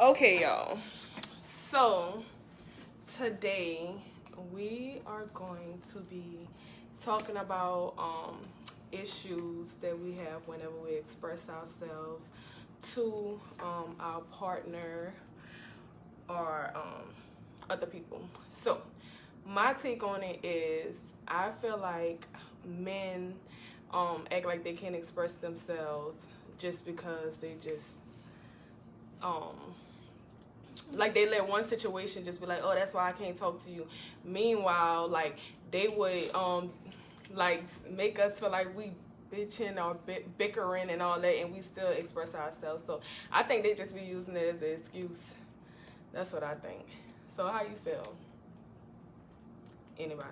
Okay, y'all. So today we are going to be talking about issues that we have whenever we express ourselves to our partner or other people. So my take on it is I feel like men act like they can't express themselves just because they just um like they let one situation just be like, oh, that's why I can't talk to you. Meanwhile, like they would like make us feel like we bitching or bickering and all that, and we still express ourselves. So I think they just be using it as an excuse. That's what I think. So how you feel? Anybody?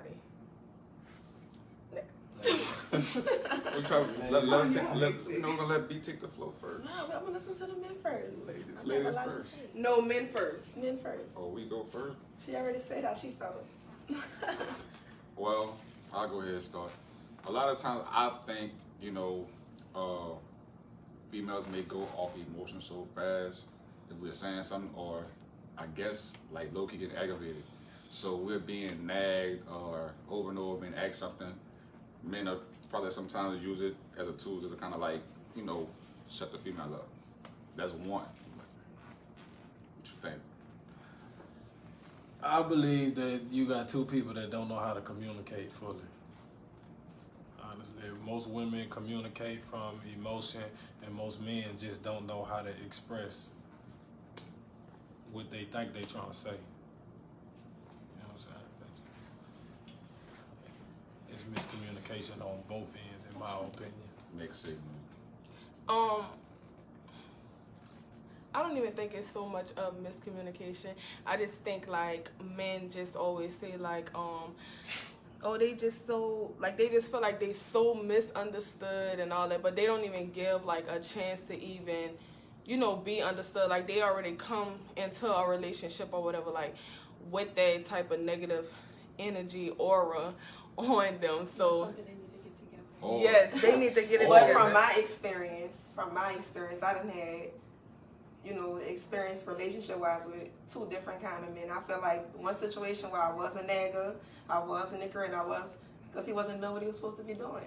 We're trying to we're gonna let B take the floor first. No, I'm gonna listen to the men first. Ladies first. No, men first. Men first. Oh, we go first? She already said how she felt. Well, I'll go ahead and start. A lot of times I think, females may go off emotion so fast if we're saying something, or I guess like low-key get aggravated. So we're being nagged or over and over being asked something. Men are probably sometimes use it as a tool just to kind of like, shut the female up. That's one. What you think? I believe that you got two people that don't know how to communicate fully. Honestly, most women communicate from emotion, and most men just don't know how to express what they think they're trying to say. You know what I'm saying? It's miscommunication on both ends, in my opinion. Mixed signal. I don't even think it's so much of miscommunication. I just think like men just always say like oh, they just so like they just feel like they so misunderstood and all that, but they don't even give like a chance to even be understood. Like they already come into a relationship or whatever like with that type of negative energy aura on them. So Something they need to get together. Oh. yes, they need to get it But together. from my experience, I done had, experience relationship-wise with two different kind of men. I feel like one situation where I was a nagger, I was a nicker, and because he wasn't doing what he was supposed to be doing,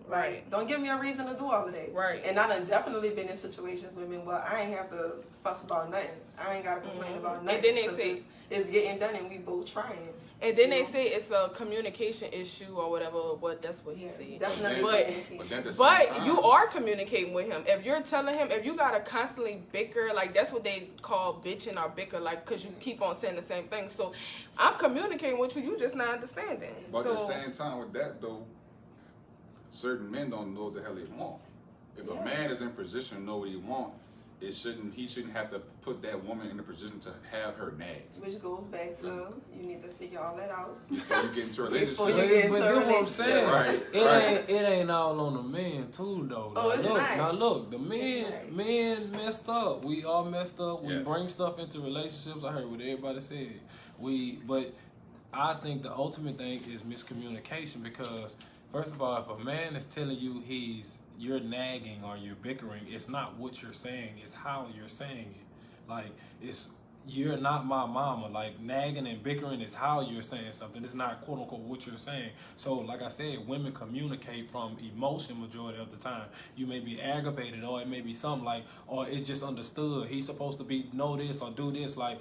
Right. Don't give me a reason to do all of that. Right. And I done definitely been in situations with men where I ain't have to fuss about nothing. I ain't got to complain about nothing. And then they 'cause say- it's getting done and we both trying. And then they say it's a communication issue or whatever, but that's what he Yeah, said. definitely But- communication. at the same But time, you are communicating with him. If you're telling him, if you gotta constantly bicker, like that's what they call bitching or bicker, like because you keep on saying the same thing. So I'm communicating with you, you just not understanding. But so, at the same time with that though, certain men don't know what the hell they want. If a man is in position to know what he wants, he shouldn't have to put that woman in a position to have her nag. Which goes back to you need to figure all that out. Before you get into a Before relationship. you get into But a that's what I'm relationship. saying. Right, It right. ain't all on the men too though. Oh, it's look, not. Now look, the It's not. men messed up. We all messed up. We Yes. bring stuff into relationships. I heard what everybody said. But I think the ultimate thing is miscommunication, because first of all, if a man is telling you you're nagging or you're bickering, it's not what you're saying, it's how you're saying it. Like, you're not my mama. Like, nagging and bickering is how you're saying something. It's not quote unquote what you're saying. So like I said, women communicate from emotion majority of the time. You may be aggravated, or it may be something like, or it's just understood he's supposed to be know this or do this. Like,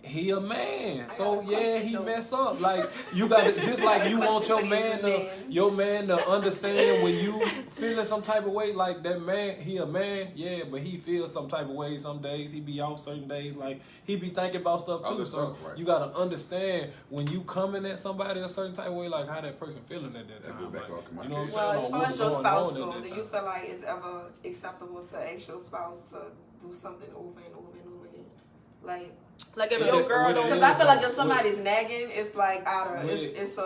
he a man, so got a yeah, question, he though. mess up. Like, you got to just like you want Question your for man to understand when you feeling some type of way. Like, that man, he a man, yeah, but he feels some type of way. Some days he be off, certain days like he be thinking about stuff too. Other So stuff, right. you got to understand when you coming at somebody a certain type of way, like how that person feeling at that That time. go back Like, on you know what I'm saying? Well, as Or far what's as your going spouse on at goes, that do time. you feel like it's ever acceptable to ask your spouse to do something over and over and over again? like if So your that- girl what it don't, Because is, I feel like though, if somebody's nagging, it's like it's a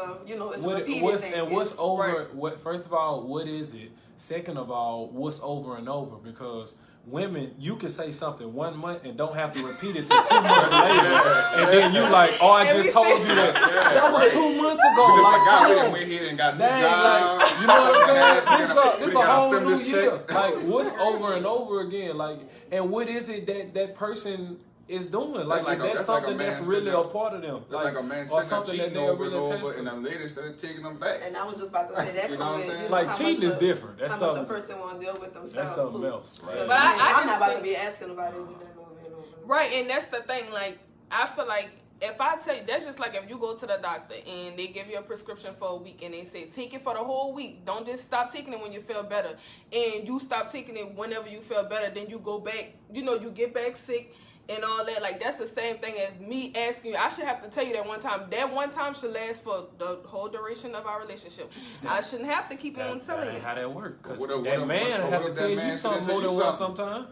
What- repeated what's, thing. and what's It's- over? right. What? First of all, what is it? Second of all, what's over and over? Because women, you can say something 1 month and don't have to repeat it till 2 months later, and then you like, oh, I just told you that. That was 2 months ago. We Like, forgot we come done on. went here and got new Dang, jobs. like, you know what I'm saying? This a whole new stimulus year. check. Like, what's over and over again? Like, and what is it that person is doing? Like, That's is like that a something man that's really sitting a part of them? It's like a man or sitting there something that cheating they're over really and over, attached and to. the lady started taking them back. And I was just about to say that You know what I'm comment, saying? Like, how cheating much is different. That's how much a something. person want to deal with themselves That's something too. else. Right. Because But I I'm just not about to think- be asking about it over and over. Right, and that's the thing. Like, I feel like if I tell you, that's just like if you go to the doctor and they give you a prescription for a week and they say take it for the whole week. Don't just stop taking it when you feel better. And you stop taking it whenever you feel better. Then you go back. You know, you get back sick and all that. Like, that's the same thing as me asking you. I should have to tell you that one time. That one time should last for the whole duration of our relationship. I shouldn't have to keep on That telling ain't you. how that works. Because What if- that what if- man what have if to that tell man you should something tell more you than once something? sometimes.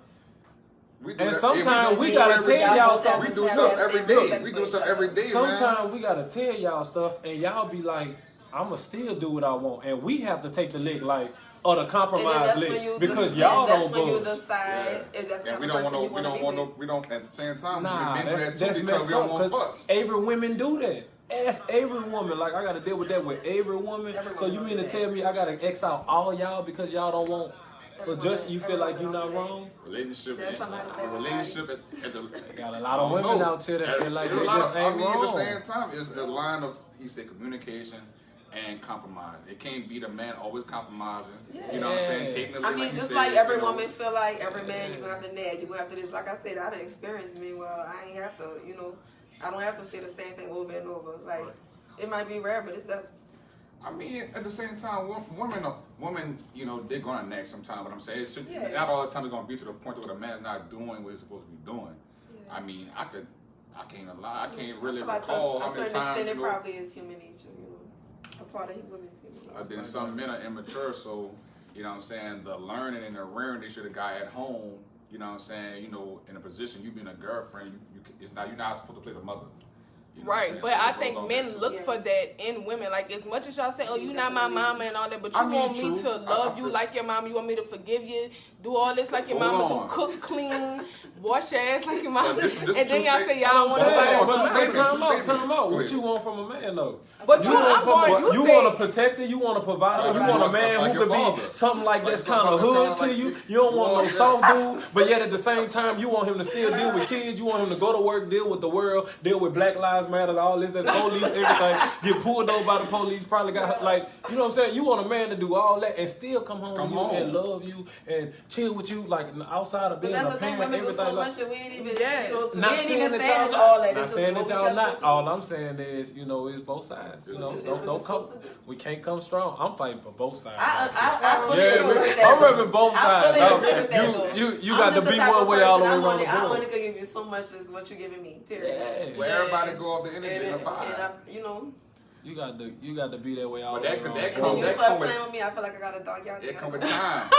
We do And that- sometimes we do gotta that every tell day. y'all both have We something. do that stuff same every day. respect We for do stuff yourself. every day, man. Sometimes we gotta tell y'all stuff, and y'all be like, "I'ma still do what I want," and we have to take the lick, like, or the And then compromise that's when lick, you because then y'all that's don't when you budge. decide if that's the And kind we of don't want person no, you we want to don't be want no, with. we don't, at the same time, Nah, we've been through that that's too because messed we don't up. want 'Cause fuss. every woman do that. Ask every woman. Like, I gotta deal with that with every woman. Every So you woman mean do to that. tell me I gotta X out all y'all because y'all don't want? Every But just woman- you feel every like you're woman not do that. wrong. Relationship, That's somebody a that- relationship at the. Got a lot of I don't women know. out there that feel like There's they a lot just of- ain't I mean, at the wrong. same time, it's a line of, he said, communication and compromise. It can't be the man always compromising. You know what I'm saying? Yeah. Taking the I lead, mean, like you just said, like every you know. woman feel like every man, you gonna have to nag, you gonna have to this. Like I said, I didn't experience me. Well, I ain't have to, you know, I don't have to say the same thing over and over. Like, it might be rare, but it's that. I mean, at the same time, women, you know, they're gonna nag sometime. But I'm saying, it should, Yeah. not all the time it's gonna be to the point where the man's not doing what he's supposed to be doing. Yeah. I mean, I can't lie. I can't really I feel like to recall a how many certain times, extent, you it know, probably is human nature, you know, a part of women's human nature. then some men are immature, so you know what I'm saying, the learning and the rearing they should have got at home, you know what I'm saying, you know, in a position you being a girlfriend, you're not supposed to play the mother. You know what I'm Right, saying? but So I it goes think on men that too. look Yeah. for that in women. Like, as much as y'all say, "Oh, you not my mama" and all that, but you I mean, want me true. to I love you feel- like your mama. You want me to forgive you, do all this like your Hold mama, on. do cook, clean, wash your ass like your mama, But this and then true y'all say statement. y'all don't want Hold nobody on, else. true to love statement. you. Time out. Go What ahead. you want from a man though? But You you, want I'm from going. a, You you say want a protector, you want a provider, you want a man Like who your could be father. something like that's Like kind of your hood father, to you. like You don't want no you- soft dude, but yet at the same time you want him to still deal with kids. You want him to go to work, deal with the world, deal with Black Lives Matter, all this, that police, everything. Get pulled over by the police, probably got like, you know what I'm saying. You want a man to do all that and still come home Come to you home. and love you and chill with you, like outside of But being that's a the thing, parent, women do so everything. Like, much that we ain't even, Yes. you know, we not ain't saying even that saying y'all it's not, all that. not It's saying just that what we y'all not. supposed to All do. I'm saying is, you know, it's both sides. You know, Which is don't what you're come. supposed to do. We can't come strong. I'm fighting for both sides. I fully Yeah, agree with that. I'm repping both I sides. fully agree with that, though. You I'm got to just the be type one of way all the way person, around the I board. only could give you so much as what you're giving me. Period. Yeah. Where everybody go off the energy And, and and, the vibe. you know, You got to be that way all But the way that- around that the when come- you board. start come with- playing with me, I feel like I gotta dog y'all. It come with time.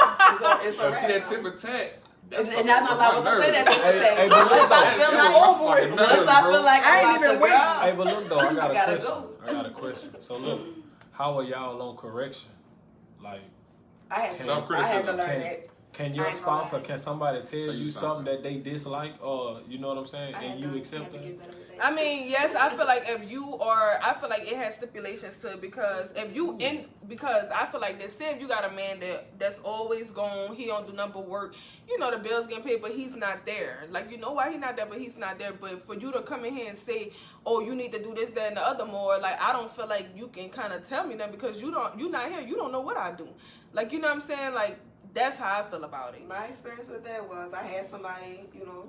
It's a But see wrap. that tip for tat. And I'm not liable to play that type of Hey, thing. but look Once I though, feel that's like my over it, fucking once nerves, I bro. feel like I ain't I'm even about to waiting. go. Hey, but look though, I got a gotta question. go. I got a question. So look, how are y'all on correction? Like, I had to Self-criticism. learn Can- that. can your I ain't gonna spouse or lie. can somebody tell Tell you you something that they dislike, or you know what I'm saying, I and had you to accept get it? better with that. I mean, yes, I feel like if you are, I feel like it has stipulations to it, because if you in, because I feel like this, say if you got a man that's always gone, he don't do number work, you know, the bills getting paid, but he's not there. Like, you know why he's not there, but he's not there. But for you to come in here and say, oh, you need to do this, that, and the other more, like, I don't feel like you can kind of tell me that, because you're not here, you don't know what I do. Like, you know what I'm saying? Like, that's how I feel about it. My experience with that was I had somebody, you know,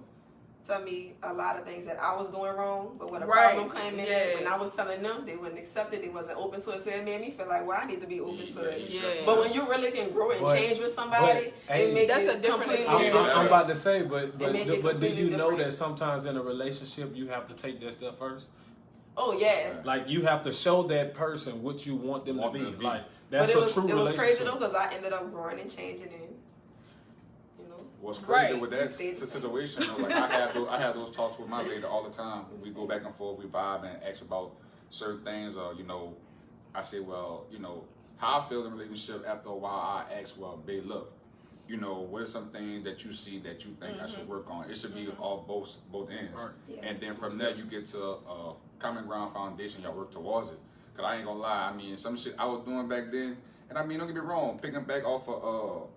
tell me a lot of things that I was doing wrong, but when a Right, problem came in, yeah. when I was telling them, they wouldn't accept it, they wasn't open to it, so it made me feel like, well, I need to be open to it. Yeah. But when you really can grow and But- change with somebody, but, hey, it makes That's it a different completely experience. I'm different. about to say, but make it do completely you know different. that sometimes in a relationship you have to take that step first? Oh yeah. Like, you have to show that person what you want them to be. Like, that's But a it true was relationship. crazy though, because I ended up growing and changing and, you know. What's crazy Right. with that Stay the same. situation, though, like I have those talks with my lady all the time. We go back and forth, we vibe and ask about certain things, or you know, I say, well, you know, how I feel in a relationship. After a while, I ask, well, babe, look, you know, what are some things that you see that you think I should work on? It should be all both ends. Right. Yeah. And then from there, you get to a common ground foundation, y'all work towards it. Cause I ain't gonna lie, I mean, some shit I was doing back then, and I mean, don't get me wrong, picking back off of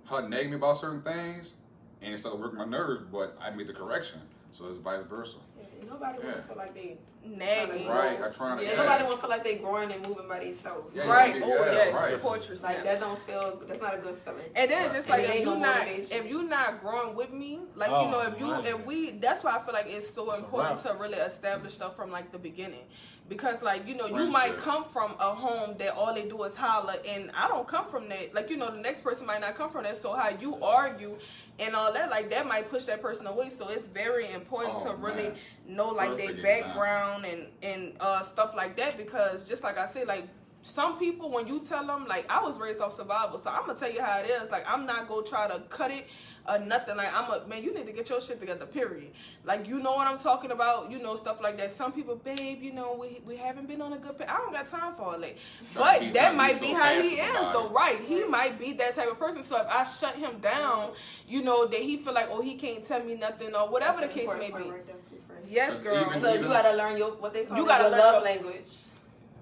her nagging me about certain things, and it started working my nerves, but I made the correction. So it's vice versa. Yeah, and nobody want Yeah. to feel like they Nagging. Right, I trying to. Yeah, nobody want to feel like they growing and moving by themselves. Yeah, Right. yeah, Oh yeah, yes. right. Support yourself. Like that don't feel. That's not a good feeling. And then it's just And like it ain't if you no not motivation. if you not growing with me, like Oh, you know, if you man. if we that's why I feel like it's so It's a important wrap. to really establish stuff from like the beginning. Because like, you know, you might Friendship. come from a home that all they do is holler, and I don't come from that. Like, you know, the next person might not come from that. So how you argue and all that, like that might push that person away. So it's very important Oh, to really man. know like their Perfect background and stuff like that, because just like I said, like some people, when you tell them, like I was raised off survival, so I'm gonna tell you how it is. Like I'm not gonna try to cut it or nothing. Like man, you need to get your shit together, period. Like, you know what I'm talking about, you know, stuff like that. Some people, babe, you know, we haven't been on a good I don't got time for all that. But He's that not- might he's be so how he passive is about though, it. right? He might be that type of person. So if I shut him down, you know, that he feel like, oh, he can't tell me nothing or whatever That's the an case may important be. point right there too, friend. Yes, But girl. even- So you gotta learn your what they call You your gotta learn love your- language,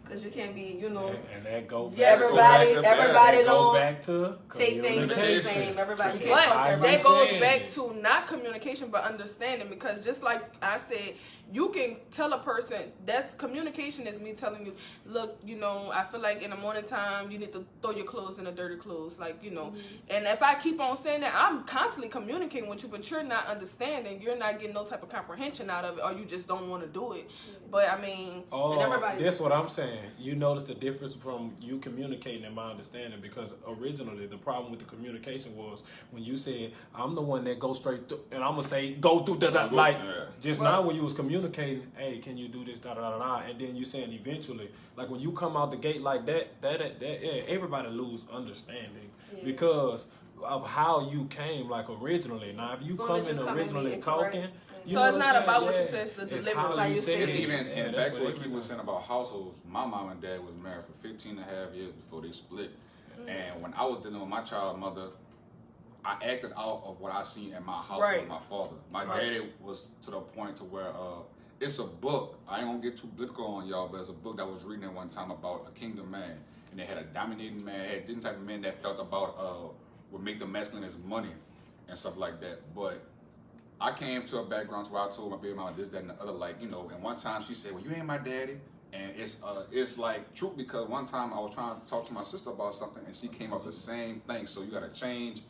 because you can't be, you know, And that go back. Yeah, everybody Go back to- everybody that go don't back to take things the communication. same. Everybody, you But can't talk to I everybody. that goes saying. back to not communication but understanding, because just like I said, you can tell a person, that's communication is me telling you, look, you know, I feel like in the morning time you need to throw your clothes in the dirty clothes, like, you know. And if I keep on saying that, I'm constantly communicating with you, but you're not understanding, you're not getting no type of comprehension out of it, or you just don't want to do it. But I mean, Oh, And everybody- that's what I'm saying. You notice the difference from you communicating and my understanding, because originally the problem with the communication was when you said, I'm the one that goes straight through, and I'm going to say, go through the, like, Yeah. just now when you was communicating, hey, can you do this, da da da da, and then you saying eventually, like when you come out the gate like that, yeah, everybody lose understanding Yeah. because of how you came, like originally. Now, if you Soon come as you in come in originally being talking, correct. you So know it's what not I'm about saying? what you Yeah. say, it's the It's delivery. how How you you say say It's it. even, Yeah, and that's back to what he everything. was saying about households, my mom and dad was married for 15 and a half years before they split. And when I was dealing with my child mother, I acted out of what I seen in my house Right. with my father. My Right. daddy was to the point to where it's a book. I ain't gonna get too biblical on y'all, but it's a book that I was reading at one time about a kingdom man. And they had a dominating man, had different type of men that felt about would make the masculine as money and stuff like that. But I came to a background to where I told my baby mama this, that, and the other, like, you know, and one time she said, well, you ain't my daddy. And it's like true, because one time I was trying to talk to my sister about something and she came up with the same thing. So you gotta change,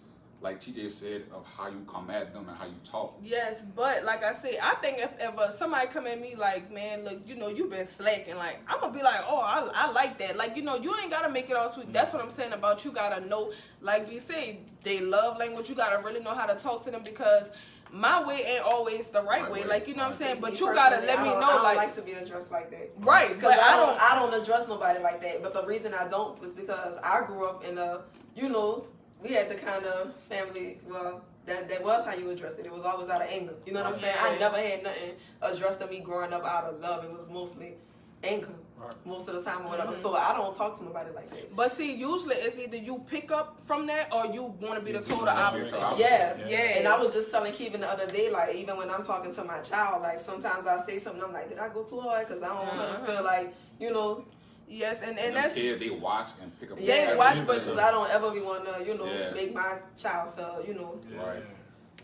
like TJ said, of how you come at them and how you talk. yes, but like I said, I think if somebody come at me like, man, look, you know, you been slacking, like, I'm gonna be like, oh, I like that. Like, you know, you ain't gotta make it all sweet. That's what I'm saying about you gotta know, like we say, they love language. You gotta really know how to talk to them, because my way ain't always the right way. Like, you know what I'm saying? But Me you gotta personally, let me I know, don't like, like to be addressed like that. right, Because but I don't address nobody like that. But the reason I don't is because I grew up in a, you know, we had the kind of family, well, that was how you addressed it. It was always out of anger. You know what I'm saying? Yeah. I never had nothing addressed to me growing up out of love. It was mostly anger Right. most of the time or whatever. Mhm. So I don't talk to nobody like that. But see, usually it's either you pick up from that or you want to be the total Yeah, opposite. Yeah. Yeah. And I was just telling Kevin the other day, like, even when I'm talking to my child, like, sometimes I say something, I'm like, did I go too hard? Because I don't want her to feel like, you know, Yes, and And them that's kids, they watch and pick up. yeah, everything. watch, but- because I don't ever be want to, you know, Yeah. make my child feel, you know. Right.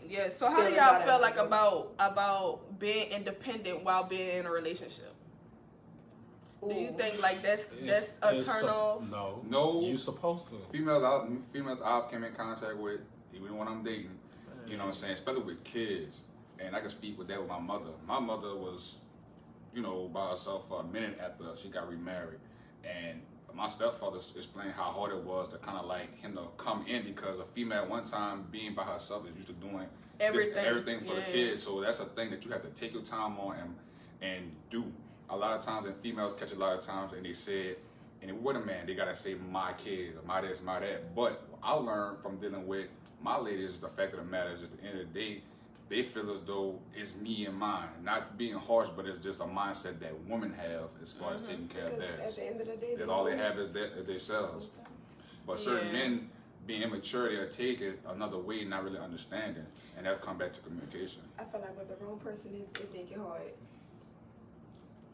yeah. So how do Feelings y'all out of feel it. like about being independent while being in a relationship? Do you Ooh. think like that's a turn off? No. No. You supposed to. Females I've came in contact with, even when I'm dating, you know what I'm saying, especially with kids. And I can speak with that with my mother. My mother was, you know, by herself for a minute after she got remarried. And my stepfather explained how hard it was to kind of like him to come in, because a female at one time being by herself is used to doing everything for the Yeah. kids. So that's a thing that you have to take your time on and do. A lot of times, and females catch a lot of times, and they said, and with a man, they gotta say my kids, or my this, my that. But I learned from dealing with my ladies, the fact of the matter is, at the end of the day, they feel as though it's me and mine. Not being harsh, but it's just a mindset that women have as far as taking care of Because theirs. at the end of the day, That all they have is themselves. But certain Yeah. men being immature, they'll take it another way, not really understanding, and that'll come back to communication. I feel like with the wrong person, it make it hard.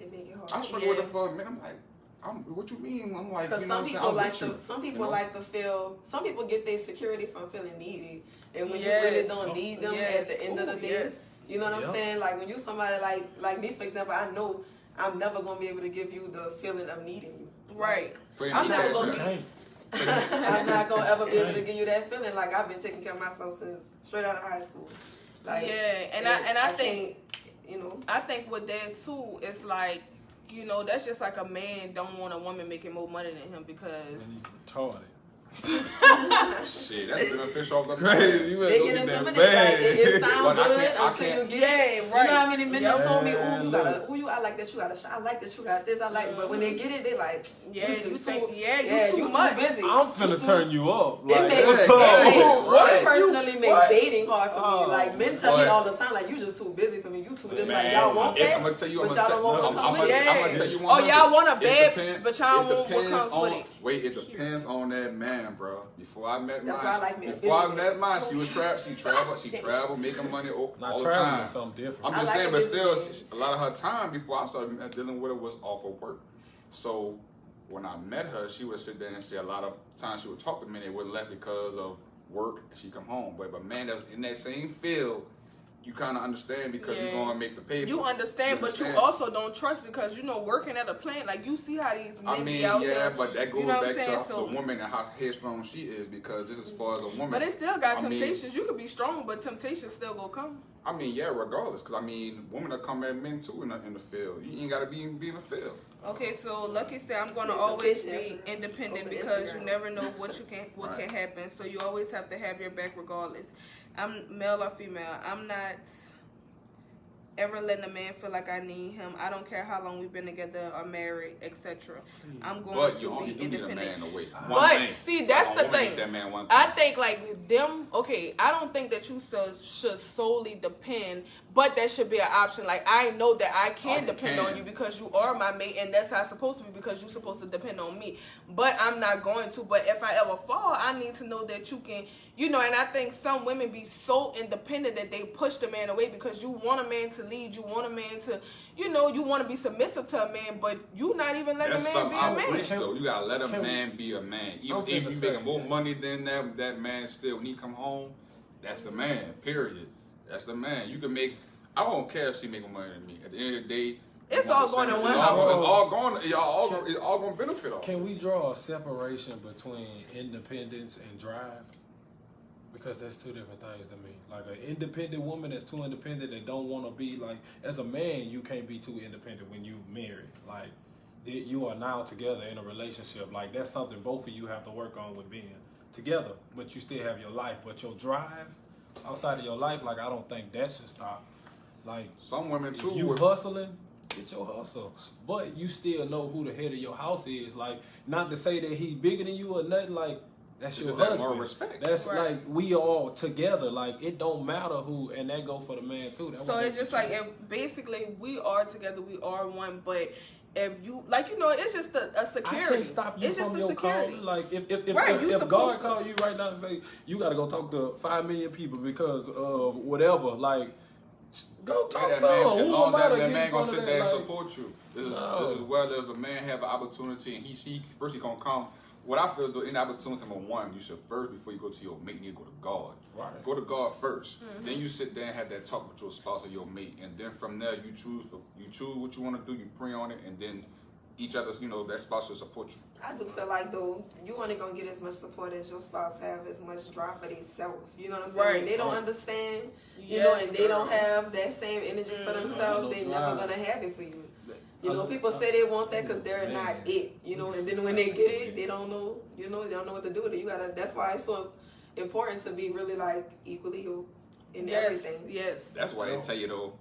It make it hard. I struggle with it for a minute. I'm like, what you mean? I'm like, Because you know some what people I'm like saying? to, some people You know? like to feel. Some people get their security from feeling needy, and when Yes. you really don't need them at the end of the Ooh, day, yes. you know what I'm Yep. saying? Like when you somebody like me, for example, I know I'm never gonna be able to give you the feeling of needing you. Right. Put in I'm the not cash gonna app. Hey, I'm not gonna ever be able to give you that feeling. Like I've been taking care of myself since straight out of high school. Like Yeah, and I think can't, you know. I think with that too, it's like, you know, that's just like a man don't want a woman making more money than him because and you retarded. Shit, that's beneficial off the Crazy, you They better get go get that intimidated. Like it But sounds I good can't- I until you can't- get Yeah, it. right. You know how many men Yep. that told me, Yeah, "Ooh, you gotta, ooh, I like that you got a shot. I like that you got this. I like." But when they get it, they like, yeah, you you too, think, you too you much. too busy. I'm You finna too- turn you up. It Like, make, what's it up? make Right. I personally make What? dating hard for Oh, me. Like men tell me but- all the time, like you just too busy for me. You too this. Like Man, y'all want I'm that, gonna tell you, but y'all don't want what comes with it. Yeah. I'm gonna tell you Oh, 100. y'all want a It bad depends- bitch, but y'all it want what depends comes with on- it. Wait, it depends on that man, bro. Before I met That's mine, why I like me a before I busy met man. mine, she traveled, making money all Not the traveling time. is something different. I'm I just like saying, a but busy still, man. a lot of her time before I started dealing with her was off of work. So when I met her, she would sit there and say a lot of times she would talk to me and it wouldn't let because of work and she come home. But if a man that's in that same field, you kind of understand because you're Yeah. going to make the paper. You understand, but you understand? also don't trust because you know working at a plant, like you see how these men I be mean, out yeah, here. but that goes You know what I'm back saying? to So- the woman and how headstrong she is because this is as far as a woman. But it still got I mean- temptations. You could be strong, but temptations still gonna come. I mean, yeah, regardless, because I mean, women are come at men too in the field. You ain't got to be in the field. Okay, so Lucky said I'm gonna It's always temptation. be independent Open because you Instagram. never know what Right. can happen. So you always have to have your back regardless. I'm male or female. I'm not ever letting a man feel like I need him. I don't care how long we've been together or married, etc. I'm going But to you only be do need a independent. man away. But see, that's the thing. That man one I thing. think like with them, okay, I don't think that you should solely depend, but that should be an option. Like I know that I can you depend can. on you because you are my mate, and that's how it's supposed to be because you're supposed to depend on me. But I'm not going to. But if I ever fall, I need to know that you can, you know. And I think some women be so independent that they push the man away because you want a man to lead, you want a man to, you know, you want to be submissive to a man, but you not even letting That's a man something be a I man. preach though. You gotta let a Can we- man be a man. Even I'm if finna you say making more that. money than that man still when he come home, that's the man. Period. That's the man. You can make. I don't care if she making money than me. At the end of the day, It's you want all the going same- in one it's house. all going. It's all going to benefit off. Can we draw a separation between independence and drive? Because that's two different things to me. Like an independent woman that's too independent and don't want to be like, as a man, you can't be too independent when you married. Like you are now together in a relationship. Like that's something both of you have to work on with being together. But you still have your life. But your drive outside of your life, like I don't think that should stop. Like Some women too. if you would- hustling, get your hustle. But you still know who the head of your house is. Like, not to say that he bigger than you or nothing. Like, that's It's your just that husband. moral respect. That's Right. like we all together. Like, it don't matter who, and that go for the man too. That So what it's they just teach like you. if basically we are together, we are one. But if you like, you know, it's just a security. I can't stop you it's just from a your security. calling. Like if Right, if, you if supposed God to. call you right now and say you got to go talk to 5 million people because of whatever, like go talk That to man, them. as Who long am I as to that get man in gonna front sit of there and that? Like, support you. This No. is whether if a man have an opportunity and he first he gonna come. What I feel though, in opportunity number one, you should first before you go to your mate, you need to go to God. Right. Go to God 1st. Mm-hmm. Then you sit there and have that talk with your spouse or your mate, and then from there you choose what you want to do. You pray on it, and then each other's that spouse will support you. I do feel like though you only gonna get as much support as your spouse have as much drive for themselves. You know what I'm saying? Right. When they don't Right. understand, Yes, and they don't girl. have that same energy for Mhm. themselves, No they drive. never gonna have it for you. You I know, know- people say they want that because they're Man. not it. You know, and then when they get it, they don't know. They don't know what to do with it. You gotta. That's why it's so important to be really like equally yoked in Yes, everything. yes. That's why they tell you though.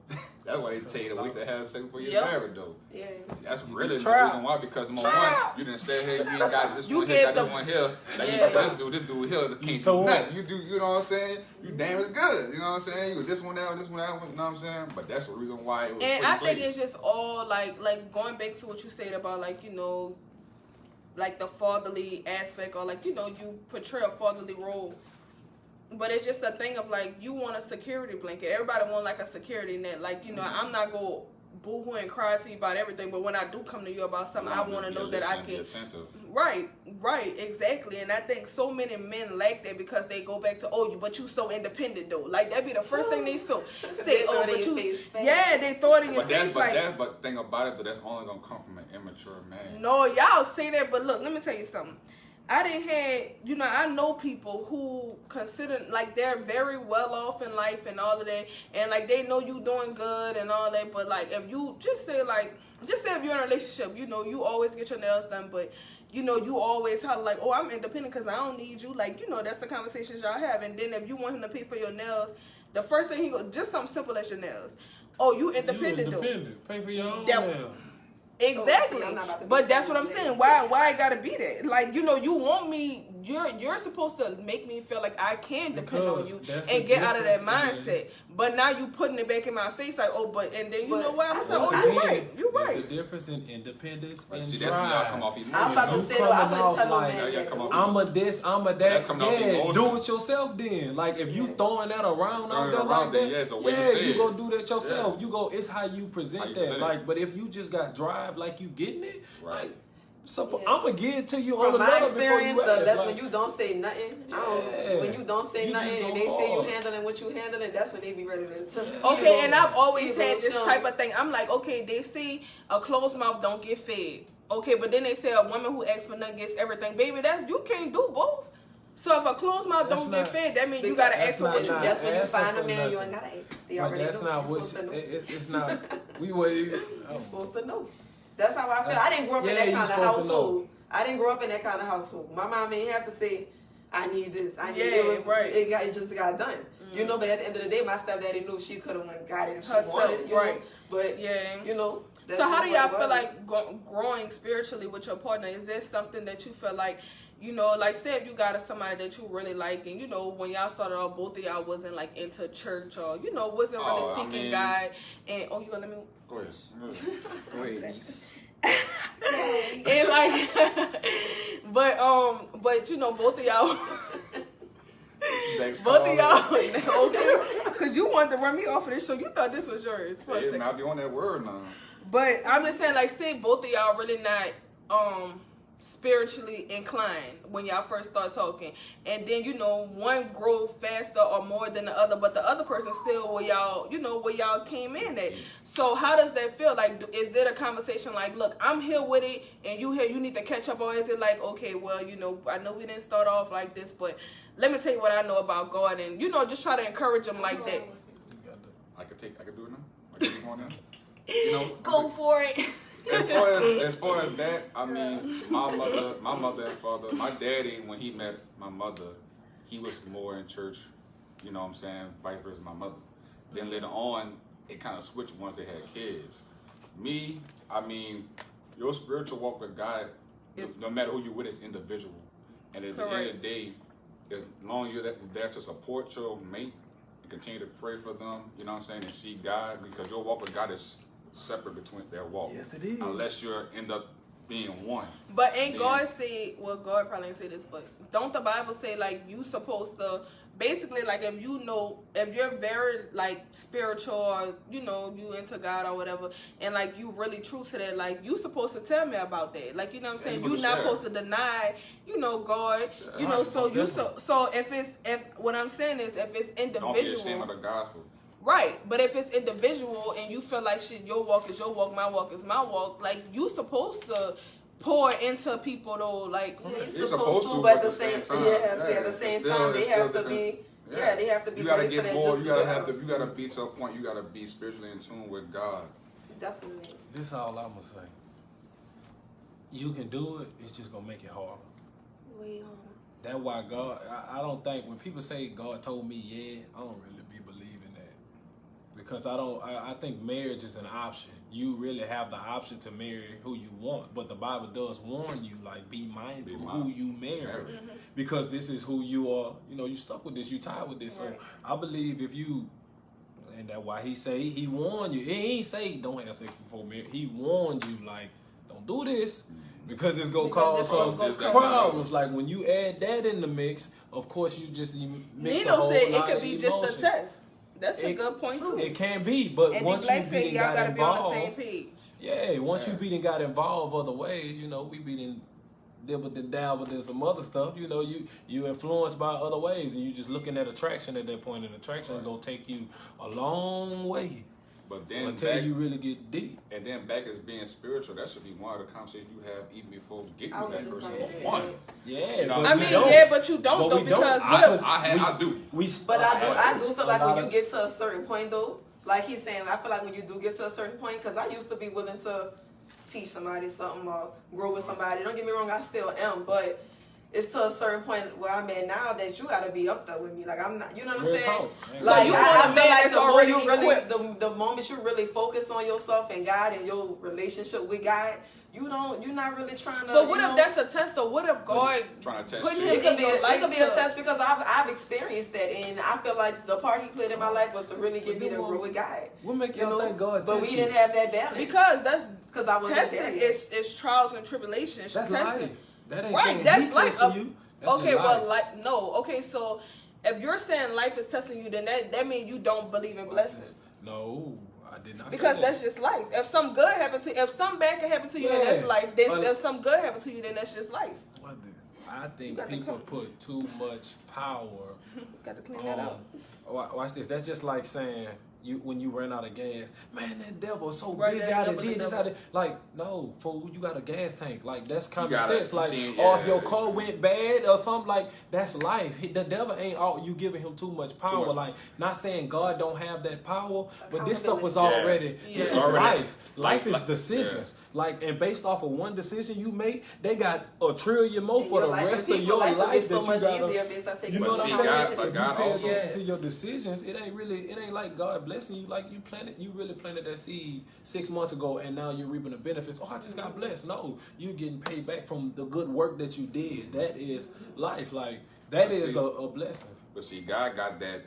That's why they tell you to wait to have sex before you're Yep. married though. Yeah. That's really the Try. reason why. Because number Try. one, you didn't say, hey, you ain't got this You one here, get got the- this one here. Like Yeah. you got this dude here that can't do told. nothing. You do, you know what I'm saying? You damn is good. You know what I'm saying? You go this one out, this one out. You know what I'm saying? But that's the reason why it was And put in I think place. it's just all like going back to what you said about like like the fatherly aspect, or like, you know, you portray a fatherly role. But it's just a thing of like, you want a security blanket. Everybody want like a security net. Like, you know, I'm not going boo-hoo and cry to you about everything, but when I do come to you about something, I want to know that I can. Right, exactly. And I think so many men lack that because they go back to, oh, but you so independent though. Like that'd be the first thing they say. Oh, but you, yeah, they throw it in your face. But thing about it, though, that's only gonna come from an immature man. No, y'all say that, but look, let me tell you something. I didn't have, you know, I know people who consider, like, they're very well off in life and all of that, and, like, they know you doing good and all that, but, like, if you, just say if you're in a relationship, you know, you always get your nails done, but, you know, you always have, like, oh, I'm independent because I don't need you, like, you know, that's the conversations y'all have, and then if you want him to pay for your nails, the first thing he go, just something simple as your nails. Oh, you independent, though. Pay for your own nails. Exactly, but that's what I'm saying. Why I gotta be that? Like, you know, you want me. You're supposed to make me feel like I can depend on you and get out of that mindset. But now you putting it back in my face, like, oh, but and then you know what? I'm saying, oh, you're right. There's a difference in independence and see, drive. Come off emotion. I was about to say, though, I wouldn't tell like, I'm a this, I'm a that. Yeah, do it yourself then. Like if you throwing that around out there like that, it's a way to say you go do that yourself. Yeah. You go. It's how you present that. Like, but if you just got drive, like you getting it, right. Like, so I'm gonna give it to you from on the my experience. That's like, when you don't say nothing. When you don't say nothing and they say you handling what you handling, that's when they be ready to. Okay, and I've always had this type of thing. I'm like, okay, they see a closed mouth don't get fed. Okay, but then they say a woman who asks for nothing gets everything. Baby, you can't do both. So if a closed mouth don't get fed, that means you gotta ask for what you. That's when you find a man you ain't gotta ask. They already know. That's not what it's not. You're supposed to know. That's how I feel. I didn't grow up in that kind of household. I didn't grow up in that kind of household. My mom ain't have to say, I need this. I need it. It just got done. You know, but at the end of the day, my stepdaddy knew she could have got it if she wanted it. Right. But, you know. So how do y'all feel like growing spiritually with your partner? Is there something that you feel like, you know, like say if you got somebody that you really like and, you know, when y'all started off, both of y'all wasn't like into church or, you know, wasn't really seeking God. And, you gonna let me... Go ahead. And like, but you know, both of y'all, okay, because you wanted to run me off of this show. You thought this was yours. Yeah, not be on that word now. But I'm just saying, like, say both of y'all really not spiritually inclined when y'all first start talking, and then you know one grow faster or more than the other, but the other person still where y'all came in at. So how does that feel? Like, is it a conversation like, look, I'm here with it and you here, you need to catch up, or is it like, okay, well, you know, I know we didn't start off like this, but let me tell you what I know about God, and you know, just try to encourage them like that. I could do it now. I can go on now. You know, go for it. As far as that, I mean, my mother and father, my daddy, when he met my mother, he was more in church, you know what I'm saying, vice versa my mother. Then later on, it kind of switched once they had kids. Me, I mean, your spiritual walk with God, no matter who you're with, is individual. And at the end of the day, as long as you're there to support your mate, and continue to pray for them, you know what I'm saying, and see God, because your walk with God is separate between their walk. Yes, it is. Unless you end up being one. But ain't God say, well, God probably didn't say this, but don't the Bible say, like, you supposed to, basically, like, if you're very, like, spiritual or, you know, you into God or whatever, and, like, you really true to that, like, you supposed to tell me about that. Like, you know what I'm saying? You're not supposed to deny, you know, God, you know, so what I'm saying is, if it's individual. Don't be ashamed of the gospel. Right, but if it's individual and you feel like shit, your walk is your walk, my walk is my walk, like, you supposed to pour into people though, like, you're supposed to, but at the same time, at the same time, they have to be, they have to be. You gotta get more. You gotta be to a point. You gotta be spiritually in tune with God. Definitely. This is all I'm gonna say. You can do it. It's just gonna make it harder. Way harder. That's why God. I don't think when people say God told me, I don't really be believing that, because I think marriage is an option. You really have the option to marry who you want, but the Bible does warn you, like, be mindful who you marry, because this is who you are. You know, you stuck with this, you tied with this. So I believe if you, and that's why he warned you. He ain't say don't have sex before marriage. He warned you, like, don't do this. because it's gonna Because cause it's gonna some come problems. Like when you add that in the mix, of course you just mix a Nino whole said it lot could of be emotions. just a test. That's a It- good point too. It can be, but And once Black you said beat and y'all got gotta be on the involved, same page. yeah, once you beat and got involved other ways, you know, we beat and dibbled and dabbled in some other stuff. You know, you influenced by other ways, and you just looking at attraction at that point, and attraction is gonna take you a long way But then until back, you really get deep. and then back as being spiritual, that should be one of the conversations you have even before getting I with was that just person. gonna For say one, that. Yeah, You know but what I I'm mean, saying? yeah, but you don't But though we don't. because I- what if I do. But I do feel like a when lot you of- get to a certain point though, like he's saying, I feel like when you do get to a certain point, because I used to be willing to teach somebody something or grow with somebody. Don't get me wrong, I still am, but it's to a certain point where I'm at now that you gotta be up there with me. Like I'm not, you know what I'm Real saying? talk. Like you I want a feel man like that's the more already you really, equipped. the moment you really focus on yourself and God and your relationship with God, you're not really trying to. But what you if know, that's a test or what if God Trying to test put you. him it could in be your it life could be a to- test because I've experienced that and I feel like the part he played in my life was to really get me to grow with God. What make You y'all know, think God but we test you? didn't have that balance because that's because I wasn't testing there yet. is trials and tribulations. That's testing. life. That ain't Right, saying that's he life. testing you. That's Okay, just well, life. like no. Okay, so if you're saying life is testing you, then that means you don't believe in blessings. No, I did not. Because say that's that. just life. If some good happened to if some bad can happen to you, then Yeah. that's life. Then But- if some good happened to you, then that's just life. I You think got to people come. put too much power. Got to clean that out. Watch this. That's just like saying when you run out of gas. Man, that devil is so Right, busy that out there. devil, Did the this devil. out there. Like, no, fool, you got a gas tank. Like, that's common gotta sense. Like, see, or if your yeah, car it's- went bad or something, like, that's life. The devil ain't all you giving him too much power. much. Like, not saying God don't have that power, but this stuff was Accountability. already. Yeah. This Yeah. is Already. life. Life is Like, decisions. Like, and based off of one decision you make, they got a trillion more And for the your life- rest of people's your life would life be that so you much gotta. easier if they start taking You know But what I'm see, saying? God- but If God you pay also- attention to Yes. your decisions, it ain't like God blessing you. Like you really planted that seed 6 months ago, and now you're reaping the benefits. Oh, I just got blessed. No, you're getting paid back from the good work that you did. That is life. Like that But is see- a blessing. But see, God got that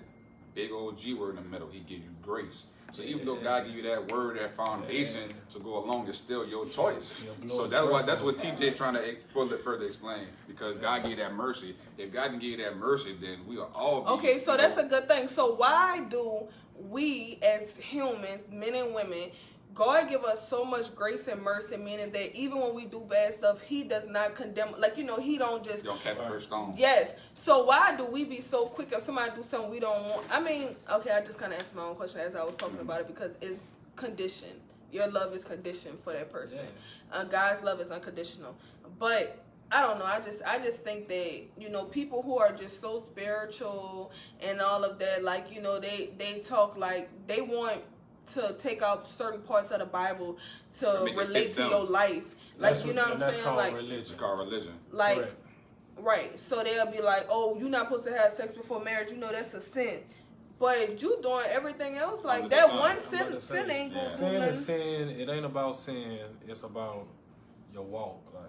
big old G word in the middle. He gives you grace. So even though Yeah. God give you that word, that foundation to go along, it's still your choice. Yeah, blow So his that's breath what TJ trying to further explain. Because God gave you that mercy. If God didn't give you that mercy, then we are all. Okay, so that's a good thing. So why do we as humans, men and women, God give us so much grace and mercy, meaning that even when we do bad stuff, He does not condemn. Like he don't just. You don't catch the first stone. Yes. So why do we be so quick if somebody do something we don't want? I mean, okay, I just kind of answered my own question as I was talking about it because it's conditioned. Your love is conditioned for that person. God's love is unconditional. But I don't know. I just think that people who are just so spiritual and all of that, like they talk like they want to take out certain parts of the Bible to Make it relate fit to them. your life. Like That's you know what and I'm that's saying? called Like It's religion. called religion. like Correct. right. So they'll be like, "Oh, you're not supposed to have sex before marriage. You know that's a sin." But you doing everything else like Under the that sun. one I'm sin, about to say, sin ain't gonna yeah. do Sin nothing. is sin. It ain't about sin. It's about your walk. Like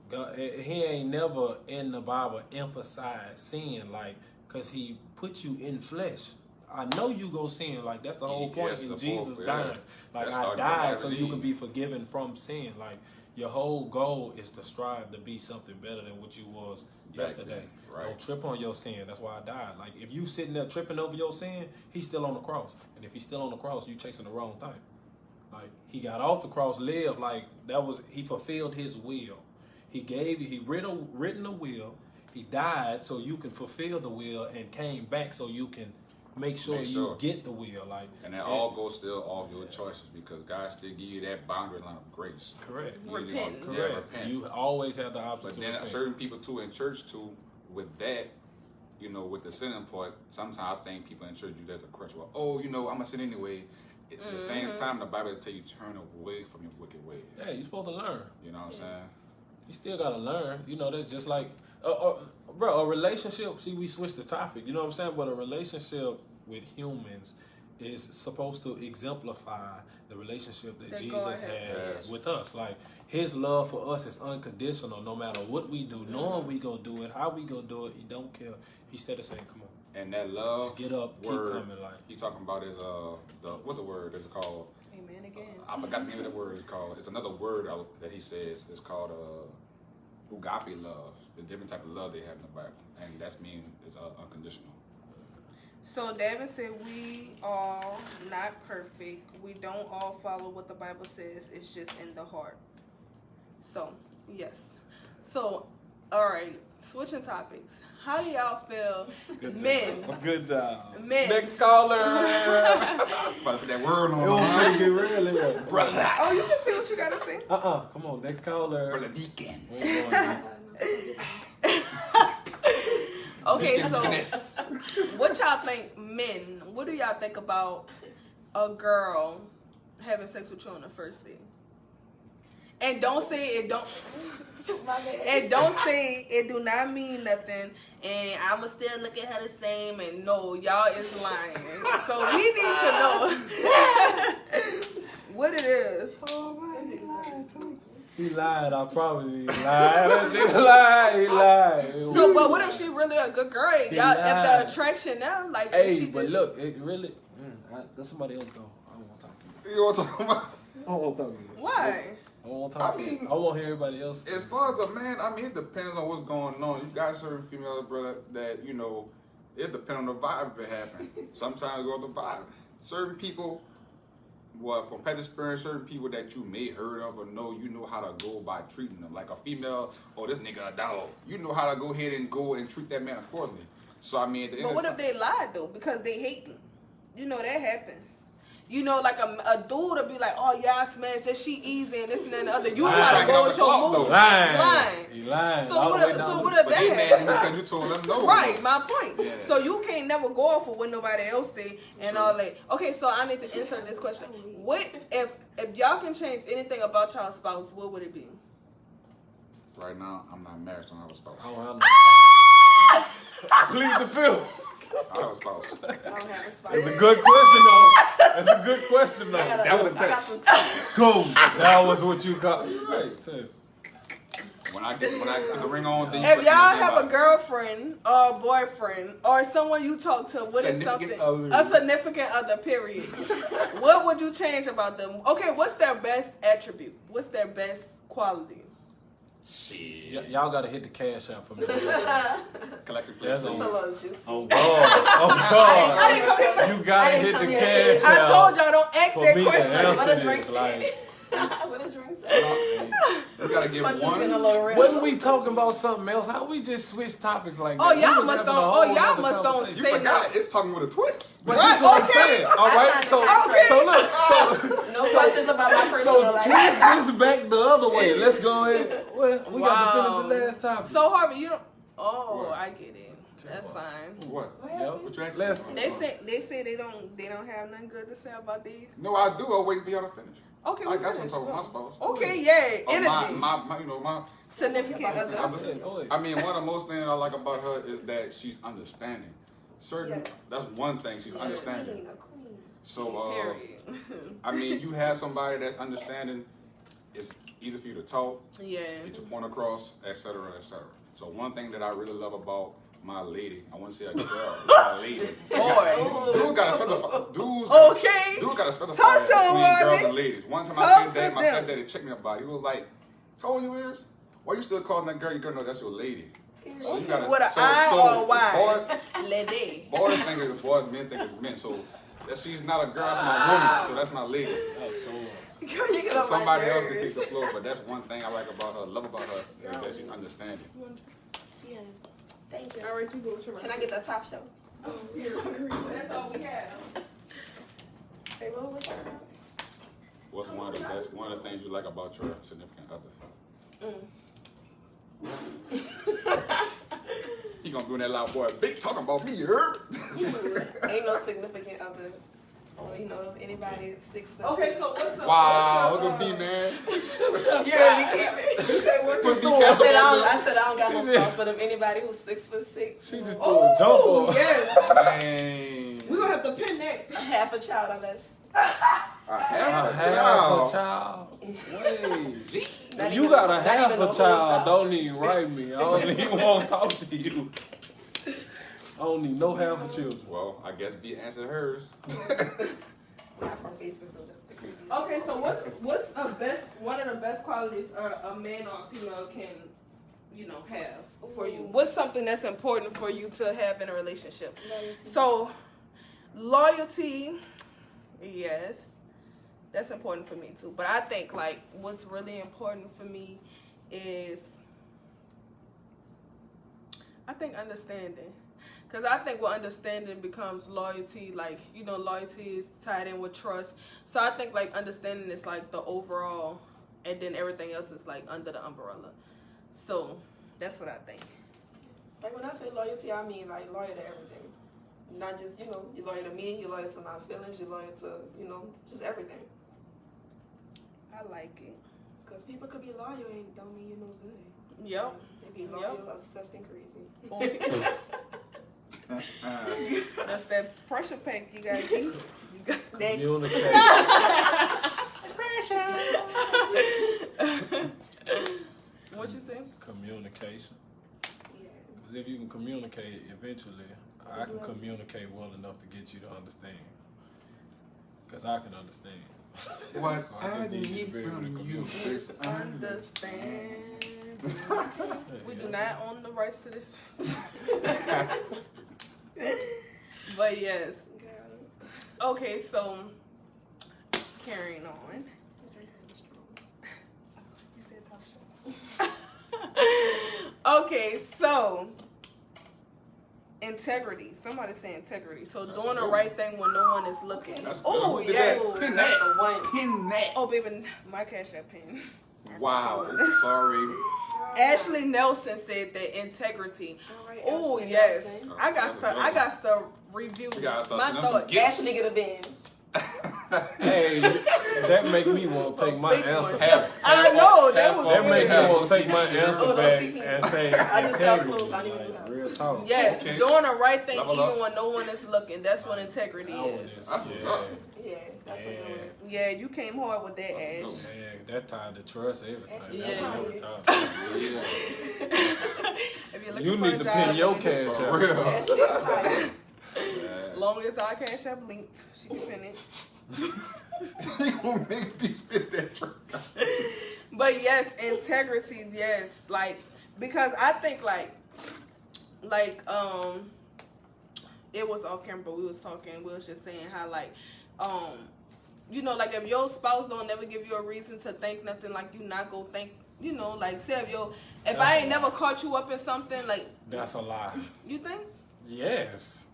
God, He ain't never in the Bible emphasized sin, like, cause He put you in flesh. I know you go sin. Like that's the whole Yeah, point that's in the Jesus whole- dying. yeah. Like That I started from died Adam so and you Eve. can be forgiven from sin. Like your whole goal is to strive to be something better than what you was yesterday. then, right. Don't trip on your sin. That's why I died. Like if you sitting there tripping over your sin, He's still on the cross. And if He's still on the cross, you chasing the wrong thing. Like He got off the cross, lived like that was He fulfilled His will. He written a will. He died so you can fulfill the will and came back so you can make sure you get the will. Like And that all goes still off your choices because God still give you that boundary line of grace. correct. You really Repent. gonna- Correct. repent. You always have the option But to then repent. certain people too in church too, with that, with the sinning part, sometimes I think people in church do that to crutch. Well, I'm gonna sin anyway. At the same time, the Bible tell you turn away from your wicked ways. Yeah, you're supposed to learn. You know what I'm saying? You still gotta learn. That's just like, bro, a relationship. See, we switched the topic. You know what I'm saying? But a relationship with humans is supposed to exemplify the relationship that That Jesus God has has. with us. Like His love for us is unconditional. No matter what we do, knowing we gonna do it, how we gonna do it, He don't care. He said the same. Come on. And that love Just get up, keep word coming, like. he talking about is what the word is called? Amen again. I forgot the name of the word. It's called. It's another word that he says. It's called agape love. The different type of love they have in the Bible, and that's mean it's unconditional. So Davin said we are not perfect. We don't all follow what the Bible says. It's just in the heart. So, yes. So, all right, switching topics. How do y'all feel, Good men? job. Good job. Men. Next caller. About to put that word on. It won't make it real. Brother. Oh, you can say what you gotta say. Come on, next caller. Brother Deacon. We ain't going Okay, so Goodness. what y'all think, men? What do y'all think about a girl having sex with you on the first date? And don't say it don't. And don't say it do not mean nothing. And I'ma still look at her the same. And no, y'all is lying. So we need to know what it is. He lied. I probably lied. He lied. So, but what if she really a good girl? He Y'all, if lied. the attraction now, like, Hey, she but just, look, it really. Let somebody else go. I don't want to talk to you. You know what I'm talking about? I don't want to talk to you. why? I don't want to talk I to you. mean, I want to hear everybody else. As far as a man, I mean, it depends on what's going on. You got certain females, brother, that, you know, it depends on the vibe if it happens. Sometimes it goes with the vibe. Certain people, well, from past experience, certain people that you may heard of or know, you know how to go by treating them. Like a female, oh, this nigga a dog. You know how to go ahead and go and treat that man accordingly. So, I mean, at the end But of what the if they lied though? Because they hate them. You know that happens. You know, like a dude will be like, "Oh yeah, I smashed that. She easy and this and that and the other." You Lying. try to go with your Lying. move. Lying. He lying. So All the what? way If, down so to- what if But they that mad happens? because you told them no. Right, my point. Yeah. So you can't never go off of what nobody else say and all that. Okay, so I need to answer this question. What if y'all can change anything about y'all spouse? What would it be? Right now, I'm not married, so I don't have a spouse. I don't have no spouse. Plead the fifth. I have a spouse. I don't have a spot. That's a good question, though. That's a good question, though. That was a I got test. some time. Cool. That was what you got. Hey, Tess. When I put the ring on, then you If put y'all the ring have a on. girlfriend or a boyfriend or someone you talk to, what is Significant something other. a significant other? Period. What would you change about them? Okay, what's their best attribute? What's their best quality? Shit. Y'all gotta hit the cash out for me. Collective That's It's a on. little juicy. Oh God! Oh I didn't come here. God! You gotta I didn't hit come the here. cash I out. told y'all don't ask for that me to question. answer What a drink this. Like, What a drink say? You gotta get Questions getting a one. little real. wasn't we talking about something else? How we just switch topics like that? Oh, We y'all was must having don't- a oh, whole y'all nother must don't conversation. You say forgot. It's talking with a twist. But Right, that's what I'm okay. saying. All right. That's So, not the so look. No questions about my personal So life. twist this back the other way. Let's go ahead. Well, we got to Wow. finish the last topic. So Harvey, you don't. Oh, What? I get it. That's fine. What? Yep. What you asking Let's- for? They say they don't have nothing good to say about these. No, I do. I'm waiting for y'all to finish. Okay, I we got some finished. talk with my spouse. Okay, yeah, Oh, energy, my, you know, my. significant other. Go ahead. I mean, one of the most things I like about her is that she's understanding. Certain, Yes. that's one thing she's Yeah, understanding. queen, a queen. So, Period. I mean, you have somebody that's understanding. It's easy for you to talk, Yeah. get your point across, etc., etc. So, one thing that I really love about my lady, I wouldn't say a girl, my lady. Boy. Dude got to specify. Okay. Dude got to specify Talk to him, between girls Harvey. and ladies. One time Talk I said to my them. stepdaddy checked me about it. He was like, "How old you is? Why you still calling that girl your girl? No, that's your lady." So you gotta, With an so, I so or a Y? Lady. boys think it's boys, men think it's men. So that she's not a girl, that's my woman. So that's my lady. Girl, you get So on my somebody else can take nerves. the floor, but that's one thing I like about her, love about her, is that she's understanding. Yeah. Thank you. All right, you go with your Can I get that top shelf? That's all we have. Hey, what was that about? What's one of the things you like about your significant other? He gonna be in that loud boy, big talking about me, you heard? Ain't no significant other. So, you know, if anybody is 6 foot. Okay, so what's the Wow, look at me, man. You heard me, Kevin. You said what? Put me I cast said on I don't got no She did. spouse, but if anybody who's 6'6", She just threw a Oh, jump on. yes. Dang. We're gonna have to pin that. a half a child unless. I I have have a child. Wait. Not You even- got a not half even a whole child. Don't even write me. I don't even want to talk to you. I don't need no half of children. Well, I guess B answered hers. Not from Facebook though. That's the creepiest. Okay, so what's one of the best qualities a man or a female can, have for you? What's something that's important for you to have in a relationship? Loyalty. So, loyalty, yes, that's important for me too. But I think like what's really important for me is, I think understanding. Because I think what understanding becomes loyalty, like, loyalty is tied in with trust. So I think, like, understanding is, like, the overall, and then everything else is, like, under the umbrella. So that's what I think. Like when I say loyalty, I mean like loyal to everything. Not just, you're loyal to me, you're loyal to my feelings, you're loyal to, just everything. I like it. Because people could be loyal and don't mean you're no good. Yep. They be loyal, obsessed, and crazy. That's that pressure pack you got to keep. You got Communication. What you say? Communication. Yeah. Because if you can communicate, eventually, I can communicate well enough to get you to understand. Because I can understand. What So I just need you to be able to communicate. Understand. We do not own the rights to this. But yes. Okay, so carrying on. You said talk show. Okay, so integrity. Somebody say integrity. So That's doing a the good right thing when no one is looking. That's Oh good. Look at yes. that. Pin That's that. the one. Pin that. Oh baby, my Cash App pin. Wow. Sorry. Ashley Nelson said that integrity. All right, Oh Ashley yes, Nelson. I got to review We gotta start my sending them thoughts. gifts. Ashley get a Benz. Hey, that make me want to take my Big answer one. back. I know, that was That make me good. want to take my answer Oh, back don't see me. and say I just sell integrity. clothes, I don't even do Like, that. real talk. Yes, Okay. doing the right thing Level even up. when no one is looking. That's what integrity That one is. is- That's what's up. Yeah, that's a good one. Yeah, you came hard with that, Ash. That's a Yeah, that tied to trust everything. That's Yeah. what I'm talking. Yeah. If you're looking You for need a to job, pin your baby, cash For out. real. Ashley is like, Yeah. long as our Cash App linked, she can pin it. They gonna make me spit that truck out. But yes, integrity, yes. Like, because I think it was off camera, but we was talking, we was just saying how like, like if your spouse don't never give you a reason to think nothing, like you not go think, like say if I ain't never caught you up in something, like, That's a lie. you think? Yes.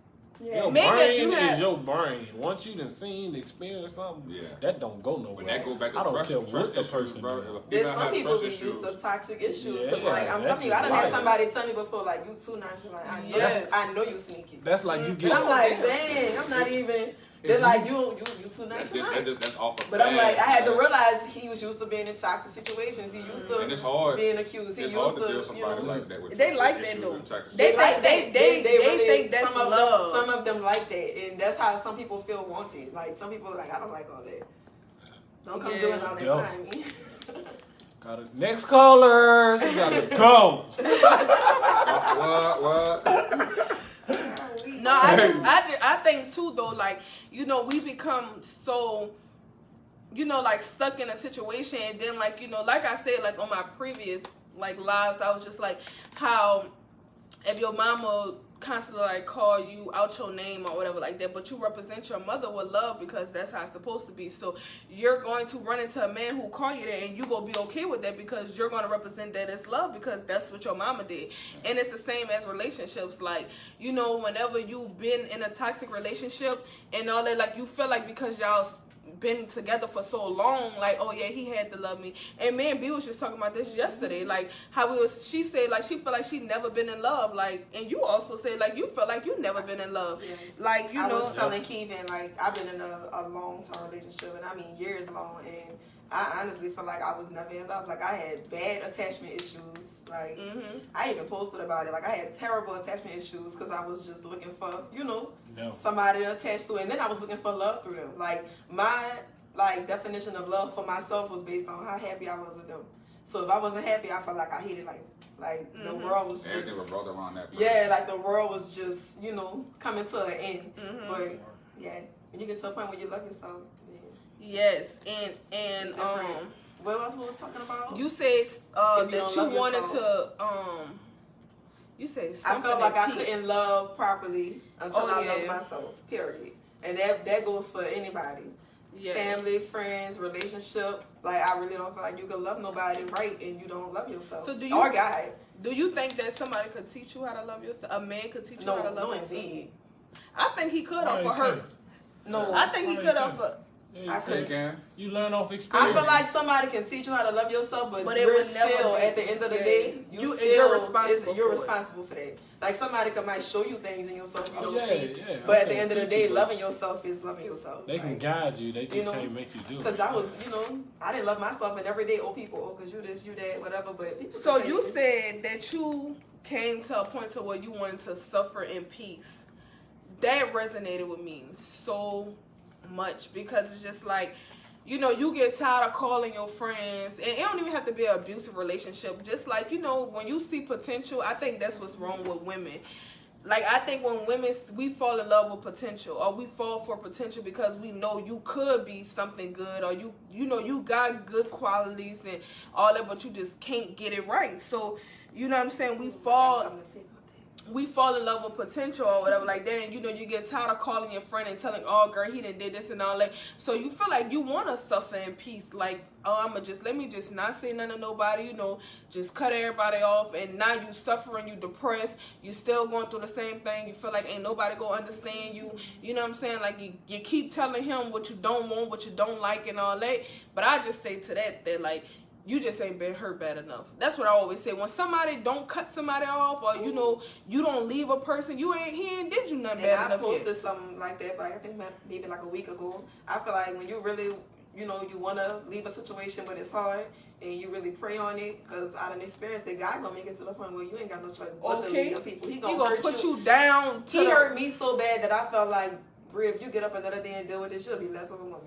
yeah. Your Maybe if brain you had- is your brain. Once you done seen, experienced something, Yeah. that don't go nowhere. When that go back to I don't trust, care trust what the issues, person bro. do. If a There's female some have people trust be used issues, to toxic issues. Yeah, Cause like I'm that's telling you, I done right. had somebody tell me before, like, you too nonchalant. Yes. I know you sneaky. That's like you And get. I'm like, dang, I'm not even. They're like, you too nonchalant. that's off of But I'm like, I had to realize he was used to being in toxic situations. He used And it's to hard. being accused. He It's used hard to to, deal with somebody like that. With They like that issues though. and toxic They like think that. they really- think that's some of love. Them, some of them like that, and that's how some people feel wanted. Like some people are like, I don't like all that. Don't come Yeah. doing all that Yo. behind me. Got it. Next callers. You gotta go. What? No, I think too though, like, we become so, like stuck in a situation, and then like, like I said, like on my previous like lives, I was just like how if your mama constantly like call you out your name or whatever like that, but you represent your mother with love because that's how it's supposed to be. So you're going to run into a man who call you that, and you gonna be okay with that because you're gonna represent that as love because that's what your mama did. And it's the same as relationships. Like, whenever you've been in a toxic relationship and all that, like you feel like because y'all been together for so long, like, oh yeah, he had to love me. And me and B was just talking about this yesterday, like how she said like she felt like she never been in love, like, and you also said like you felt like you never been in love. Yes. Like, I was telling Kevin, like, I've been in a long-term relationship, and I mean years long, and I honestly feel like I was never in love. Like, I had bad attachment issues. Like, I even posted about it. Like, I had terrible attachment issues because I was just looking for, somebody to attach to, and then I was looking for love through them. Like, my definition of love for myself was based on how happy I was with them. So if I wasn't happy, I felt like I hated life. Like the world was just Everything was brought around that person. yeah, like the world was just coming to an end. Mm-hmm. But yeah, when you get to a point where you love yourself, Yes, and it's different. What else we was talking about? you said If you that don't you love wanted yourself. to you said I something felt like at I peace. couldn't love properly until Oh, I yeah. loved myself. Period. And that goes for anybody. Yes. Family, friends, relationship. Like I really don't feel like you can love nobody right and you don't love yourself. So do you- or God. Do you think that somebody could teach you how to love yourself? A man could teach you how to love No, yourself? indeed. I think he could Why for you her. couldn't? No. I think he Why you could couldn't? for. Yeah, I you couldn't. Can. You learn off I experience. feel like somebody can teach you how to love yourself, but But it you're would never still be- at the end of the yeah. day, You're you're responsible you're for it. responsible for that. Like somebody might show you things in yourself you Oh, don't yeah, see. yeah. But I'm at the saying end of the teach day, you, but loving yourself is loving yourself. They can Like, guide you. They just know, can't make you do it. because I was, I didn't love myself, and every day, people, because you this, you that, whatever. But people So can you tell said that you came to a point to where you wanted to suffer in peace. That resonated with me so much because it's just like, you get tired of calling your friends, and it don't even have to be an abusive relationship. Just like, when you see potential, I think that's what's wrong with women. Like, I think when women, we fall in love with potential, or we fall for potential because we know you could be something good, or you got good qualities and all that, but you just can't get it right. So, you know what I'm saying? I got something to say about that. We fall in love with potential or whatever like that, and you get tired of calling your friend and telling, oh girl, he done did this and all that. So you feel like you want to suffer in peace, like, oh, let me just not say nothing to nobody, just cut everybody off, and now you suffering, you depressed, you still going through the same thing, you feel like ain't nobody gonna understand you, you know what I'm saying? Like you keep telling him what you don't want, what you don't like and all that. But I just say to that like, you just ain't been hurt bad enough. That's what I always say. When somebody don't cut somebody off, or you don't leave a person, he ain't did you nothing And bad I enough posted yet. something like that, but I think maybe like a week ago. I feel like when you really, you want to leave a situation when it's hard, and you really pray on it, because I done experienced that God gonna make it to the point where you ain't got no choice but to leave your people. He gonna hurt put you down. He hurt me so bad that I felt like, Brie, if you get up another day and deal with this, you'll be less of a woman.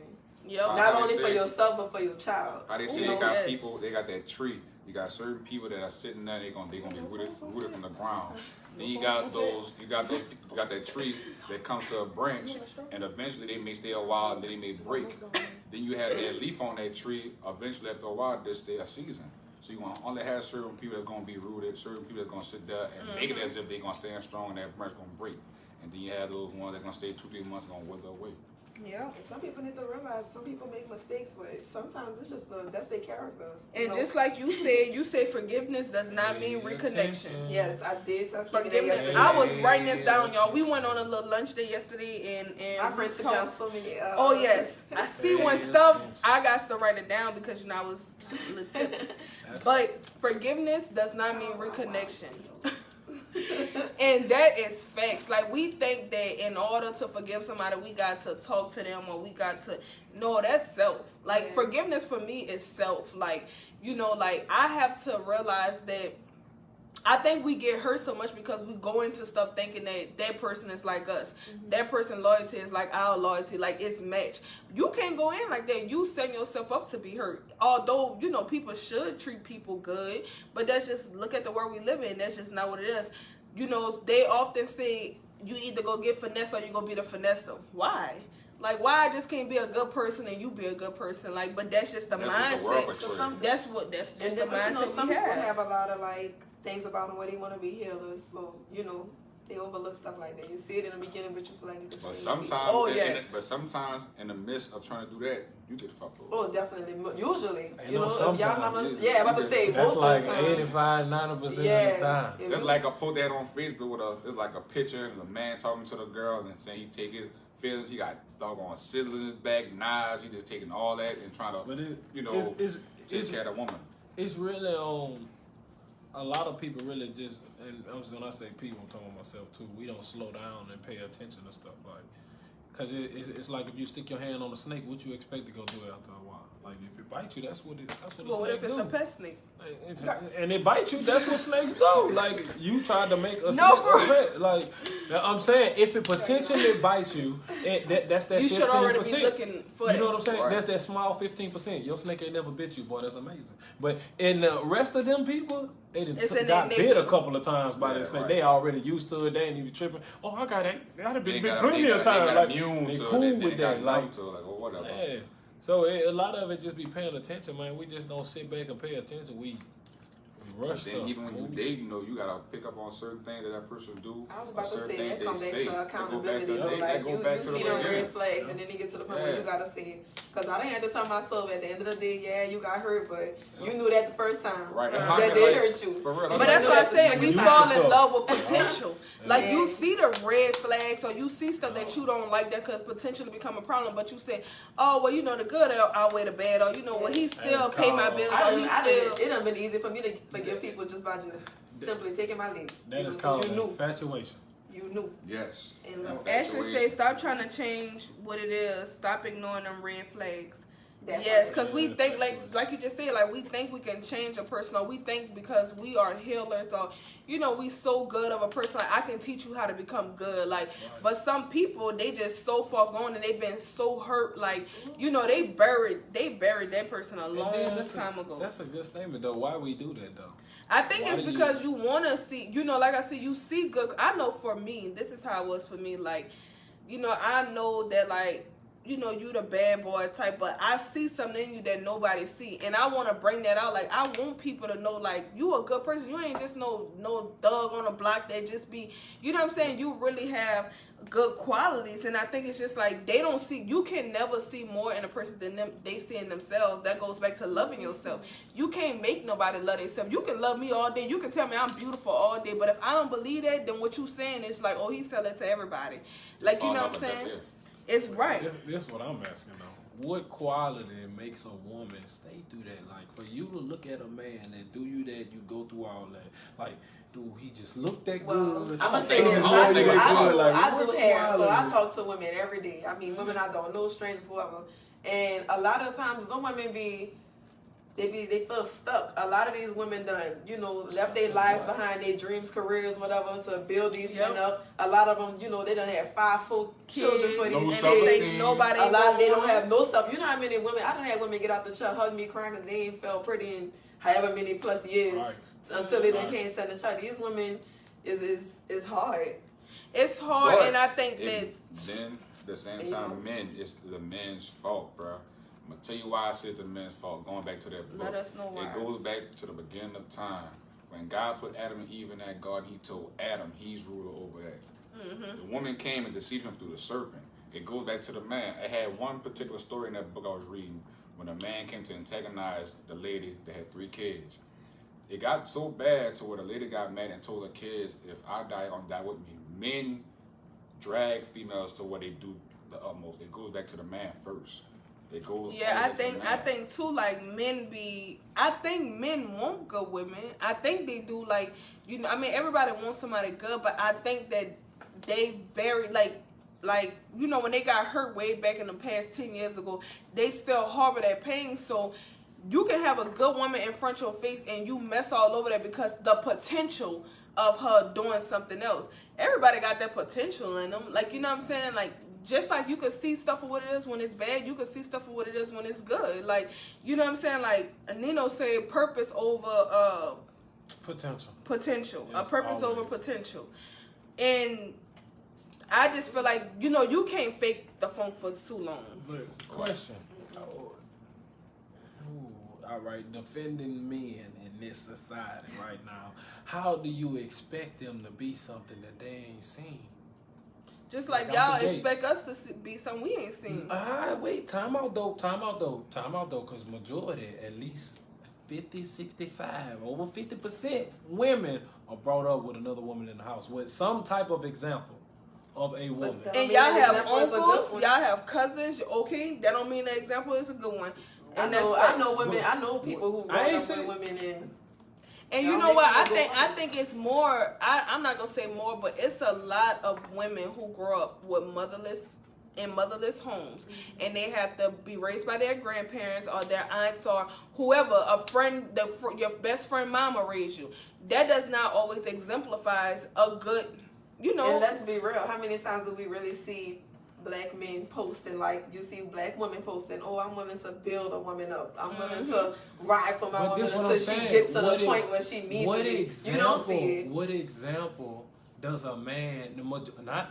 Yep. Not How only they for say- yourself, but for your child. How they say You they know, got yes. people, they got that tree. You got certain people that are sitting there, they gonna be rooted from the ground. Then you got that tree that comes to a branch, and eventually they may stay a while, and then they may break. Then you have that leaf on that tree. Eventually, after a while, they stay a season. So you want to only have certain people that's gonna be rooted, certain people that's gonna sit there and make it as if they're gonna stand strong, and that branch gonna break. And then you have those ones that gonna stay 2-3 months, gonna wither away. Yeah. And some people need to realize some people make mistakes, but sometimes it's just that's their character. And just like you said forgiveness does not mean reconnection. Yes, I did tell Kiki that Forgiveness. yesterday. I was writing this down, y'all. We went on a little lunch day yesterday, and My we friend took talked- down so many. Oh yes, I see one stuff. I got to write it down because I was little tips. But forgiveness does not mean reconnection. And that is facts. Like, we think that in order to forgive somebody, we got to talk to them, or we got to. No, that's self. Like, Yeah. forgiveness for me is self. Like, like, I have to realize that. I think we get hurt so much because we go into stuff thinking that person is like us. Mm-hmm. That person loyalty is like our loyalty, like it's matched. You can't go in like that. You setting yourself up to be hurt. Although, people should treat people good, but that's just, look at the world we live in. That's just not what it is. They often say you either go get finesse or you go be the finesser. Why? Like, why I just can't be a good person and you be a good person? Like, but that's just the That's what the world mindset. portrays. That's just And the then, but mindset some we people have. have a lot of things about them where they want to be healers, so they overlook stuff like that. You see it in the beginning, but you feel like you can But change sometimes, Oh, yes. sometimes in the midst of trying to do that, you get fucked over. Oh, definitely. Usually, Ain't you no know, if y'all sometimes. not, yeah, I'm about to say That's most like of the time. 85-90% of the time. if It's you- like I put that on Facebook it's like a picture and a man talking to the girl and saying he take his feelings. He got doggone scissors in his back, knives. He just taking all that and trying to, But take care of the woman. it's really a lot of people really just, and when I say people, I'm talking about myself too. We don't slow down and pay attention to stuff Cause it's like if you stick your hand on a snake, what you expect to go do after a while? Like if it bites you, that's what Well, a what snake if it's do. a pet snake? And it bites you, that's what snakes do. Like you tried to make a No, snake bro. a pet. Like I'm saying, if it potentially bites you, that's that 15%. You should already be looking for You know what I'm saying? Right. That's that small 15%. Your snake ain't never bit you, boy. That's amazing. But in the rest of them people, they done It's in got their bit a nature. couple of times by Yeah, this snake. right. They already used to it. They ain't even tripping. Oh, I got it. Got a They bit got- plenty they of got- times. They Like got immune they to cool it. with They that. got Like numb to it, like, well, whatever. yeah. So a lot of it just be paying attention, man. We just don't sit back and pay attention. We But rush then stuff. even when you date, you know, you gotta pick up on certain things that person do. I was about or to certain say things that they come back say. to That go accountability back to- though. that Like go you back to see the them beginning. red flags and then you get to the point where you Yeah. gotta say it. Cause I didn't have to tell myself at the end of the day, yeah, you got hurt, but you knew that the first time. Right. And That how- did like, hurt you. For real. But You that's know what that's I'm saying. the We second fall time. in love with potential. Like Yeah. you see the red flags, or you see stuff that you don't like that could potentially become a problem. But you say, "Oh, well, you know the good outweigh the bad," or you know, well, he still That's pay my called- bills, I or he done, still. it done been easy for me to forgive people just by just simply taking my leave. That is 'Cause called you knew. infatuation. You knew. Yes. And love. Ashley say, "Stop trying to change what it is. Stop ignoring them red flags." That Yes, part. because we Yeah, think infatuation. like you just said, like we think we can change a person, or we think because we are healers, or you know, we so good of a person. Like I can teach you how to become good. Like, but some people they just so far gone and they've been so hurt. Like, you know, they buried that person a And long then that's time ago. That's a good statement, though. Why we do that, though? I think Why it's do because you want to see, you know, like I said, you see good. I know for me, this is how it was for me. Like, you know, I know that, like, you know, you the bad boy type, but I see something in you that nobody see. And I want to bring that out. Like, I want people to know, like, you a good person. You ain't just no thug on the block that just be, you know what I'm saying? You really have good qualities. And I think it's just like, they don't see, you can never see more in a person than them they see in themselves. That goes back to loving yourself. You can't make nobody love themselves. You can love me all day. You can tell me I'm beautiful all day. But if I don't believe that, then what you saying is like, oh, he's selling to everybody. Like, you know what I'm saying? It's right. This is what I'm asking, though. What quality makes a woman stay through that? Like, for you to look at a man and do you that, you go through all that. Like, do he just look that Well, good? I'm gonna I say don't this. think- I I do, don't think I it's do, like, I do what hair, so I quality? talk to women every day. I mean, women I don't know, strangers, whoever. And a lot of times, some women they feel stuck. A lot of these women done, you know, left their lives behind, their dreams, careers, whatever, to build these Yep. men up. A lot of them, you know, they done had 5 full children for Kids, these No and kids. they think nobody. A lot they gonna don't want have no self. You know how many women? I done had women get out the truck, hug me, crying because they ain't felt pretty in however many plus years Right. until they done Right. can't send a child. These women is hard. It's hard, But and I think that. And then, at the same time, men, it's the men's fault, bro. I'm gonna tell you why I said the men's fault. Going back to that book. Let us know why. It goes back to the beginning of time. When God put Adam and Eve in that garden, he told Adam he's ruler over that. Mm-hmm. The woman came and deceived him through the serpent. It goes back to the man. I had one particular story in that book I was reading when a man came to antagonize the lady that had 3 kids. It got so bad to where the lady got mad and told her kids, if I die, you're gonna die with me. Men drag females to what they do the utmost. It goes back to the man first. It goes. Yeah, all I the way to think the I man. think too. Like I think men want good women. I think they do. Like, you know, I mean, everybody wants somebody good, but I think that they very like you know, when they got hurt way back in the past 10 years ago, they still harbor that pain. So you can have a good woman in front of your face and you mess all over that because the potential of her doing something else. Everybody got that potential in them. Like, you know what I'm saying? Like, just like you could see stuff for what it is when it's bad, you could see stuff for what it is when it's good. Like, you know what I'm saying? Like, Nino said purpose over Potential. potential. Yes, A purpose over always. potential. And I just feel like, you know, you can't fake the funk for too long. But question. All right, defending men in this society right now. How do you expect them to be something that they ain't seen? Just like Like, y'all I'm the gate. expect us to be something we ain't seen. Wait, time out though, because majority, at least 50, 65, over 50% women are brought up with another woman in the house with some type of example of a woman. that- And I y'all mean, have example is a good uncles, one. y'all have cousins, okay? That don't mean the example is a good one. And I that's know facts. women. I know people who I grow ain't up saying- with women and And you Y'all know make what? people go I on. think it's more. I'm not gonna say more, but it's a lot of women who grow up with motherless in motherless homes, and they have to be raised by their grandparents or their aunts or whoever, a friend, your best friend mama raised you. That does not always exemplifies a good, you know. And let's be real, how many times do we really see black men posting, like you see black women posting, oh, I'm willing to build a woman up, I'm willing to ride for my woman until she gets to the point where she needs to be. You don't see it. What example does a man,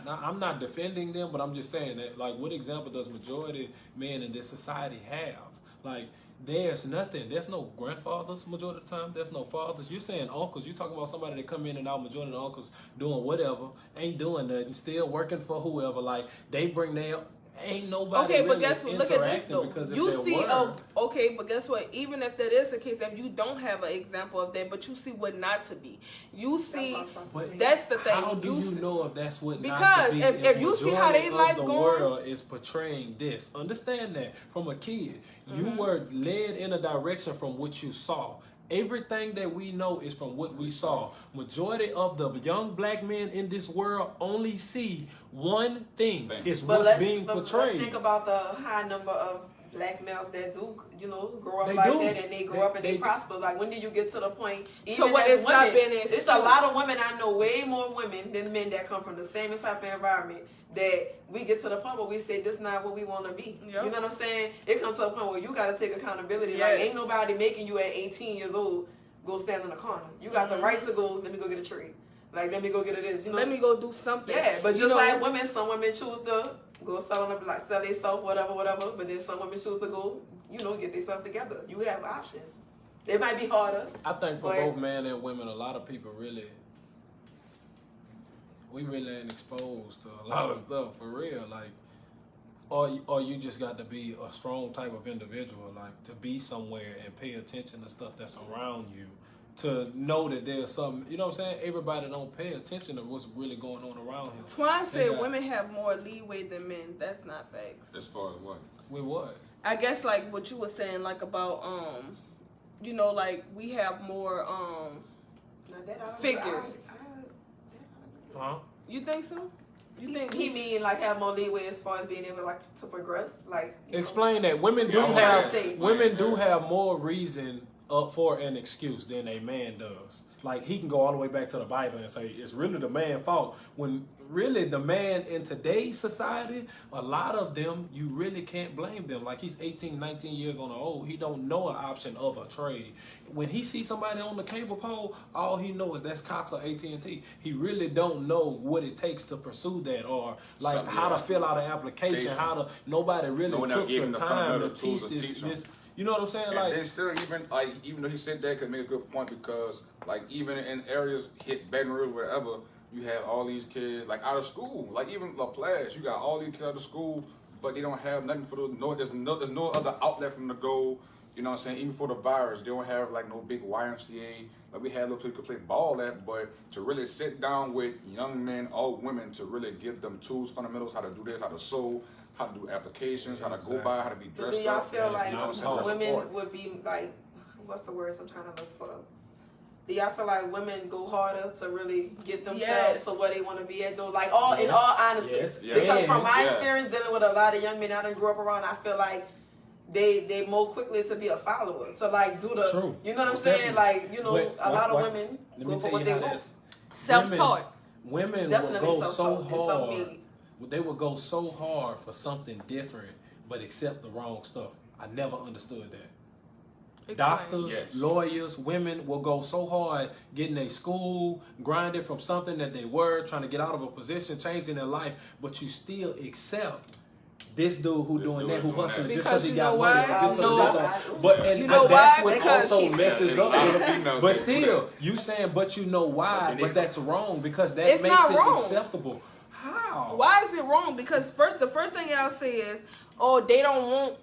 I'm not defending them, but I'm just saying that, like, what example does majority men in this society have? Like, there's nothing. There's no grandfathers majority of the time. There's no fathers. You're saying uncles. You're talking about somebody that come in and out. Majority of the uncles doing whatever, ain't doing nothing, still working for whoever. Like, they bring their, ain't nobody Okay, really but guess what? Look at this though. because if You there see, were, okay, but guess what? Even if that is the case, if you don't have an example of that, but you see what not to be, you see. That's the thing. How do you know if that's what not because to be? if you see how they majority life of the going, world is portraying this. Understand that from a kid, you Mm-hmm. were led in a direction from what you saw. Everything that we know is from what we saw. Majority of the young black men in this world only see one thing. It's what's being portrayed. Let's think about the high number of black males that do, you know, grow up They like do. that, and they grow up and they They- prosper. Like, when do you get to the point? So Even what, as it's not women, being an it's a excuse. lot of women. I know way more women than men that come from the same type of environment. That we get to the point where we say this not what we want to be. Yep. You know what I'm saying? It comes to a point where you got to take accountability. Yes. Like, ain't nobody making you at 18 years old go stand in the corner. You got the right to go. Let me go get a trade. Like, let me go get this. You know. let me go do something. Yeah, but You just know, like women, some women choose to go sell on the block, sell themselves, whatever. But then some women choose to go, you know, get themselves together. You have options. It might be harder. I think for But- both men and women, a lot of people we really ain't exposed to a lot of stuff for real. Like, or you just got to be a strong type of individual, like to be somewhere and pay attention to stuff that's around you, to know that there's something. You know what I'm saying? Everybody don't pay attention to what's really going on around him. Twan They said got- women have more leeway than men. That's not facts. As far as what? With what? I guess like what you were saying, like about you know, like we have more Now that I- Figures. Huh? You think so? You think He mean like have more leeway as far as being able like to progress, like you know? Explain that. Women do Yeah, I'm have saying. women do have more reason up for an excuse than a man does. Like, he can go all the way back to the Bible and say it's really the man's fault, when really the man in today's society, a lot of them, you really can't blame them. Like, he's 18, 19 years on the old. He don't know an option of a trade. When he sees somebody on the cable pole, all he knows is that's Cox or AT&T. He really don't know what it takes to pursue that, or like Something how to else. fill out an application, how to, nobody really No one took ever gave the him the time fundamental to tools teach to this, teach him. this. You know what I'm saying? And Like, then still, even though he said that, could make a good point, because like even in areas hit Baton Rouge, wherever, you have all these kids like out of school. Like even La Plage, you got all these kids out of school, but they don't have nothing for there's no other outlet for them to go. You know what I'm saying? Even for the virus, they don't have like no big YMCA. Like, we had little people could play ball at, but to really sit down with young men or women to really give them tools, fundamentals, how to do this, how to sew, how to do applications, how to go by, how to be But dressed do y'all up. feel Yeah, like it's not taught. women Support. would be like, what's the words I'm trying to look for? Do y'all feel like women go harder to really get themselves Yes. to where they want to be at, though? Like, in Yes. all honesty, Yes. because from my Yeah. experience dealing with a lot of young men I done grew up around, I feel like they more quickly to be a follower, to like do the, True. you know what I'm Most saying? definitely. Like, you know, But a lot of watch- women let go me for tell what you they how want. this. self-taught? Women will Definitely go so self-taught. It's hard. self-made. They would go so hard for something different, but accept the wrong stuff. I never understood that. Explain. Doctors, Yes. lawyers, women will go so hard getting a school, grinding from something that they were, trying to get out of a position, changing their life, but you still accept this dude who This doing dude that, is who doing hustling that. just Because because he you got know money. why? Just 'cause No. this on- But and You know that's why? what Because also he- messes Yeah, up. a lot of females But do still, you saying, but you know why? But But that's wrong, because that It's makes not it wrong. acceptable. How? Why is it wrong? Because the first thing y'all say is, oh, they don't want.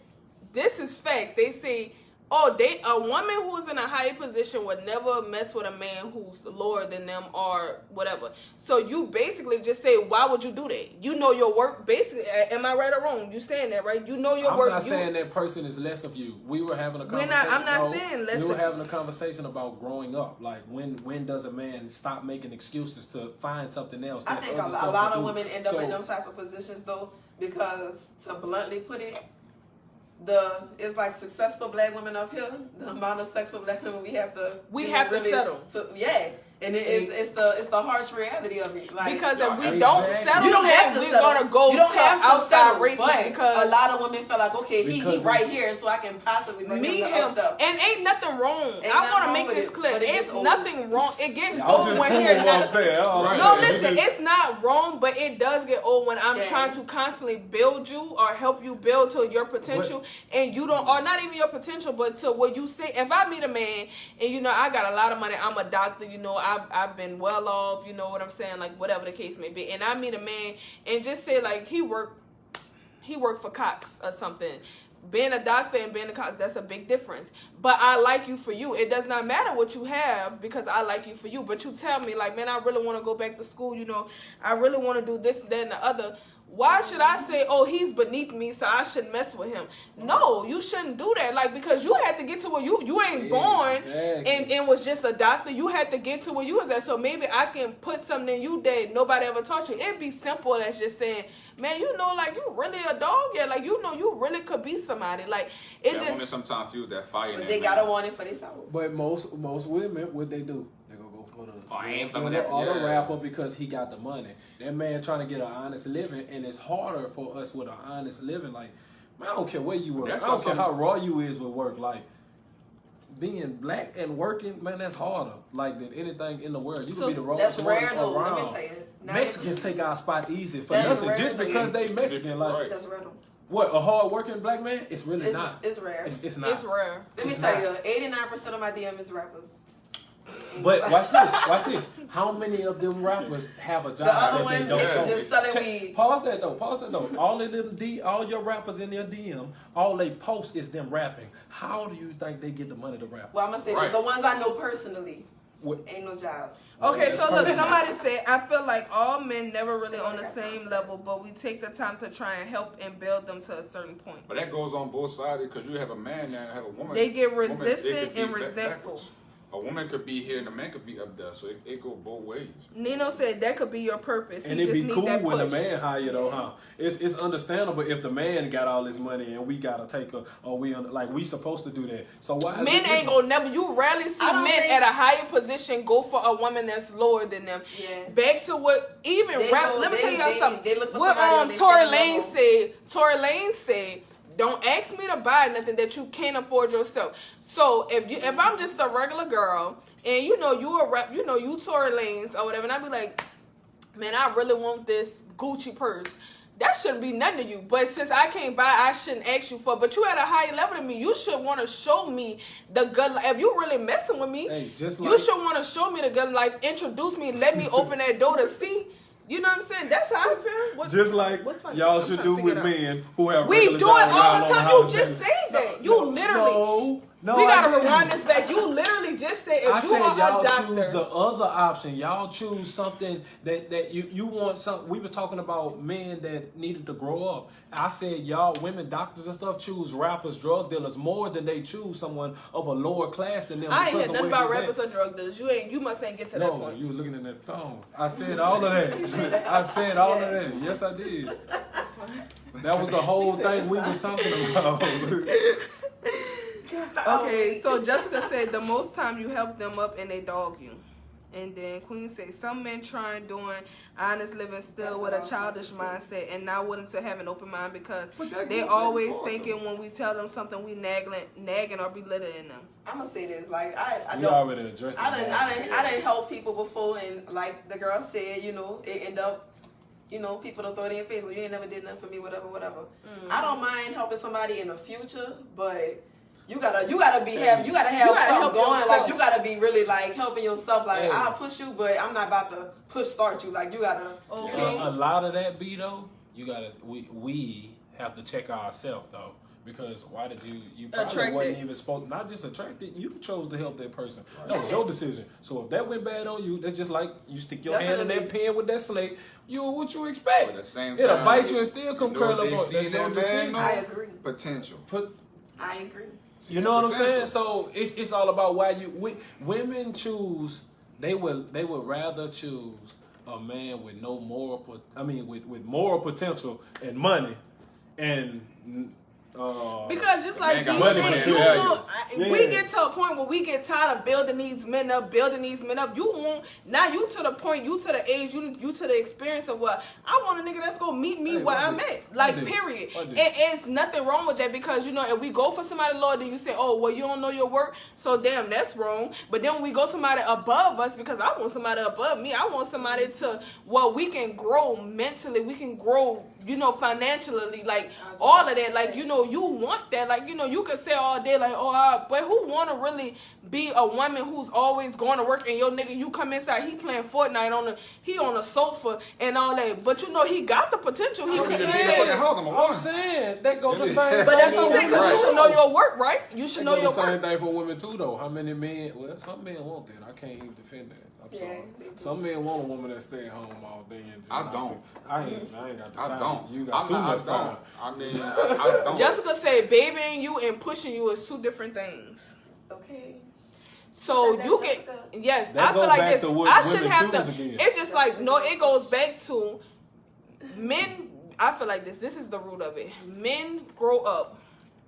This is facts. They say a woman who's in a higher position would never mess with a man who's lower than them or whatever. So you basically just say, why would you do that? You know your work. Basically, am I right or wrong? You saying that, right? You know your I'm work. not saying that person is less of you. We were having a We're conversation. not- I'm not saying less We were of- having a conversation about growing up. Like when does a man stop making excuses to find something else? I There's think a other stuff lot to of do. women end up So, in them type of positions though, because to bluntly put it, it's like successful black women up here. The amount of successful black women we have to settle. And it's the harsh reality of it. Like, because if we Exactly. don't settle, you don't have to we're settle. gonna go You don't to have to outside settle, races but because a lot of women feel like, okay, he Because right here, so I can possibly make meet him him, up. and ain't nothing wrong. Ain't I nothing want to wrong make with this it, clear. but it It's gets old. nothing wrong. It gets I was old just when doing hearing what I'm that. saying. Right. No, Yeah, listen, it's not wrong, but it does get old when I'm Yeah. trying to constantly build you or help you build to your potential, and you don't, or not even your potential, but to what you say. If I meet a man and you know I got a lot of money, I'm a doctor, you know I've been well off, you know what I'm saying, like whatever the case may be, and I meet a man and just say like he worked for Cox or something. Being a doctor and being a Cox, that's a big difference. But I like you for you. It does not matter what you have because I like you for you. But you tell me, like, man, I really want to go back to school. You know, I really want to do this, that, and the other. Why should I say, oh, he's beneath me, so I shouldn't mess with him? No, you shouldn't do that. Like, because you had to get to where you ain't born Exactly. and was just a doctor. You had to get to where you was at. So maybe I can put something in you that nobody ever taught you. It'd be simple as just saying, man, you know, like, you really a dog? Yeah, like, you know, you really could be somebody. Like, it That women just... sometimes feel that fire in But their they man. gotta want it for themselves. But most women, what they do? They gonna go for the I ain't the blaming that, other yeah. rapper because he got the money. That man trying to get an honest living, and it's harder for us with an honest living. Like, man, I don't care where you work. That's I don't care also- how raw you is with work. Like, being black and working, man, that's harder. Like than anything in the world. You So can be the rawest That's one rare though. Let me around. tell you. Now Mexicans take our spot easy for That's nothing rare just though. because they Mexican. Like, Right. That's rare though. what, a hard working black man? It's really not. It's rare. It's not. It's rare. Let me it's tell not. you, 89% of my DM is rappers. But watch this. Watch this. How many of them rappers have a job other that one, they don't they know? just selling weed. Pause that though. Pause that though. All of them, all your rappers in their DM, all they post is them rapping. How do you think they get the money to rap? Well, I'm gonna say Right. this: the ones I know personally, What- ain't no job. Okay, so look, Personal. somebody said, I feel like all men never really on the same level, but we take the time to try and help and build them to a certain point. But that goes on both sides because you have a man now and have a woman. They get woman, they resistant could be and resentful. backwards. A woman could be here and a man could be up there, so it go both ways. Nino said that could be your purpose. And You it'd just be need cool that when the push. man hire though, huh? It's understandable if the man got all this money and we gotta take her, or we supposed to do that. So why? is Men it ain't gonna never. You rarely see I don't men think- at a higher position go for a woman that's lower than them. Yeah. Back to what even They rap. go- Let me they- tell y'all they- something. they look for What somebody on their Tory same Lane level. said. Tory Lane said, "Don't ask me to buy nothing that you can't afford yourself." So if I'm just a regular girl and you know you a rap, you know you Tory Lanez or whatever, and I be like, man, I really want this Gucci purse. That shouldn't be nothing to you. But since I can't buy, I shouldn't ask you for. But you at a higher level than me. You should want to show me the good life. If you really messing with me, Hey, just you like- should want to show me the good life. Introduce me. Let me open that door to see. You know what I'm saying? That's how I feel. What- Just like what's funny? y'all I'm should trying to do with figure it out. men who have We regular do it jobs and all y'all the don't know time. how You to just say said that. You literally. No, We I gotta didn't. rewind this back. You literally just said if I you said are y'all a doctor. choose the other option. Y'all choose something that you want. Something we were talking about men that needed to grow up. I said y'all women doctors and stuff choose rappers, drug dealers more than they choose someone of a lower class than them. I ain't because hear of nothing where about he's rappers at. or drug dealers. You must ain't get to that No, point. you were looking at that phone. I said all of that. I said all of that. Yes, I did. That was the whole thing we was talking about. Okay, so Jessica said the most time you help them up and they dog you. And then Queen said some men trying doing honest living still That's with what I a was childish about to mindset and not willing to have an open mind because But that they goes always back and forth, thinking when we tell them something we nagging or belittling them. I'm gonna say this: like I We don't. already addressed I that. didn't help people before, and like the girl said, you know, it end up, you know, people don't throw it in your face. Well, you ain't never did nothing for me, whatever. I don't mind helping somebody in the future, but you gotta have You gotta something help going. yourself. Like you gotta be really like helping yourself. Like Hey. I'll push you, but I'm not about to start you. Like you gotta. Okay. A lot of that be though, you gotta we have to check ourselves though, Because why did you probably Attracted. wasn't even supposed, not just attracted, you chose to help that person. That was your decision. So if that went bad on you, that's just like you stick your hand in that pen with that slate, what you expect. But at the same It'll time, bite you and still come you know curl what they up. see That's in your that man, decision. though? I agree. Potential. I agree. You know what I'm saying? Potential. So it's all about why women choose. They would rather choose a man with no moral. With moral potential and money, and Because just like man you got money said, for you two want, Yeah. we get to a point where we get tired of building these men up. You want, now you to the point, you to the age, you to the experience of what I want a nigga that's gonna meet me Hey, where what I'm did- at. Like, what did- period. what did- It's nothing wrong with that because, you know, if we go for somebody lower, then you say, oh, well, you don't know your work, so damn, that's wrong. But then when we go somebody above us, because I want somebody above me, I want somebody to, well, we can grow mentally, we can grow, you know, financially, like, all of that. Like, you know, you want that. Like, you know, you could say all day, like, but who want to really be a woman who's always going to work and your nigga, you come inside, he playing Fortnite on a sofa and all that. But you know, he got the potential. He I'm could saying, say, I'm saying that goes the same. but that's what I'm saying, because you Right. should know your work, right? You should That know goes your the same work. thing for women too, though. How many men? Well, some men want that. I can't even defend that. I'm Yeah, sorry. they do. Some men want a woman that stay at home all day. And just I not don't. do- I ain't got the I time. don't. You got too much time. I mean, I don't. Jessica said, babying you and pushing you is two different things. Okay. So Said that, you can, Jessica? yes, That I feel goes like back this. to what I women shouldn't have to. choose again. It's just like, no, it goes back to men. I feel like this. This is the root of it. Men grow up.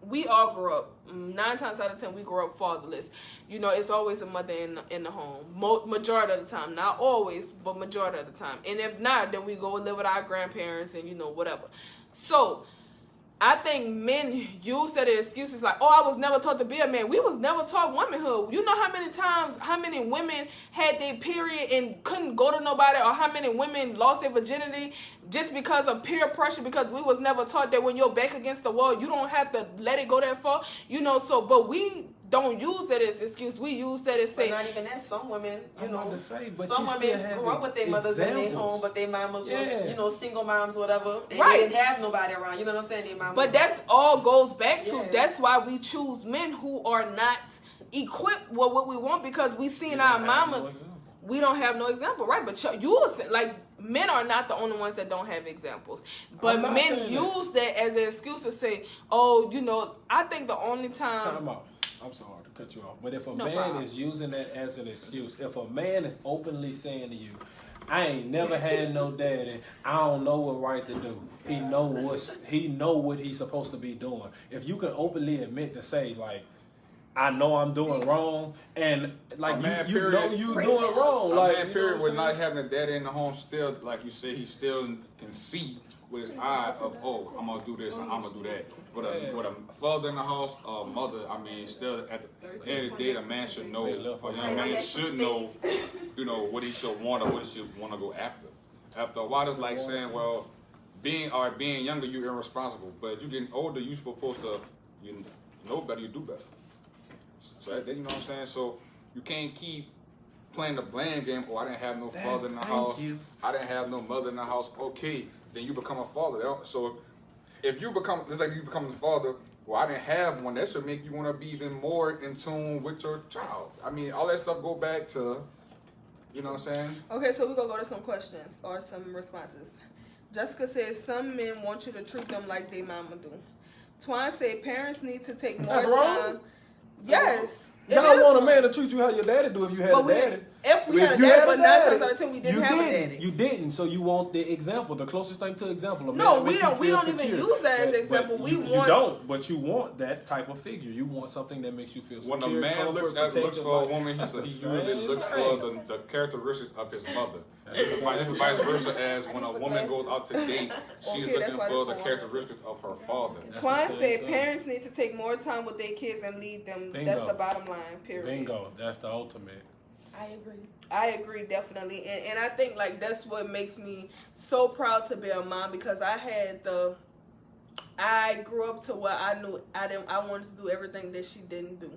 We all grow up. 9 times out of 10, we grow up fatherless. You know, it's always a mother in the home. Majority of the time, not always, but majority of the time. And if not, then we go and live with our grandparents and, you know, whatever. So I think men use that as excuses like, oh, I was never taught to be a man. We was never taught womanhood. You know how many women had their period and couldn't go to nobody, or how many women lost their virginity just because of peer pressure, because we was never taught that when you're back against the wall, you don't have to let it go that far. You know, so, but we don't use that as excuse. We use that as But say, not even that. Some women, you I'm know, about to say, but some you still women have grew up with their mothers in their examples. home, but their mamas Yeah. was, you know, single moms, whatever. They Right. didn't have nobody around. You know what I'm saying? Their mamas. but that's all goes back to, Yeah. that's why we choose men who are not equipped with what we want, because we seen You our don't have mama. no example. We don't have no example, right? But you will say, like, men are not the only ones that don't have examples. But I'm not men saying that. use that as an excuse to say, oh, you know, I think the only time. Time out. I'm sorry to cut you off, but if a No man problem. is using that as an excuse, if a man is openly saying to you, I ain't never had no daddy, I don't know what right to do. He know what he's supposed to be doing. If you can openly admit to say, like, I know I'm doing wrong, and like A man, you know period. you doing wrong, A like man, you period, know with what I'm not saying? having a daddy in the home, still, like you said, he still can see with his eye of, oh, I'm gonna do this and I'm gonna do that. With a father in the house, mother, I mean, still at the end of the day, the man should know, a young man should know, you know, what he should want or what he should want to go after. After a while, it's like saying, well, being younger, you're irresponsible, but you getting older, you supposed to, you know better, you do better. So that, you know what I'm saying? So you can't keep playing the blame game. Oh, I didn't have no father in the house. I didn't have no mother in the house. Okay, then you become a father. So if you become, it's like you become a father. Well, I didn't have one. That should make you want to be even more in tune with your child. I mean, all that stuff go back to, you know what I'm saying? Okay, so we're going to go to some questions or some responses. Jessica says, some men want you to treat them like they mama do. Twan said, parents need to take more That's wrong? time. Yes. it Y'all is want a wrong. man to treat you how your daddy do if you had But a we daddy. didn't- if we had a you daddy, but 9 times out of 10 we didn't you have a didn't. daddy. You didn't, so you want the example, the closest thing to example. A man No, that we make don't- you we feel don't even secure. use that as But example. We you want- don't, but you want that type of figure. You want something that makes you feel secure. When a man comfort, looks protected, for a like, woman, he that's the usually same looks thing. for the characteristics of his mother. That's the same It's vice versa as when a woman goes out to date, she's Okay, looking that's why for this the one. characteristics of her father. That's the Twan same said, thing. parents need to take more time with their kids and lead them. Bingo. That's the bottom line, period. Bingo. That's the ultimate. I agree. I agree, definitely, and I think like that's what makes me so proud to be a mom, because I grew up to where I knew I wanted to do everything that she didn't do,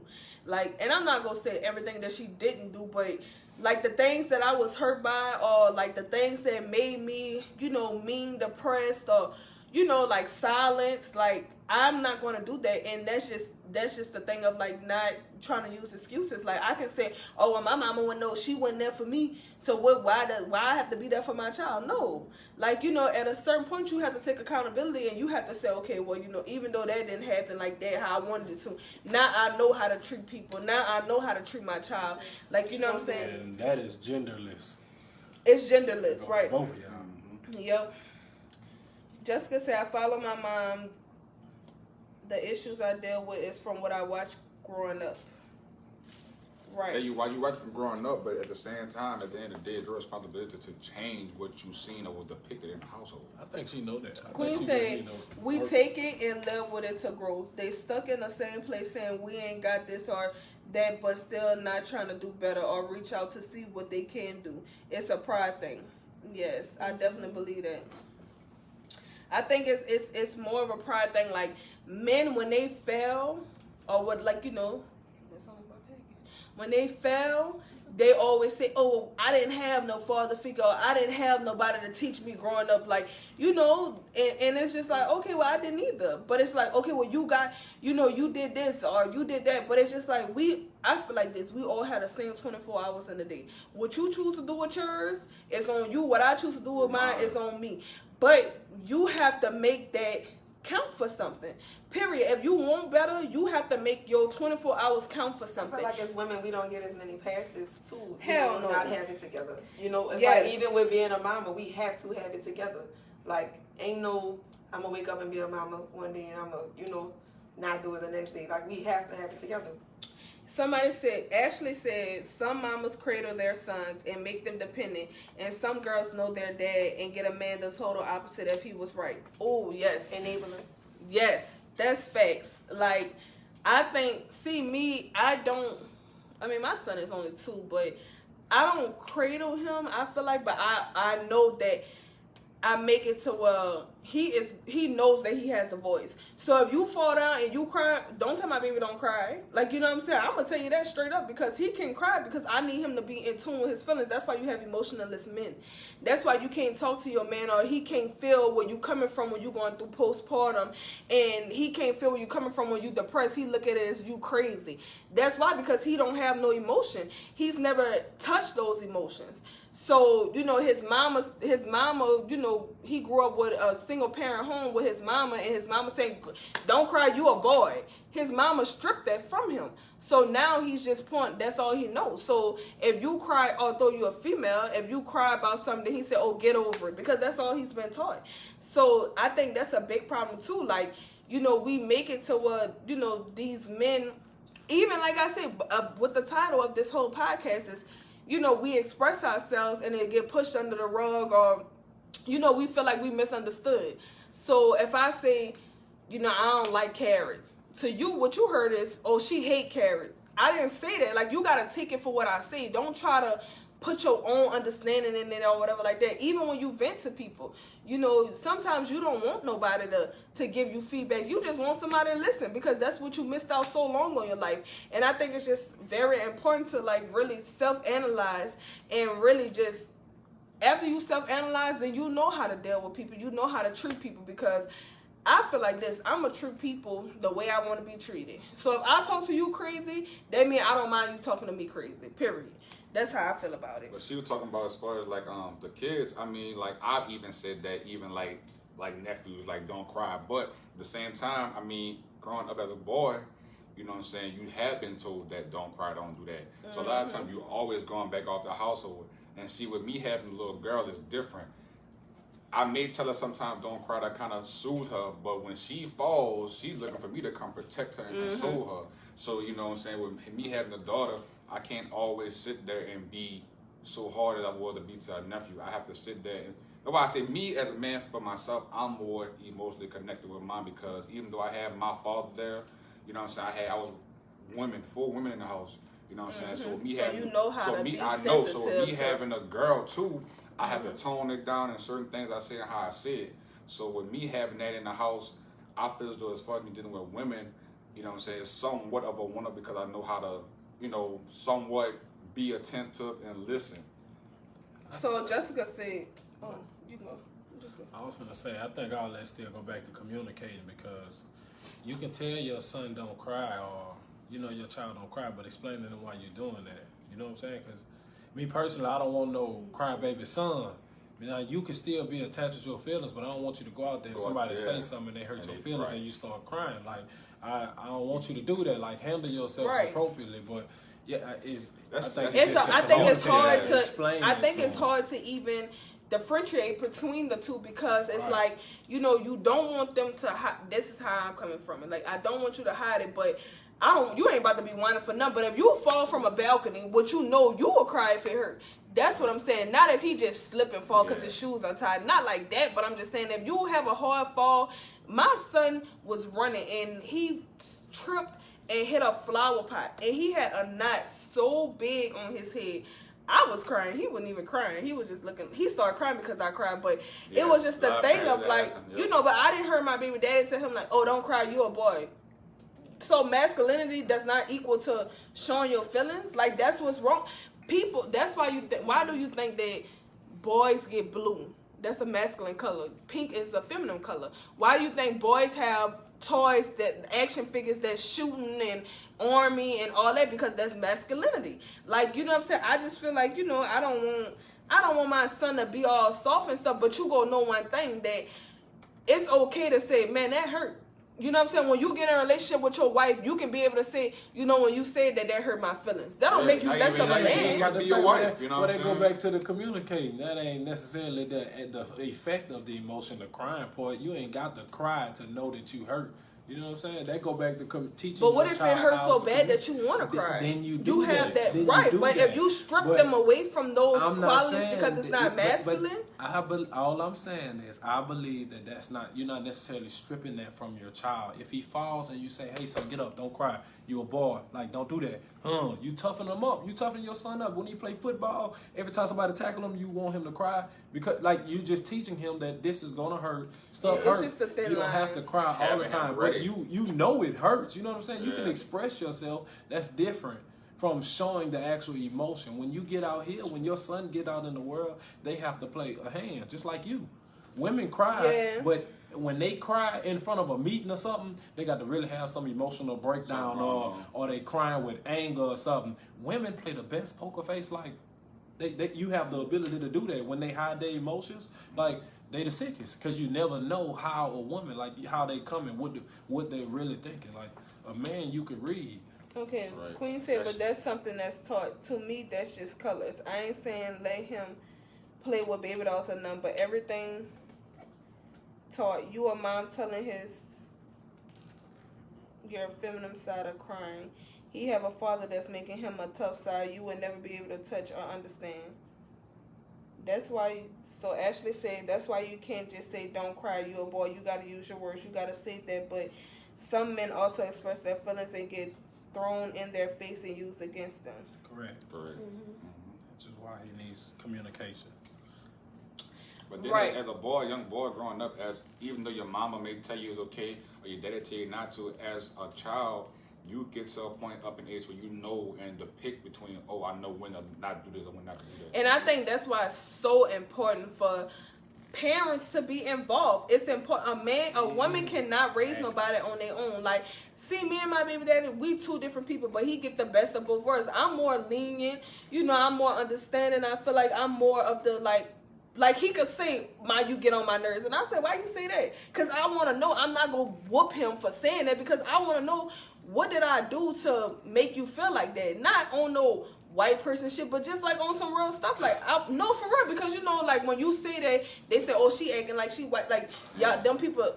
like, and I'm not gonna say everything that she didn't do, but like the things that I was hurt by, or like the things that made me, you know, mean, depressed, or you know, like silence. Like I'm not going to do that, and that's just the thing of like not trying to use excuses. Like I can say, oh, well, my mama wouldn't know, she wasn't there for me, so why I have to be there for my child? No, like, you know, at a certain point you have to take accountability, and you have to say, okay, well, you know, even though that didn't happen like that how I wanted it to, now I know how to treat people, now I know how to treat my child. Like, you know what I'm saying? And that is genderless. It's genderless, right? Both of y'all. Yep. Jessica said, I follow my mom. The issues I deal with is from what I watched growing up. Right. Hey, while you watch from growing up, but at the same time, at the end of the day, it's your responsibility to change what you seen or was depicted in the household. I think she know that. Queen said, we take it and live with it to grow. They stuck in the same place saying we ain't got this or that, but still not trying to do better or reach out to see what they can do. It's a pride thing. Yes, I definitely believe that. I think it's more of a pride thing. Like men, when they fail, or what, like, you know, that's only my package. When they fail, they always say, "Oh, I didn't have no father figure. Or I didn't have nobody to teach me growing up." Like, you know, and it's just like, okay, well, I didn't either. But it's like, okay, well, you got, you know, you did this or you did that. But it's just like I feel like this. We all have the same 24 hours in a day. What you choose to do with yours is on you. What I choose to do with mine is on me. But you have to make that count for something. Period. If you want better, you have to make your 24 hours count for I something. feel like as women, we don't get as many passes too. Hell no. Not have it together. You know, it's Yes. like even with being a mama, we have to have it together. Like, ain't no, I'm gonna wake up and be a mama one day and I'm gonna, you know, not do it the next day. Like, we have to have it together. Somebody said, Ashley said, some mamas cradle their sons and make them dependent, and some girls know their dad and get a man the total opposite if he was right. Oh, yes. Enablers. Yes, that's facts. Like, I think, see, me, I mean, my son is only 2, but I don't cradle him, I feel like, but I know that I make it to where he knows that he has a voice. So if you fall down and you cry, don't tell my baby don't cry. Like, you know what I'm saying? I'm going to tell you that straight up, because he can cry because I need him to be in tune with his feelings. That's why you have emotionless men. That's why you can't talk to your man, or he can't feel where you coming from when you going through postpartum, and he can't feel where you coming from when you depressed. He look at it as you crazy. That's why, because he don't have no emotion. He's never touched those emotions. So, you know, his mama, you know, he grew up with a single parent home with his mama, and his mama saying, don't cry, you a boy. His mama stripped that from him. So now he's just that's all he knows. So if you cry, although you're a female, if you cry about something, he said, oh, get over it, because that's all he's been taught. So I think that's a big problem too. Like, you know, we make it to where, you know, these men, even like I said, with the title of this whole podcast is, you know, we express ourselves and it get pushed under the rug, or, you know, we feel like we misunderstood. So if I say, you know, I don't like carrots, to you, what you heard is, oh, she hate carrots. I didn't say that. Like, you got to take it for what I say. Don't try to put your own understanding in it or whatever like that. Even when you vent to people, you know, sometimes you don't want nobody to give you feedback. You just want somebody to listen, because that's what you missed out so long on your life. And I think it's just very important to, like, really self-analyze, and really just, after you self-analyze, then you know how to deal with people. You know how to treat people, because I feel like this. I'm going to treat people the way I want to be treated. So if I talk to you crazy, that means I don't mind you talking to me crazy, period. That's how I feel about it. But she was talking about as far as like the kids. I mean, like I've even said that, even like nephews, like don't cry. But at the same time, I mean, growing up as a boy, you know what I'm saying, you have been told that don't cry, don't do that. So a lot of times you always going back off the household. And see, with me having a little girl is different. I may tell her sometimes don't cry to kind of soothe her, but when she falls, she's looking for me to come protect her and console her. So, you know what I'm saying, with me having a daughter, I can't always sit there and be so hard as I was to be to a nephew. I have to sit there. And that's why I say, me as a man for myself, I'm more emotionally connected with mine, because even though I have my father there, you know what I'm saying, I was 4 women in the house. You know what I'm saying? So me So having, you know how so to me, be I know. So sensitive me to- having a girl too, I have to tone it down in certain things I say and how I say it. So with me having that in the house, I feel as though as far as me dealing with women, you know what I'm saying, it's somewhat of a wonder, because I know how to, you know, somewhat be attentive and listen. So Jessica said, oh, you go. Just I was gonna say, I think all that still go back to communicating, because you can tell your son don't cry, or your child don't cry, but explain to them why you're doing that. You know what I'm saying? Because me personally, I don't want no crybaby son. You can still be attached to your feelings, but I don't want you to go out there and somebody say something and they hurt your feelings and you start crying. Like, I don't want you to do that. Like, handle yourself appropriately. But yeah, I think it's hard to even differentiate between the two, because it's like, you don't want them to hide. This is how I'm coming from it. Like, I don't want you to hide it, but you ain't about to be whining for nothing. But if you fall from a balcony, you will cry if it hurt. That's what I'm saying. Not if he just slip and fall because his shoes untied. Not like that, but I'm just saying, if you have a hard fall, my son was running and he tripped and hit a flower pot, and he had a knot so big on his head. I was crying. He wasn't even crying. He was just looking. He started crying because I cried, but it was just the thing of like, but I didn't hear my baby daddy tell him like, oh, don't cry, you a boy. So masculinity does not equal to showing your feelings. Like, that's what's wrong. People, that's why why do you think that boys get blue? That's a masculine color. Pink is a feminine color. Why do you think boys have toys, that action figures that's shooting and army and all that? Because that's masculinity. Like, you know what I'm saying? I just feel like, I don't want my son to be all soft and stuff, but you gonna know one thing, that it's okay to say, man, that hurt. You know what I'm saying? When you get in a relationship with your wife, you can be able to say, when you said that hurt my feelings. That don't make you less of a man. You got to be your wife. But they go back to the communicating. That ain't necessarily the effect of the emotion, the crying part. You ain't got to cry to know that you hurt. You know what I'm saying? They go back to teaching. But what if it hurts so bad that you want to cry? Then you have that right. But if you strip them away from those qualities because it's not masculine. All I'm saying is, I believe that's not. You're not necessarily stripping that from your child. If he falls and you say, "Hey, son, get up, don't cry. You a boy. Like, don't do that." You toughen him up. You toughen your son up when he play football. Every time somebody tackle him, you want him to cry, because like you just teaching him that this is gonna hurt. Stuff hurts. Just a thin you don't line. have to cry all the time, but you know it hurts. You know what I'm saying? You can express yourself. That's different from showing the actual emotion. When you get out here, when your son get out in the world, they have to play a hand, just like you. Women cry, but when they cry in front of a meeting or something, they got to really have some emotional breakdown, or they crying with anger or something. Women play the best poker face. Like, you have the ability to do that when they hide their emotions. Like, they the sickest, because you never know how a woman, like how they coming, what they really thinking. Like, a man you could read. Okay, right. Queen said, but that's something that's taught. To me, that's just colors. I ain't saying let him play with baby dolls or nothing, but everything taught. You a mom telling your feminine side of crying. He have a father that's making him a tough side you would never be able to touch or understand. That's why, so Ashley said, that's why you can't just say, don't cry, you a boy. You got to use your words. You got to say that. But some men also express their feelings and get thrown in their face and used against them. Correct. Which is why he needs communication. But then as a boy, young boy growing up, even though your mama may tell you it's okay, or your daddy tell you not to, as a child, you get to a point up in age where you know and to pick between, I know when to not do this or when not to do that. And I think that's why it's so important for parents to be involved. It's important. A woman cannot raise nobody on their own. Like, see, me and my baby daddy, we two different people, but he get the best of both worlds. I'm more lenient, I'm more understanding. I feel like I'm more of the like he could say, you get on my nerves. And I said, why you say that? Because I want to know. I'm not going to whoop him for saying that, because I want to know, what did I do to make you feel like that? Not on no white person shit, but just like on some real stuff. Like, no, for real, because like when you say that, they say, oh, she acting like she white. Like, y'all, them people,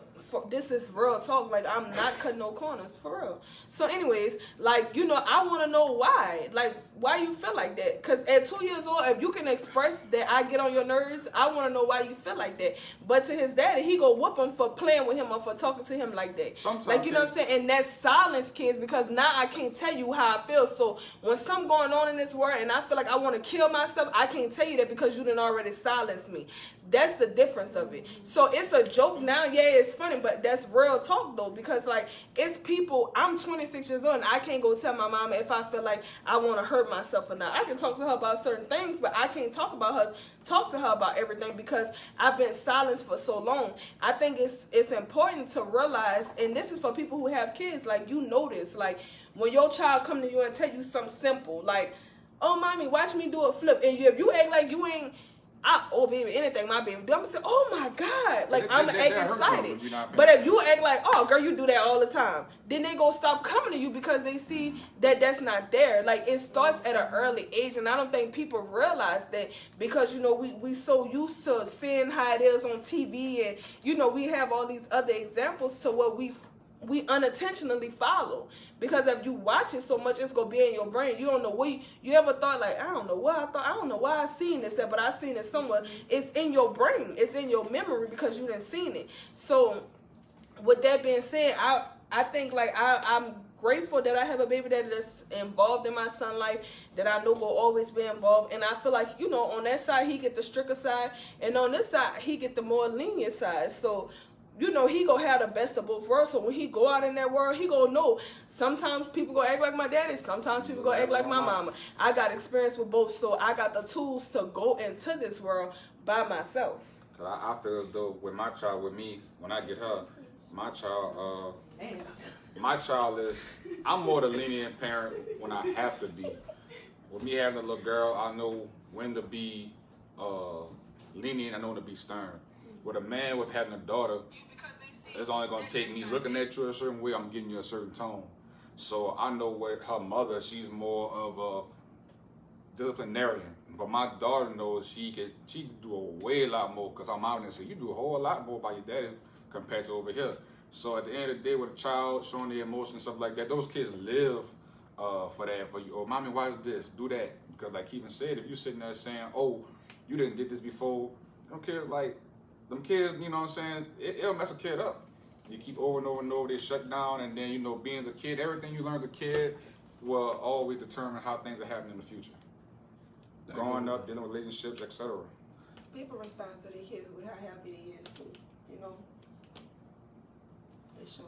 this is real talk. Like, I'm not cutting no corners, for real. So anyways, like, I want to know why. Like, why you feel like that? Because at 2 years old, if you can express that I get on your nerves, I want to know why you feel like that. But to his daddy, he go whoop him for playing with him or for talking to him like that. Sometimes, like, you know what I'm saying? And that's silence kids, because now I can't tell you how I feel. So when something going on in this world and I feel like I want to kill myself, I can't tell you that because you didn't already silence me. That's the difference of it. So it's a joke now. Yeah, it's funny, but that's real talk though, because like it's people. I'm 26 years old and I can't go tell my mama if I feel like I want to hurt myself or not. I can talk to her about certain things, but I can't talk to her about everything because I've been silenced for so long. I think it's important to realize, and this is for people who have kids, like you notice, like when your child come to you and tell you something simple, like, oh mommy, watch me do a flip, and if you act like you ain't, oh baby, anything my baby do, I'm gonna say, oh my God, like I'm gonna act excited. But if you act like, oh girl, you do that all the time, then they gonna stop coming to you because they see that that's not there. Like it starts at an early age, and I don't think people realize that because you know we so used to seeing how it is on TV, and you know we have all these other examples to what we unintentionally follow. Because if you watch it so much, it's gonna be in your brain. You don't know what you ever thought, like, I don't know what I thought, I don't know why I seen this at, but I seen it somewhere. It's in your brain, it's in your memory because you didn't seen it. So with that being said, I think like I'm grateful that I have a baby that is involved in my son's life, that I know will always be involved. And I feel like, you know, on that side he get the stricter side, and on this side he get the more lenient side. So you know, he gonna have the best of both worlds. So when he go out in that world, he gonna know sometimes people gonna act like my daddy, sometimes people gonna act like my mama. I got experience with both, so I got the tools to go into this world by myself. Cause I feel as though with my child, with me, when I get her, my child is, I'm more the lenient parent when I have to be. With me having a little girl, I know when to be lenient, I know when to be stern. With a man with having a daughter, it's only going to take me looking at you a certain way, I'm giving you a certain tone. So I know with her mother, she's more of a disciplinarian. But my daughter knows she can do a way lot more, because her mom didn't say, you do a whole lot more by your daddy compared to over here. So at the end of the day, with a child showing the emotion and stuff like that, those kids live for that. For you, oh, mommy, why is this? Do that. Because like Kevin said, if you're sitting there saying, oh, you didn't get this before, I don't care, like, them kids, you know what I'm saying, it'll mess a kid up. You keep over and over and over, they shut down, and then, you know, being a kid, everything you learn as a kid will always determine how things are happening in the future. Growing up, dealing with relationships, etc. People respond to their kids with how happy they is too, you know. It shows.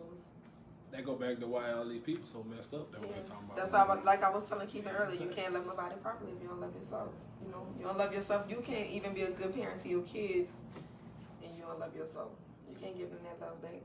That go back to why all these people so messed up that we're talking about. That's how, like I was telling Kevin earlier, you can't love nobody properly if you don't love yourself. You know, you don't love yourself, you can't even be a good parent to your kids, and you don't love yourself. You can't give them that love back.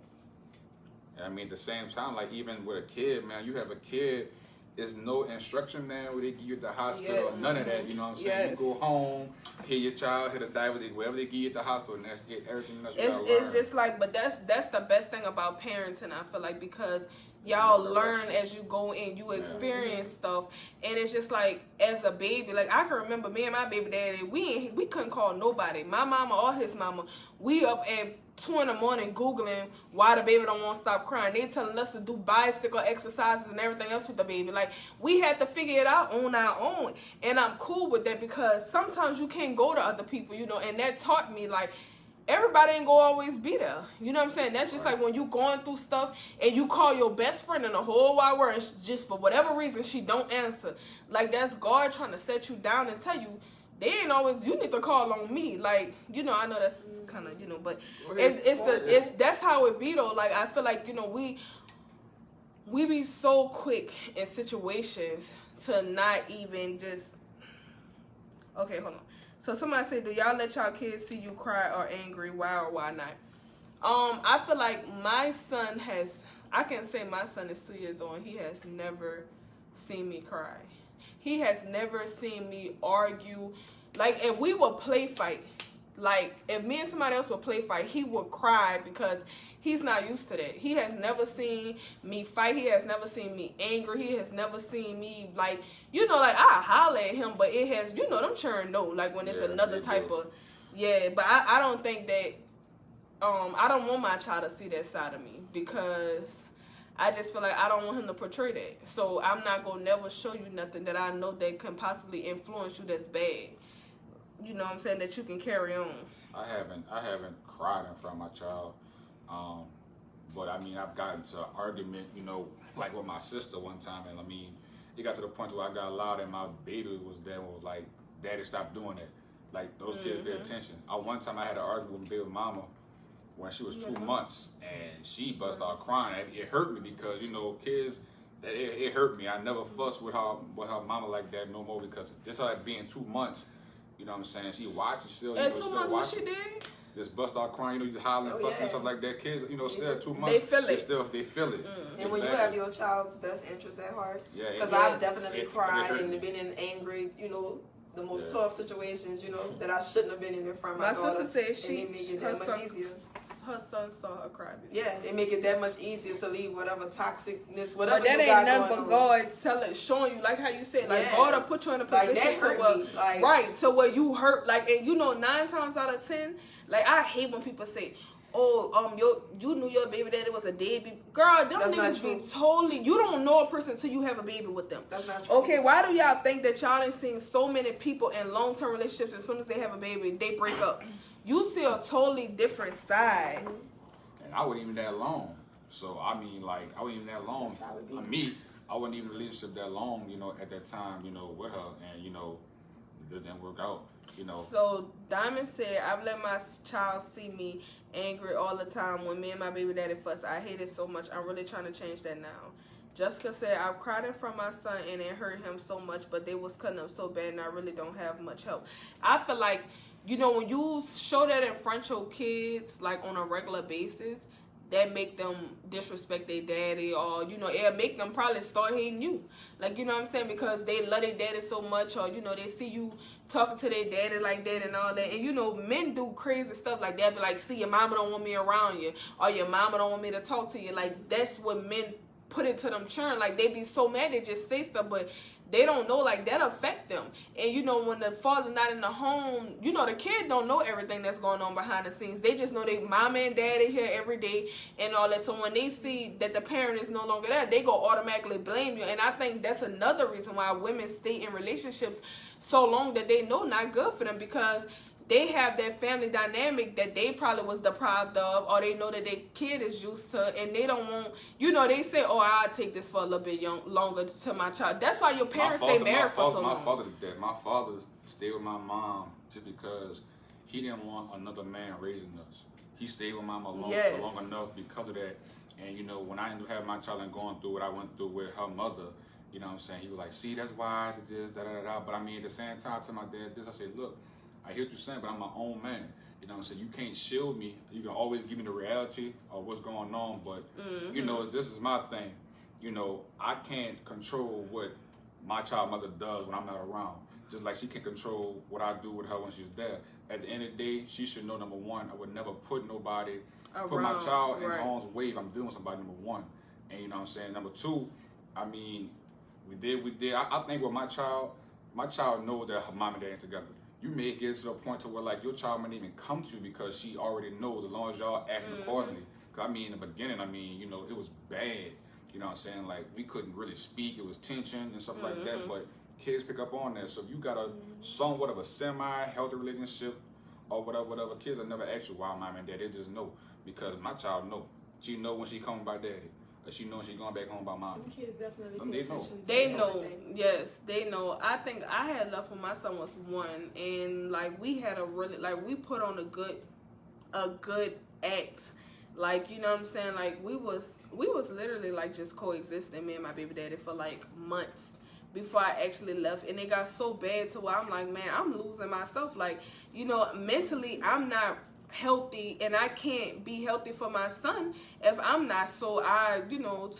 And I mean, at the same time, like even with a kid, man, you have a kid, there's no instruction, man, where they give you at the hospital or none of that, you know what I'm saying? You go home, hit your child, hit a diver, whatever they give you at the hospital, and that's it, everything else you gotta learn. It's just like, but that's the best thing about parenting, I feel like, because y'all learn as you go in, you experience stuff, and it's just like, as a baby, like I can remember me and my baby daddy, we couldn't call nobody, my mama or his mama. We up at 2 in the morning Googling why the baby don't want to stop crying. They telling us to do bicycle exercises and everything else with the baby. Like, we had to figure it out on our own, and I'm cool with that, because sometimes you can't go to other people, you know, and that taught me, like, everybody ain't gonna always be there. You know what I'm saying? That's just like when you going through stuff and you call your best friend in the whole wide world, and just for whatever reason she don't answer. Like, that's God trying to set you down and tell you, they ain't always, you need to call on me. Like, you know, I know that's kind of, you know, but that's how it be though. Like, I feel like, you know, we be so quick in situations to not even just, okay, hold on. So somebody said, do y'all let y'all kids see you cry or angry? Why or why not? I feel like my son has, I can say my son is 2 years old. He has never seen me cry. He has never seen me argue. Like, if we would play fight, like, if me and somebody else would play fight, he would cry because he's not used to that. He has never seen me fight. He has never seen me angry. He has never seen me, like, you know, like, I holler at him, but it has, you know, them children know, like, when it's another type of, but I don't think that, I don't want my child to see that side of me, because I just feel like I don't want him to portray that. So I'm not going to never show you nothing that I know that can possibly influence you that's bad. You know what I'm saying? That you can carry on. I haven't cried in front of my child. But I mean, I've gotten to an argument, you know, like with my sister one time, and I mean, it got to the point where I got loud and my baby was there and was like, Daddy, stop doing that. Like, those kids pay attention. One time I had an argument with my baby mama when she was 2 months, and she bust out crying. It hurt me because, you know, kids, it hurt me. I never fussed with her mama like that no more, because just like being 2 months, you know what I'm saying? She watching still. And you know, 2 months, what she did? Just bust out crying, you know, just hollering, fussing, and stuff like that. Kids, you know, still 2 months. They feel it. They feel it. And when you have your child's best interest at heart, Yeah, because it- I've definitely it cried hurt and me. been in angry, you know, the most Yeah. tough situations, you know, that I shouldn't have been in front of my My daughter. sister said and it make it her that much son, easier. her son saw her cry. Yeah, it make it that much easier to leave whatever toxicness, But whatever that you ain't got nothing going but on. God showing you, like how you said, like Yeah. God will put you in a Like, position that hurt to where, me, like- right, to where you hurt, like, and you know, 9 times out of 10, like, I hate when people say, oh, you knew your baby daddy was a deadbeat. Girl, them That's not niggas be true. totally, you don't know a person until you have a baby with them. That's not true. Okay, why do y'all think that y'all ain't seen so many people in long-term relationships, as soon as they have a baby, they break up? You see a totally different side. And I wasn't even that long. So, I mean, like, I wasn't even that long. That's how it be. Me, I wasn't even in a relationship that long, you know, at that time, you know, with her. And, you know, it didn't work out, you know. So Diamond said, I've let my child see me angry all the time when me and my baby daddy fuss. I hate it so much. I'm really trying to change that now. Jessica said, I've cried in front of my son and it hurt him so much, but they was cutting up so bad and I really don't have much help. I feel like, you know, when you show that in front of your kids, like on a regular basis, that make them disrespect their daddy, or, you know, it'll make them probably start hating you. Like, you know what I'm saying? Because they love their daddy so much, or, you know, they see you talking to their daddy like that and all that. And, you know, men do crazy stuff like that. But, like, see, your mama don't want me around you, or your mama don't want me to talk to you. Like, that's what men put into them churn. Like, they be so mad they just say stuff, but they don't know, like, that affect them. And, you know, when the father not in the home, you know, the kid don't know everything that's going on behind the scenes. They just know they mama and daddy here every day and all that. So when they see that the parent is no longer there, they go automatically blame you. And I think that's another reason why women stay in relationships so long that they know not good for them, because they have that family dynamic that they probably was deprived of, or they know that their kid is used to, and they don't want, you know, they say, oh, I'll take this for a little bit longer to my child. That's why your parents stay married for so long. My father did that. My father stayed with my mom just because he didn't want another man raising us. He stayed with my mom Yes. long enough because of that. And, you know, when I ended up having my child and going through what I went through with her mother, you know what I'm saying? He was like, see, that's why I did this, da-da-da-da. But I mean, at the same time, to my dad, I said, look, I hear what you're saying, but I'm my own man. You know what I'm saying? You can't shield me. You can always give me the reality of what's going on. But, you know, this is my thing. You know, I can't control what my child mother does when I'm not around. Just like she can control what I do with her when she's there. At the end of the day, she should know, number one, I would never put nobody, put my Around, child in right. harm's way if I'm dealing with somebody, number one. And you know what I'm saying? Number two, I mean, we did. I think with my child knows that her mom and dad ain't together. You may get to the point to where, like, your child might even come to you because she already knows, as long as y'all acting accordingly. Because, I mean, in the beginning, I mean, you know, it was bad. You know what I'm saying? Like, we couldn't really speak. It was tension and stuff like that. But kids pick up on that. So if you got a somewhat of a semi-healthy relationship or whatever, kids will never ask you why mom and dad. They just know. Because my child know. She know when she coming by daddy. Or she know she going back home by mom. Them kids definitely Them pay they know. attention to They know, everything. yes, they know. I think I had love when my son was 1, and like we had a really, like, we put on a good act. Like, you know what I'm saying? Like we was literally like just coexisting, me and my baby daddy, for like months before I actually left. And it got so bad to where I'm like, man, I'm losing myself. Like, you know, mentally I'm not healthy, and I can't be healthy for my son if I'm not. So I, you know,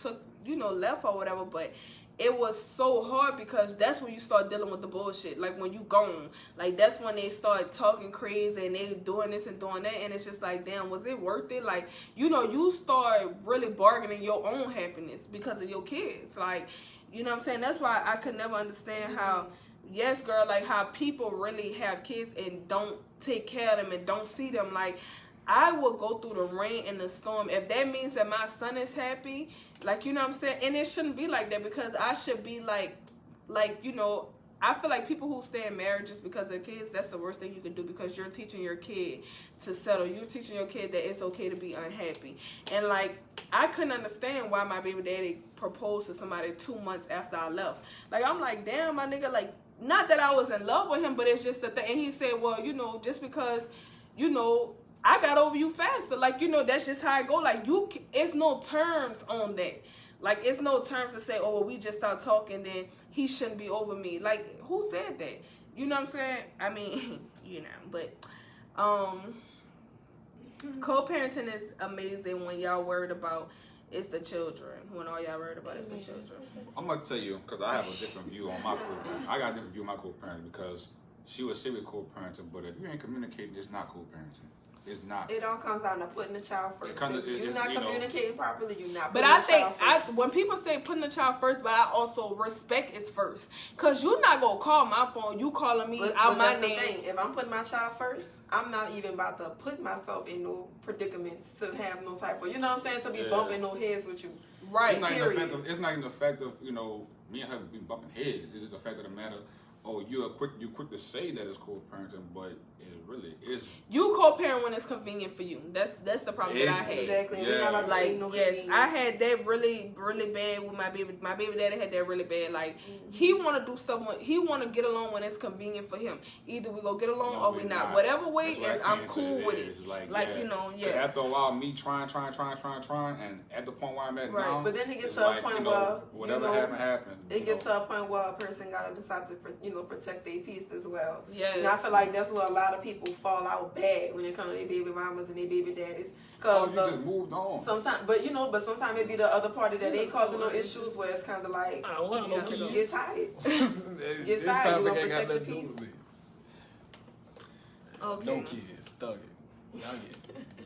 left or whatever. But it was so hard because that's when you start dealing with the bullshit. Like when you gone, like that's when they start talking crazy and they doing this and doing that, and it's just like, damn, was it worth it? Like, you know, you start really bargaining your own happiness because of your kids. Like, you know what I'm saying? That's why I could never understand how, yes, girl, like how people really have kids and don't take care of them and don't see them. Like, I will go through the rain and the storm if that means that my son is happy. Like, you know what I'm saying? And it shouldn't be like that, because I should be like, you know, I feel like people who stay in marriages because of their kids, that's the worst thing you can do, because you're teaching your kid to settle. You're teaching your kid that it's okay to be unhappy. And like, I couldn't understand why my baby daddy proposed to somebody 2 months after I left. Like, I'm like, damn, my nigga, like, not that I was in love with him, but it's just the thing. And he said, well, you know, just because, you know, I got over you faster. Like, you know, that's just how I go. Like, it's no terms on that. Like, it's no terms to say, oh, well, we just start talking, then he shouldn't be over me. Like, who said that? You know what I'm saying? I mean, you know, but co-parenting is amazing when y'all worried about it's the children. When all y'all worried about is the children. I'm gonna tell you because I have a different view on my co-parenting. I got a different view on my co-parenting because she would say with co-parenting, but if you ain't communicating, it's not co-parenting. It's not. It all comes down to putting the child first. If you're it's, not you know, communicating properly, you're not But putting I the think child first. when people say putting the child first, but I also respect is first. Cause you're not gonna call my phone. You calling me out my that's name. the thing. If I'm putting my child first, I'm not even about to put myself in no predicaments to have no type of, you know what I'm saying, to be bumping no heads with you. Right. It's not even the fact of, you know, me and her being bumping heads. It's just the fact of the matter. Oh, you're quick to say that it's co-parenting, but it really is. You co-parent when it's convenient for you. That's the problem that I had. Exactly. Yeah. Like, yes, I had that really, really bad with my baby. My baby daddy had that really bad. Like, he want to do stuff he want to get along when it's convenient for him. Either we go get along or we not. Whatever way is, I'm cool with it. Like you know, yes. After a while, me trying, and at the point where I'm at now, but then it gets it's to a like, point you know, where whatever happened. It gets to a point where a person gotta decide to, protect their peace as well. Yes. And I feel like that's where a lot of people fall out bad when it comes to their baby mamas and their baby daddies. Cause you just moved on. Sometimes, but sometimes it be the other party that ain't causing no issues where it's kind of like I don't want no you kids. get tired. This tired, topic you gonna ain't got protect your nothing to do peace. with me. Okay. No kids, thug it. Y'all get,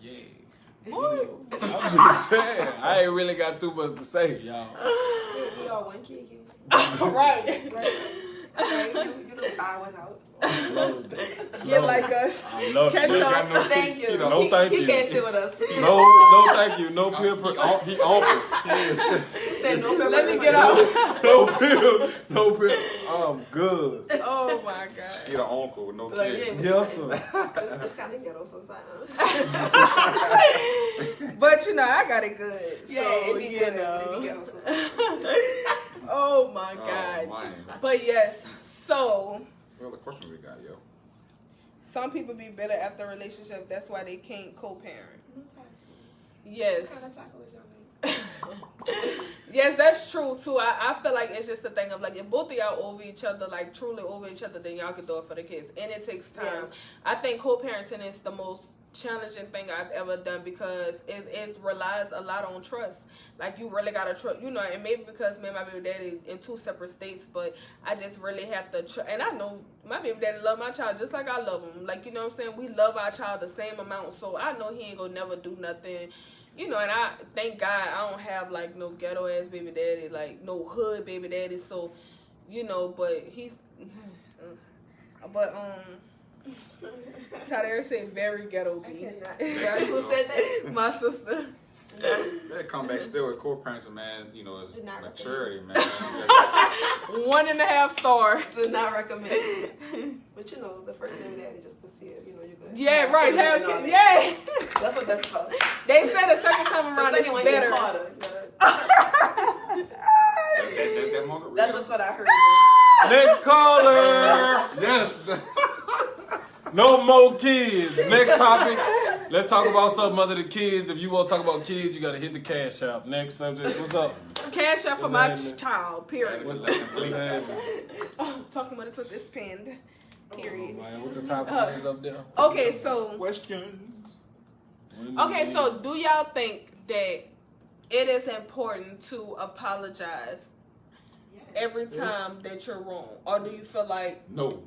yeah. Woo. I'm just saying, I ain't really got too much to say, y'all. We all one kid. Right. Okay, you don't buy one out. Get like us. I love Catch it. up. Thank you. No, thank he you. can't sit with us. No, thank you. No peer pressure. He offered. He said no. Let me get out. No peer. I'm good. Oh my God. He the uncle with no Like, kids. yeah, Yes, sir. It's kind of ghetto sometimes. But you know, I got it good. Yeah, so, it be you good. know. It be ghetto sometimes. Oh my Oh, God. man. But yes, so What other question we got, yo? some people be better after a relationship. That's why they can't co-parent. Yes. What kind of taco is y'all make? Yes, that's true too. I feel like it's just a thing of like if both of y'all over each other, like truly over each other, then y'all can do it for the kids. And it takes time. Yes. I think co-parenting is the most challenging thing I've ever done because it relies a lot on trust. Like you really gotta trust, you know, and maybe because me and my baby daddy in two separate states, but I just really have to and I know my baby daddy love my child just like I love him. Like, you know what I'm saying? We love our child the same amount, so I know he ain't gonna never do nothing. You know, and I thank God I don't have like no ghetto ass baby daddy, like no hood baby daddy. So, you know, but he's, Tadera said very ghetto B. Who said that? My sister. They come back still with co-parenting, man. You know, it's Not maturity, man. 1.5 star. Do not recommend. But you know, the first baby daddy just to see if you know you're good. Yeah, Have right. children and all that. Yeah. That's what that's for. They said the second time around The it's second one better. gets harder. that margarita. That's just what I heard. Next caller. Yes. No more kids. Next topic. Let's talk about something other than kids. If you want to talk about kids, you got to hit the cash app. Next subject. What's up? Cash out for What's my happening? child, period. What's happening? Talking about it with this pinned. Period. Oh, man, what the topic is up there? Okay, so Questions. okay, so do y'all think that it is important to apologize every time that you're wrong, or do you feel like No.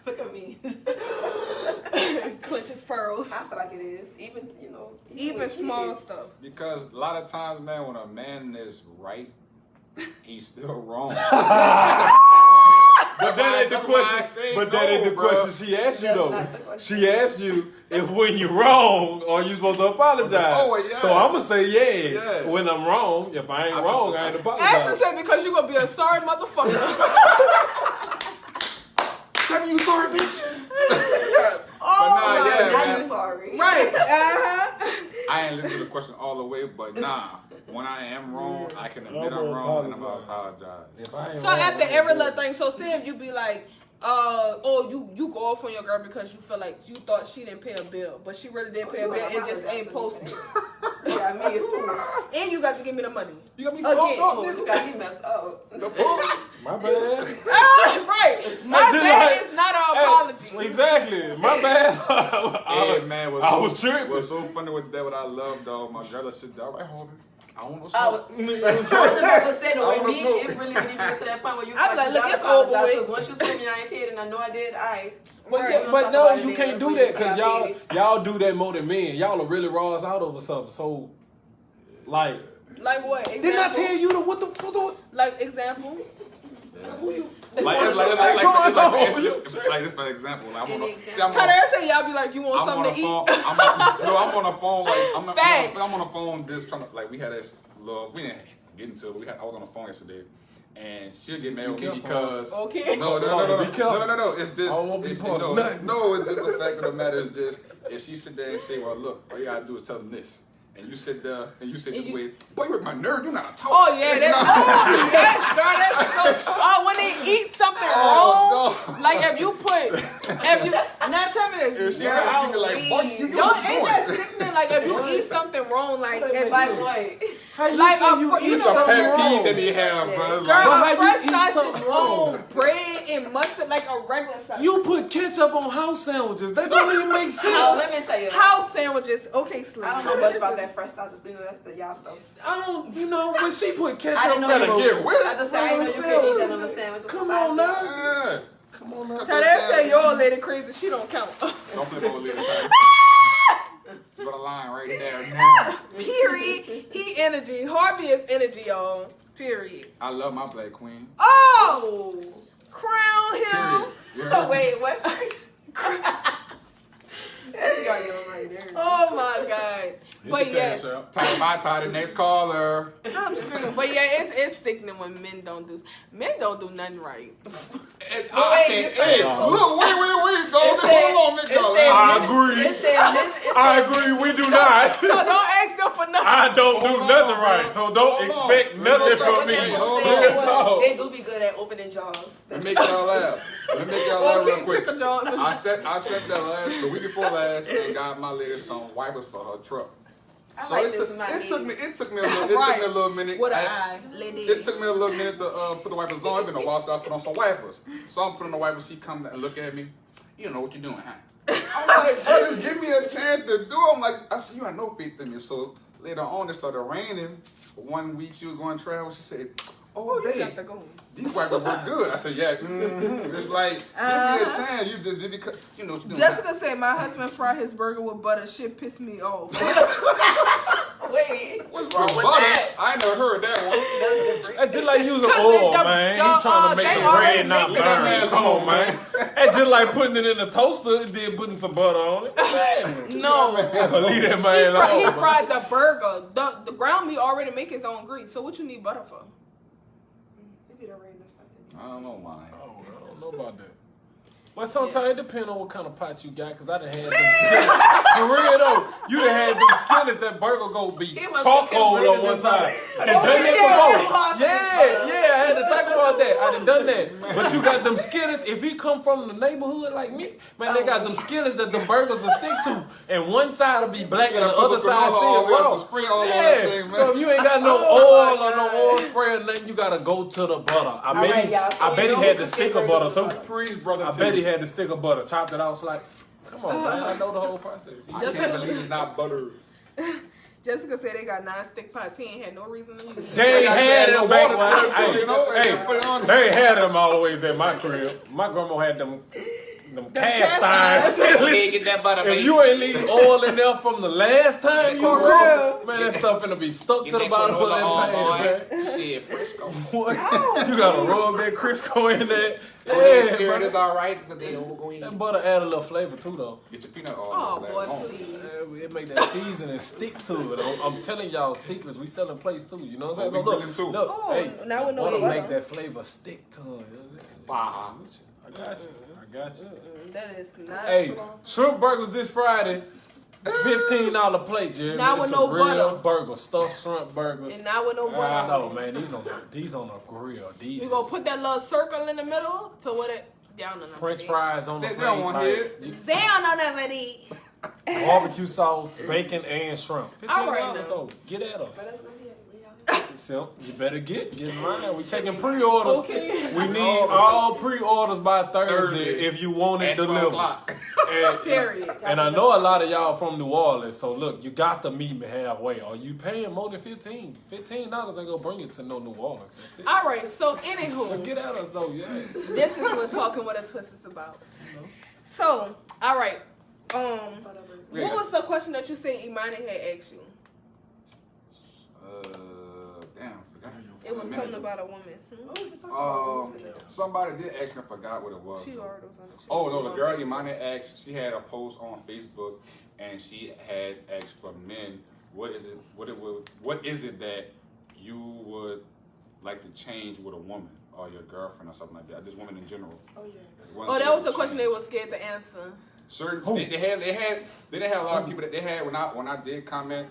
Look at me. clench his pearls, I feel like it is. Even even with small kids. stuff? Because a lot of times, man, when a man is right, he's still wrong. But that ain't the question. But that ain't the question she asked you That's though. not the question. She asked you if when you're wrong, are you supposed to apologize? Oh, yeah. So I'm gonna say yeah. Yeah. When I'm wrong, if I ain't wrong, I ain't Actually, apologize. say because you're gonna be a sorry motherfucker. Tell me you sorry, bitch. Oh, nah, no, yeah, now man. you sorry. Right. I ain't listened to the question all the way, but nah. When I am wrong, I can admit I'm wrong and I'm gonna apologize. If I ain't So wrong, after I ain't every wrong. little thing, so say if you be like, you go off on your girl because you feel like you thought she didn't pay a bill, but she really didn't pay a bill and just ain't posted. Yeah, me too. And you got to give me the money. You got me Again. fucked up, Oh, nigga. you got me messed up. The fuck? My bad. Right. My just bad like- is not an apology. Exactly. My bad. Hey, man, I was tripping. What's so funny with that, what I love, dog, my girl, I said, all right, Harvey, I want no I smoke. was the saying the I way wanna me, smoke. it really didn't even get to that point where you I was like, fucking look, gotta it's over apologize, with. 'cause once you told me I ain't paid and I know I did, But, Right, yeah, we don't but talk no, about it you then can't do before that you because say I y'all do that more than men. Y'all are really raws out over something. So, like, Like what? Example? didn't I tell you the what the Like example? who you? Like, it's What's like going this for example. Like, I'm on An a, see, I'm Tell on, her say y'all be like, you want I'm on something a to eat? phone. I'm on a phone. Like, Facts. I'm on a phone. Just trying to, like, we had this little. We didn't get into it. I was on the phone yesterday, and she'll get mad with me careful. because. Okay. No. Be careful. No. It's just. I don't wanna be it's, part of no, nothing. no, it's just the fact of the matter is just if she sit there and say, well, look, all you gotta do is tell them this. And you sit there and you say this way, boy, you hurt my nerve, you're not a talk. Oh yeah, that's yes, girl. That's so. Oh, when they eat something wrong, Oh, no. like if you now tell me And this, she, girl. she be like, boy, you Don't what's ain't that going? sickening? Like if you eat something wrong, like if Like you, what? How you Like, say you you eat It's know- a something pet peeve wrong? that they have, bro. girl, Like, how a you fresh eat sausage something roll, wrong? bread and mustard, like a regular sausage. You put ketchup on house sandwiches. That don't even make Oh, sense. let me tell you. house sandwiches. Okay, Slim. I don't know much about that first sausage. You know, that's the y'all stuff. I don't, when she put ketchup I didn't know on better you get could. with I it. just said I didn't know you could eat that on the sandwich. with Come the on sausage. now. yeah. Come on now. Tell that say your old lady crazy. She don't count. Don't flip over later. You got a line right there now. Period. He energy. Harvey is energy, y'all. Period. I love my black queen. Oh, crown him. Period. You heard Oh, me? wait, what? That's got you on my nerves. Oh my God. But yes, Tie the next caller. I'm screaming. But yeah, it's sickening when men don't do nothing right. I wait, can't. you Hey, said- look, wait, go. It said- Hold on, Miss it Y'all. said- I agree. It said, I agree. We do not. So don't ask them for nothing. I don't do Hold on, nothing bro. right. So don't Hold on. expect Hold nothing on. from What me. they Hold do on. say, Real talk. they do be good at opening jaws. Let me make y'all laugh. Let me make y'all laugh real Okay, quick. pick a jaw. I said the week before last and got my lady some wipers for her truck. I So like it this took, money. it took me a little minute. With an I- eye, lady. It took me a little minute to put the wipers on. It's been a while since I put on some wipers. So I'm putting the wipers. She come and look at me. You don't know what you're doing, huh? I'm like, bro, just give me a chance to do it. I'm like, I said, you have no faith in me. So later on, it started raining. 1 week she was going to travel. She said, oh, You babe, got to go. these wipers work good. I said, yeah. It's like, give me a chance. You just did because you know what you're doing. Jessica said my husband fried his burger with butter. Shit pissed me off. Wait. What's wrong with with butter? that? I ain't never heard that one. That's different. That's just like using 'Cause oil, the- man. the- He trying to make they the already bread not make that burn. man Come on, alone, man. That's just like putting it in a toaster and then putting some butter on it. Man, No. leave that He man alone. fried the burger. The ground meat already make his own grease. So what you need butter for? Maybe the rain or something. I don't know, man. Oh, I don't know about that. But sometimes it depends on what kind of pot you got, because I done had them skillets. For real though, you done had them skillets that burger go be He must charcoal have on kept one burgers side. in I done done that before. Yeah. Yeah, I had to think about that. I done done that. But you got them skillets, if he come from the neighborhood like me, man, they got them skillets that the burgers will stick to. And one side will be black and the other side still raw. Spray all on that thing, man. So if you ain't got no Oh, oil my or no God. oil spray or nothing, you gotta go to the butter. I bet right, he, y'all. So I you bet he know had who the could sticker get butter burgers too. with butter. Freeze, brother. I bet he had the sticker butter, chopped it out. It's like, come on, man, I know the whole process. I can't believe it's not butter. Jessica said they got non-stick pots. He ain't had no reason to use it. They ain't got had to add them no back water when to it, too, you know, hey, and put it on. they ain't had them always at my crib. My grandma had them cast iron cast skillets. Get that butter, If you ain't leave oil in there from the last time you For cooked, real. man, that stuff finna be stuck to the bottom of that pan, man. Shit, Frisco. What? You gotta rub that Crisco in there. Yeah, Yeah, scared brother. is all right. So they all go in. That butter add a little flavor too, though. Get your peanut oil. Oh, over boy, there. please. It make that seasoning stick to it. I'm telling y'all secrets. We selling plates too. You know what I'm saying? Oh, we So look, grilling too. look, Oh, hey, now we know butter the make butter. that flavor stick to it. Bah. I got you. I got you. That is not Hey, true. shrimp burgers this Friday. $15 plate, Jerry. Not It's with some no real butter. burgers, stuffed shrimp burgers. And not with no butter. No man, these on the grill. These You gonna is- put that little circle in the middle to what it. Y'all know French fries on the They plate. don't want like, it. you- They don't know never eat. barbecue sauce, bacon, and shrimp. $15 All right, now. though. Get at But us. that's gonna be it. So you better get in line. We taking pre-orders. Okay. We need all pre-orders by Thursday if you want it At 12 delivered. o'clock. And, Period. and I know a lot of y'all from New Orleans, so look, you got to meet me halfway. Are you paying more than $15? $15 ain't gonna bring it to no New Orleans. That's it. All right. So So anywho, get at us though, yeah. this is what talking with a twist is about. So, all right. What was the question that you said Imani had asked you? Damn, I forgot. It was something about a woman. What was it talking about? Somebody did ask me, I forgot what it was. She already was on the show. Oh no, the girl Imani asked. She had a post on Facebook, and she had asked for men. What is it that you would like to change with a woman or your girlfriend or something like that? Just women in general. Oh yeah. Oh, that was the question they were scared to answer. Certain they didn't have a lot of people that they had when I did comment.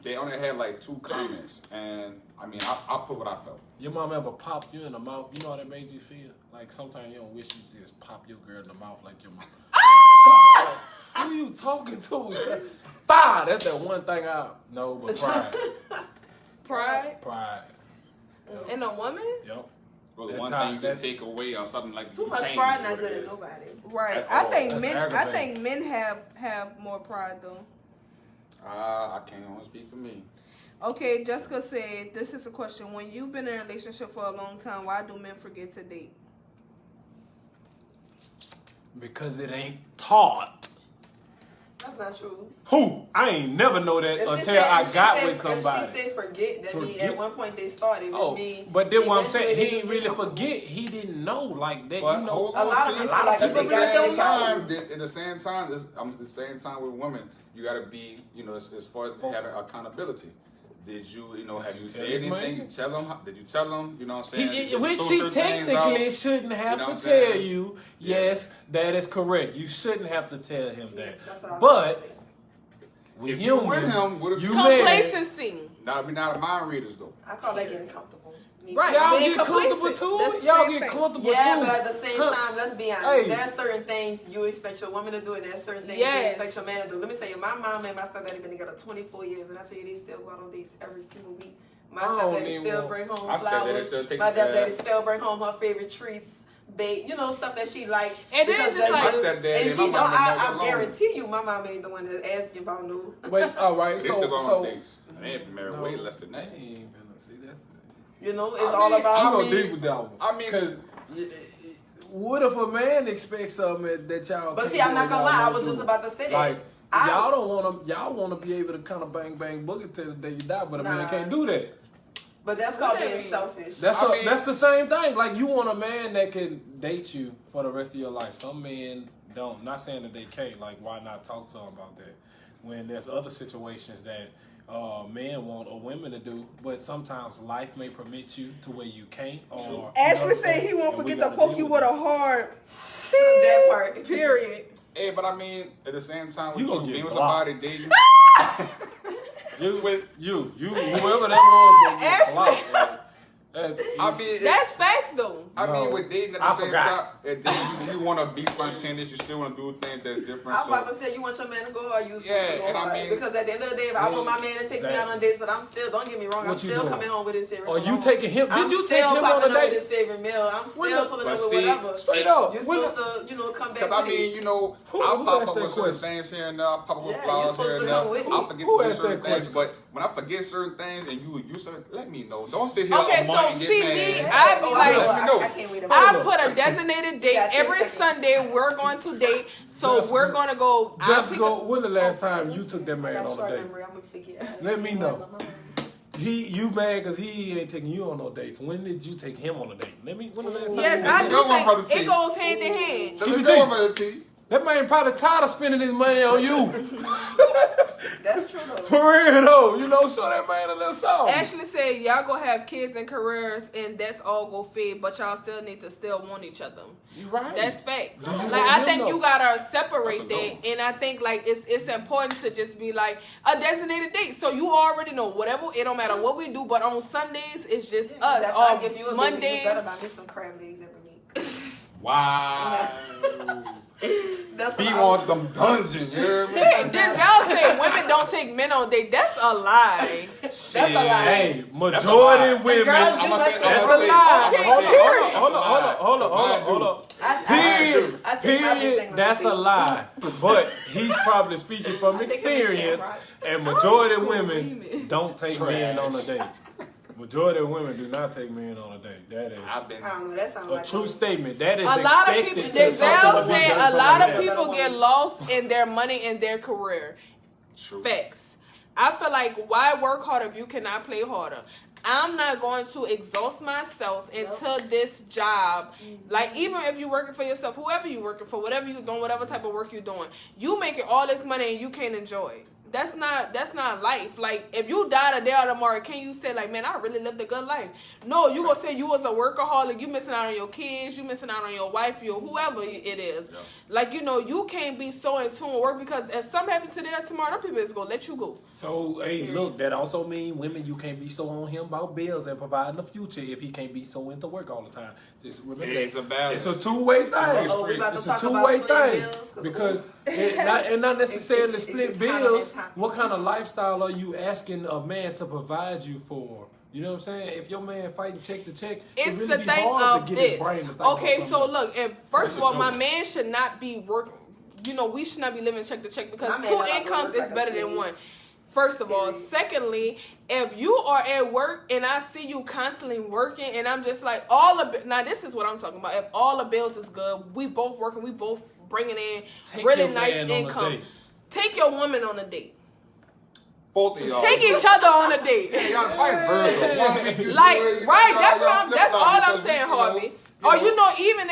They only had like 2 comments, and I mean I put what I felt. Your mom ever popped you in the mouth? You know how that made you feel? Like sometimes you don't wish you just pop your girl in the mouth like your mom. Who you talking to? Fire! That's that one thing I know, but pride. Pride Pride. in a woman? Yep. Well, the That one time- thing you can that- take away or something like Too you much change pride what not good it at is. nobody. Right. At I all. think That's men. I aggravating. think men have more pride though. I can't only speak for me. Okay, Jessica said, this is a question. When you've been in a relationship for a long time, why do men forget to date? Because it ain't taught. That's not true. Who? I ain't never know that If she until said- I if she got said- with somebody. If she said forget, that mean Forget. at one point they started, which Oh, mean but then what I'm saying, eventually he they ain't just really get comfortable. forget. He didn't know like that. But You know, hold a lot on, of T. men feel like at they the got same it. time, at the same time, at the same time with women, you got to be, as far as having accountability. Did you, have you tell said his anything? man? Tell him? Did you tell him? You know what I'm saying? Did you which throw she certain things out? technically shouldn't have You know to what I'm tell saying? you. Yes, that is correct. You shouldn't have to tell him Yes, that. that's what I was But gonna say. with If you him, with him, what if you you mad. Complacency. Now we not mind readers though. I call that getting comfortable. Me Right. Y'all Being get comfortable complacent. too. That's the Y'all same get thing. comfortable Yeah, too. but at the same time, let's be honest. Hey. There are certain things you expect your woman to do, and there's certain things Yes. you expect your man to do. Let me tell you, my mom and my stepdaddy been together 24 years, and I tell you, they still go out on dates every single week. My I don't stepdaddy even still want- bring home My stepdaddy flowers. still take My the stepdaddy bath. still bring home her favorite treats. Bake, stuff that she like. And then because it's just that's like- My just- stepdaddy and and she my don't. mama never I alone. guarantee you, my mom ain't the one that's asking about no. But all right, They still go on so dates. And they ain't been married way less than that. They ain't finna see that's. It's I all mean, about. I'm I gonna mean- deep with that one. I mean, Because what if a man expects something that y'all? But can't see, I'm do not and gonna y'all lie. I won't was do? just about to say that. Like I- y'all don't want to. Y'all want to be able to kind of bang bang boogie till the day you die, but a man Nah. can't do that. But that's called What that being mean? selfish. That's the same thing. Like you want a man that can date you for the rest of your life. Some men don't. Not saying that they can't. Like why not talk to them about that? When there's other situations that men want or women to do, but sometimes life may permit you to where you can't. Or Ashley said he won't And we forget to gotta poke deal you with with it. a hard that part. period. Hey, but I mean, at the same time, You with gonna you get being with blocked. somebody dating, You whoever that was gonna get Ashley. blocked. I mean, That's facts though. I mean, No. with dating at I the same forgot. time, at dating, you want to be spontaneous. You still want to do things that's different. I was about So, to say, you want your man to go hard, you supposed Yeah, to go and I hard. mean- because at the end of the day, if I want my man to take me out on dates, but I'm still, don't get me wrong, I'm What you still doing? coming home with his favorite Or you cologne. taking him? Did I'm you take still him on popping a up with date? his favorite meal. I'm still When- pulling But up with see- whatever. Straight up. You're When- supposed to, come back because I with mean, it. I'll Who pop asked up that with certain question? things here and there. I'll pop up with Yeah, flowers you're supposed here and to there. come with me. I'll forget Who to do asked certain that things, question? but when I forget certain things and you certain, let me know. Don't sit here Okay, a month so and get see mad. me, Yeah. I be Oh, like, Let me know. I can't wait. I Hold put a designated date Got 10 every seconds. Sunday. We're going to date, so Jessica- we're gonna go. I'll Just pick go. a- When the last time you took that I man got on a short date? memory. I'm gonna forget. Let me know. You mad because he ain't taking you on no dates. When did you take him on a date? When the last time? Yes, you I Good do one, Brother think T. it goes hand in hand. That's a Keep it good one, G. Brother T. That man probably tired of spending his money on you. That's true though. For real though, show that man a little something. Ashley said y'all gonna have kids and careers, and that's all go fade, but y'all still need to still want each other. You right. That's facts. Do you Like want I him, think though? you gotta That's a separate go. that, and I think like it's important to just be like a designated date. So you already know whatever. It don't matter what we do, but on Sundays it's just us. If Or I give you a baby, you Mondays. better buy me some crab legs every week. Wow. That's He what I want them dungeons, you hear me? Denzel said women don't take men on date. That's a lie. That's a lie. Hey, That's a majority lie. women. girls, I'ma say- That's I'ma a say- lie. I'ma say- Hold on. Period. I take everything Period. on That's the a date. lie. But he's probably speaking from I take him to experience. Shamrock. And majority of screaming. women don't take men on a date. Majority of women do not take men on a date. That is I've been. I don't know. That sounds a like true statement. That is A lot of expected people, to something Denzel that we said done a from lot the of date. people get lost in their money and their career. True. Facts. I feel like why work harder if you cannot play harder? I'm not going to exhaust myself into this job. Like, even if you're working for yourself, whoever you're working for, whatever you're doing, whatever type of work you're doing, you making all this money and you can't enjoy it. That's not life. Like, if you die today or tomorrow, can you say, like, man, I really lived a good life? No, you gonna say you was a workaholic, you missing out on your kids, you missing out on your wife, your whoever it is. Yeah. Like, you know, you can't be so in tune with work because if something happens today or tomorrow, them people is gonna let you go. So, hey, look, that also means women, you can't be so on him about bills and providing the future if he can't be so into work all the time. Just remember It's that. a balance. It's a two-way thing. Oh, we about to It's a talk about two-way splitting thing. bills, 'cause Because ooh. not necessarily It split gets kinda bills. intense. What kind of lifestyle are you asking a man to provide you for? You know what I'm saying? If your man fighting check to check, It's it really the be thing hard of to get his this. brain to think Okay, about so something. look, if first of That's all, a my no. man should not be working. You know, we should not be living check to check because My man two not incomes working is like a better than slave. one. First of all. Period. Secondly, if you are at work and I see you constantly working and I'm just like, all the now this is what I'm talking about. If all the bills is good, we both working, we both bringing in Take really your nice man on a income. date. Take your woman on a date. Both of y'all. Take each other on a date. Yeah, y'all vice versa. One week you Like, do it, right, y'all- that's y'all what I'm. That's flip-flop all I'm because, saying, you know, Harvey. Or you know, even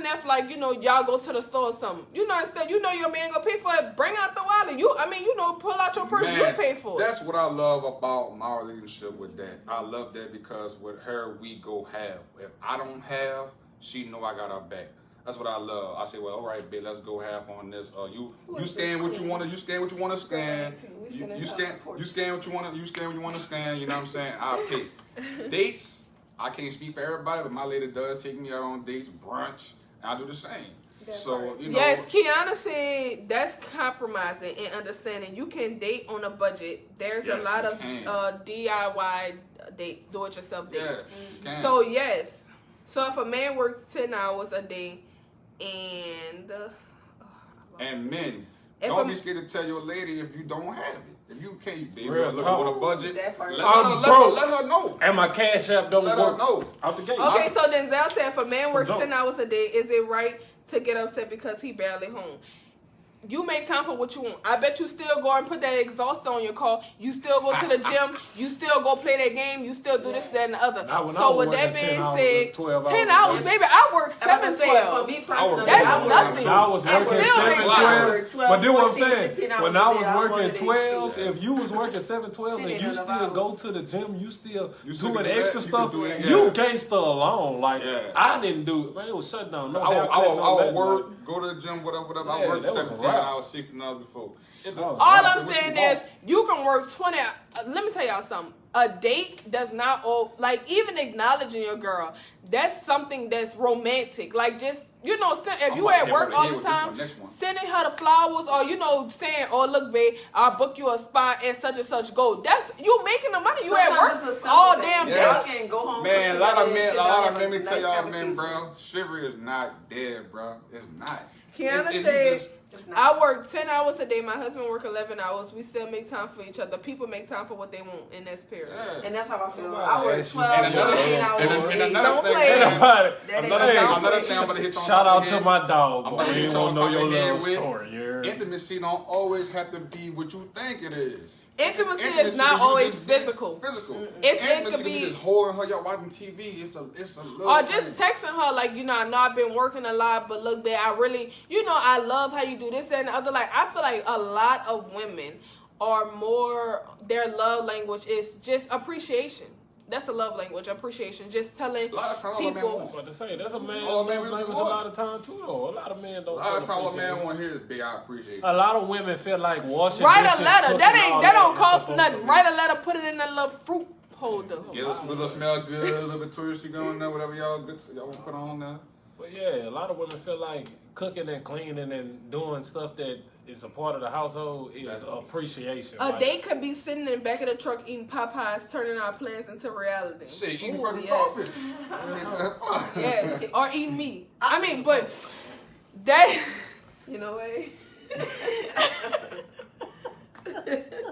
if like you know y'all go to the store or something, you know instead you know your man gonna pay for it. Bring out the wallet. You know pull out your purse. You Man, pay for it. That's what I love about my relationship with that. I love that because with her we go half. If I don't have, she know I got her back. That's what I love. I say, well, all right, babe, let's go half on this. You scan what you want to. You scan what you want to scan. You scan what you want to. You scan what you want to scan. You know what I'm saying? I'll pay. Dates. I can't speak for everybody, but my lady does take me out on dates, brunch, and I do the same. So, you know. Yes, Kiana said that's compromising and understanding. You can date on a budget. There's a Yes, lot you of can. DIY dates, do it yourself dates. Yeah, can. So yes. So if a man works 10 hours a day and And men, If don't I'm- be scared to tell your lady if you don't have it. If you can't, baby, Real look talk. on a budget. That part. Let I'm her, broke. let her know. And my cash app don't Let her work know. out the gate. Okay, so Denzel said if a man works Don't. 10 hours a day, is it right to get upset because he barely home? You make time for what you want. I bet you still go and put that exhauster on your car. You still go to the gym. You still go play that game. You still do this, that, and the other. Not when I So was with that working 10 being hours said, and 12 10 hours a hours, day. baby, I work I'm about to 7, say, 12. for me personally, That's I work nothing. I was And working still 7 make 12s. 12, But do what I'm 14, saying. 15 hours When a I day, was I'm one working of these 12s, too. if you was working 7 12s 10 and you and still 11 go to the gym, you still You still doing can do extra that, you stuff, can do it, you yeah. gangster alone. Like, Yeah. I didn't do it. Man, it was shut down. No I haircut, no will nothing. work, go to the gym, whatever. Yeah, I worked that was a 17 wrap. hours, 16 hours before. Oh, All I'm What you saying want. is you can work 20. Let me tell y'all something. A date does not owe, like even acknowledging your girl. That's something that's romantic. Like just if you about at to work hit all with the this time, one, next one. sending her the flowers or saying, "Oh look, babe, I'll book you a spot and such and such go." That's you making the money. You at Sometimes work it's a simple all thing. damn day. Yes. Y'all can go home. Man, a cook lot of together, men, sit a down, lot have of men, a let me tell nice y'all, men, conversation. bro, chivalry is not dead, bro. It's not. Kiana If you said, just- It's not. I work 10 hours a day. My husband work 11 hours. We still make time for each other. People make time for what they want in this period. Yeah. And that's how I feel. Nobody I work asked you. 12, And another- 14 hours and a another day. Don't thing, play. man, Another- That ain't Another no thing I'm gonna hit on Shout top out of the to head. my dog, I'm boy. gonna You hit don't on know top your of the head little with story. Yeah. Intimacy don't always have to be what you think it is. Intimacy Intimacy is not you always just be physical. Physical. It Intimacy could can be- just holding her, y'all watching TV. It's a little. Or just thing. texting her like, I know I've been working a lot, but look, babe, I really, I love how you do this, that, and the other. Like, I feel like a lot of women are more, their love language is just appreciation. That's a love language, appreciation. Just telling A lot of times, what men people. want. But to say that's a man. Oh, man, love really language a want. lot of time too, though. A lot of men don't. A lot of feel times, what man appreciated. want here is big. I appreciate you. A lot of women feel like washing Write dishes, a letter. cooking, That all don't is cost supposed nothing. to be- Write a letter, put it in that little fruit holder. Get us, will it smell good? A little bit touristy going there, whatever y'all want to put on there. But yeah, a lot of women feel like cooking and cleaning and doing stuff that is a part of the household is appreciation. They could be sitting in the back of the truck eating Popeyes, turning our plans into reality. Shit, eating Ooh, fucking yes. crawfish. Yes, or eating meat. I mean, but that. You know what?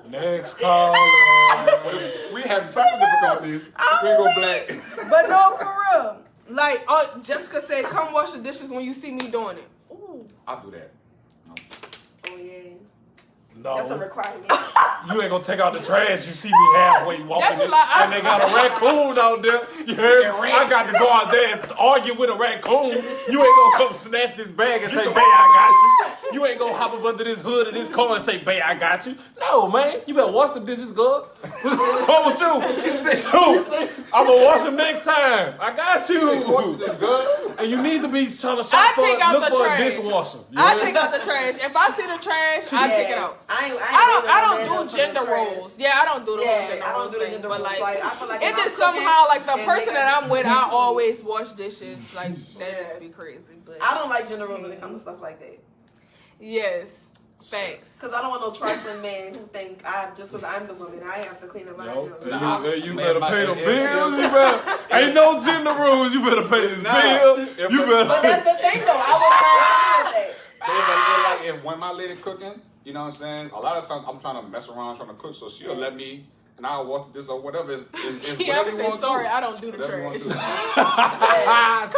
Next caller. We having technical difficulties. We go black. But no, for real. Like, Jessica said, come wash the dishes when you see me doing it. Ooh. I'll do that. Oh yeah. No. That's a requirement. You ain't gonna take out the trash. You see me halfway walking That's in, what and they got a raccoon out there. You heard me? I got to go out there and argue with a raccoon. You ain't gonna come snatch this bag and say, "Bae, I got you." You ain't gonna hop up under this hood of this car and say, "Bae, I got you." No, man. You better wash the dishes, girl. What's wrong with you? Shoot. I'm gonna wash them next time. I got you. And you need to be trying to shop for take out look the for trash. a dishwasher. You I heard? take out the trash. If I see the trash, I take it out. I don't do gender roles. Yeah, I don't do the gender I don't roles do the thing, gender but roles. like, I feel like it if I'm just somehow like the cooking person and that niggas- I'm with, I always wash dishes. Like that just be crazy. But I don't like gender roles when it comes to stuff like that. yes, thanks. Cause I don't want no trifling man who think just cause I'm the woman I have to clean up my Yo, house. you Man, better my- pay the if- bills. You better. Ain't no gender rules. You better pay this bill. if You a- better. But that's the thing though. I wouldn't mind doing that. But it's like if when my lady cooking, you know what I'm saying? A lot of times I'm trying to mess around trying to cook, so she'll let me, and I'll wash this or whatever. It's Yeah, whatever I'm you saying want sorry, to do. I don't do the Whatever you want trash. to do.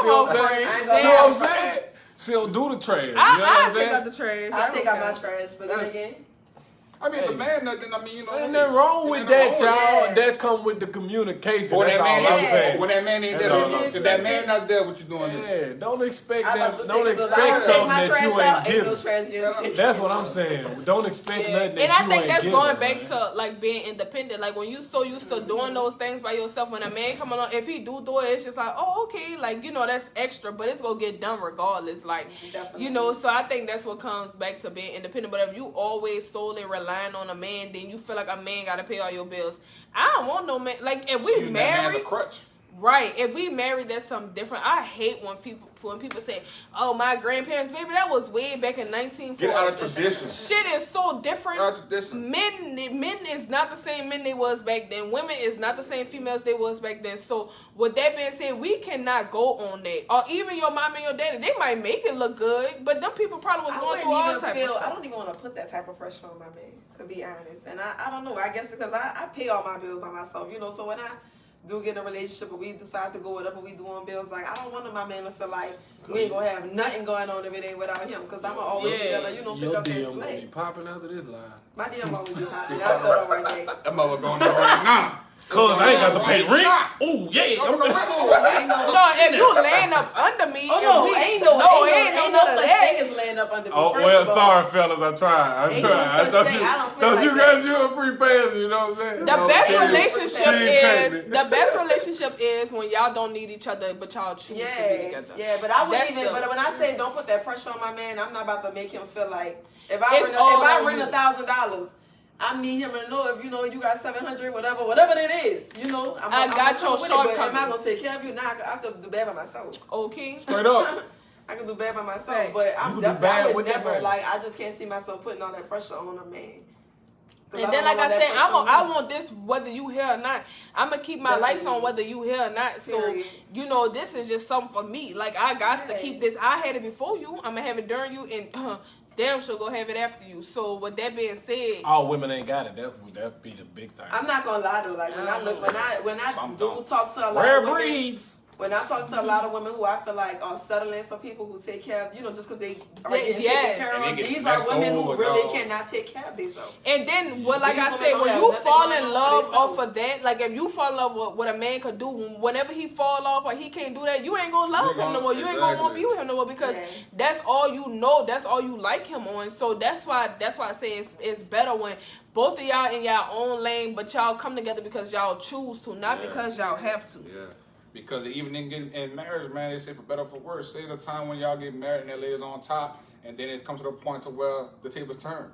Come on, See friend. I ain't gonna See lie. what I'm saying? She'll do the trash. You know what I I'm take saying? out the trash. I take out my don't care. trash, but then again, I mean, Hey. the man, then I mean, you know, Ain't nothing wrong with ain't that, nothing wrong y'all. with That come with the communication. Or That's that all man, I'm saying. when that man ain't That's there, all I'm if that man not there, what you doing? Yeah, don't expect I them. about to Don't say, 'cause if expect I don't take something my that trash you out, ain't ain't no giving. trash getting taken. That's what I'm saying. Don't expect Yeah. nothing that And I you think ain't that's giving, going back man. to like being independent. Like when you so used to doing those things by yourself, when a man come along, if he do it, it's just like, oh, okay, like you know that's extra, but it's gonna get done regardless. Like Definitely. you know, so I think that's what comes back to being independent. But if you always solely relying on a man, then you feel like a man gotta pay all your bills. I don't want no man. Like if we That man's a married, crutch. right? If we married, that's something different. I hate when people say, "Oh, my grandparents, baby, that was way back in 1940." Get out of tradition. Shit is so different. Out of tradition. Men is not the same men they was back then. Women is not the same females they was back then. So with that being said, we cannot go on that. Or even your mom and your daddy, they might make it look good, but them people probably was I going wouldn't through all even type feel. of I stuff. don't even want to put that type of pressure on my man, to be honest. And I don't know. I guess because I pay all my bills by myself, you know. So when I do get in a relationship or we decide to go whatever we do on bills, like I don't want my man to feel like we ain't gonna have nothing going on if it ain't without him. Cause I'ma always be there, like, you know, pick Your up that DM gonna be slack. popping after this live. My DM always be happy. That's the right thing. That mother going there right now. Cause I ain't got to pay rent. Nah. Oh yeah. Go to the I'm- Ain't no, No, if you laying up under me, oh and no, we, ain't no none of such that. thing as laying up under me. Oh First well, of all, sorry fellas, I tried. I Ain't no tried. I such thought thing. you, I don't feel thought like you that. guys you were free pass. You know what I'm saying? The No, best she- relationship she ain't is paying me. the best relationship is when y'all don't need each other, but y'all choose to be together. Yeah, but I wouldn't That's even. the- But when I say don't put that pressure on my man, I'm not about to make him feel like if I It's rent all on rent you. $1,000, I need him to know if you know you got 700, whatever it is. You know, I got your with it, but am I shortcomings. gonna take care of you? Nah, I could do bad by myself. Okay. Straight up. I can do bad by myself, Right. but You I'm can do definitely. bad I would with that never man. like. I just can't see myself putting all that pressure on a man. 'Cause And don't then, like I want that said, pressure on I me. want this whether you here or not. I'm gonna keep my lights on whether you here or not. So Period. you know, this is just something for me. Like I got to Right. keep this. I had it before you. I'm gonna have it during you, and damn sure go have it after you. So with that being said, All women ain't got it. That be the big thing. I'm not gonna lie though. Like when I look, when I Some do don't. talk to a lot Rare of women. breeds. When I talk to a lot of women who I feel like are settling for people who take care of, you know, just because they are getting Yes. taken care And of, they get these are messed women who over, really dog. cannot take care of themselves. and then what, like These I women said, don't when have you nothing fall going in on love for off themselves. of that, like if you fall in love with what a man could do, whenever he fall off or he can't do that, you ain't gonna love You him no more. You ain't gonna want to be with him no more because Yeah. that's all you know. That's all you like him on. So that's why I say it's better when both of y'all in y'all own lane, but y'all come together because y'all choose to, not Yeah. because y'all have to. Yeah. Because even in marriage, man, they say for better or for worse. Say the time when y'all get married and that lady's on top, and then it comes to the point to where the tables turn.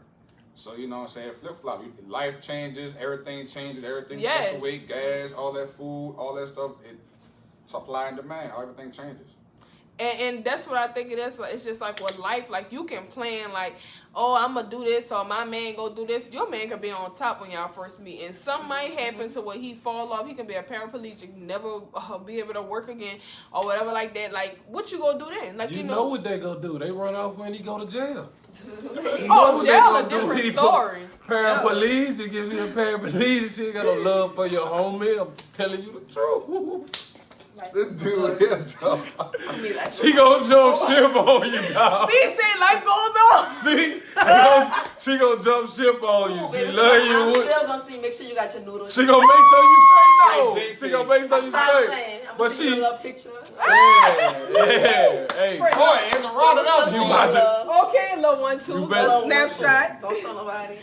So you know what I'm saying, flip flop. Life changes, everything changes, everything Yes. fluctuates, gas, all that food, all that stuff. It supply and demand, how everything changes. And that's what I think it is. It's just like with life, like you can plan like, oh, I'm gonna do this, or my man go do this. Your man could be on top when y'all first meet, and something might happen to where he fall off. He can be a paraplegic, never be able to work again, or whatever like that. Like, what you gonna do then? Like, You know what they gonna do? They run off when he go to jail. Oh, They jail a gonna do different he story. Paraplegic, you give me a paraplegic, she got no love for your homie. I'm telling you the truth. Like, This dude here, Joe. I mean, like, She gonna jump ship on you, dog. Me say life goes on. See, she gonna jump ship on you. Ooh, She baby, love I'm you. still gonna see. Make sure you got your noodles. She gonna make sure you straight though. Hey, JC. She gonna make sure you Stop straight. playing. I'm But gonna see she, your little picture. yeah, hey. Boy, it's a rod it up. You about to- Okay, little 1, 2, You better- a snapshot. Don't show nobody.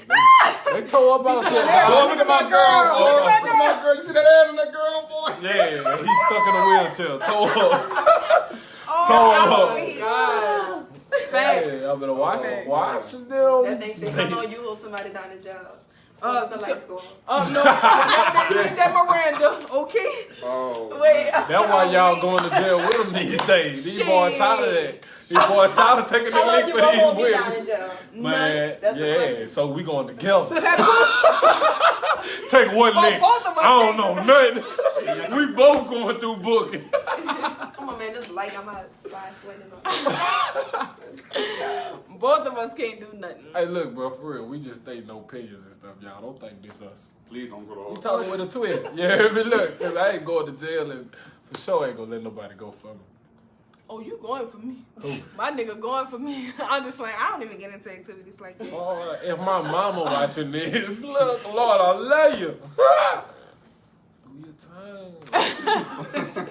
They tore up our shit. Oh, look at my girl, boy. Look at Look at my girl. You see that ass on that girl, boy? Yeah, he's stuck in a wheelchair. Tore up. Oh, Tore up. God. Yeah, I'm gonna watch Facts. it. Watching them. That they say, come on, you hold somebody down the job. So as the lights go on. No, whenever they need that Miranda, okay? Oh. Wait. That's why y'all going to jail with them these days. These boys tired of that. These boys tired of taking the How long lick you for gonna hold me these down in women. jail? Man, That's the yeah, question. so we going together. Take one lick. both of us I don't ain't. know nothing. We both going through booking. Come on, man. This light, I'm outside sweating on. Both of us can't do nothing. Hey, look, bro, for real, we just state no opinions and stuff, y'all. Don't think this us. Please don't go to We all talking with a twist. You hear me? Look, 'cause I ain't going to jail and for sure ain't gonna let nobody go for me. Oh, you going for me? Who? My nigga going for me. I'm just like, I don't even get into activities like that. Oh, if my mama watching this, look, Lord, I love you. Do your time.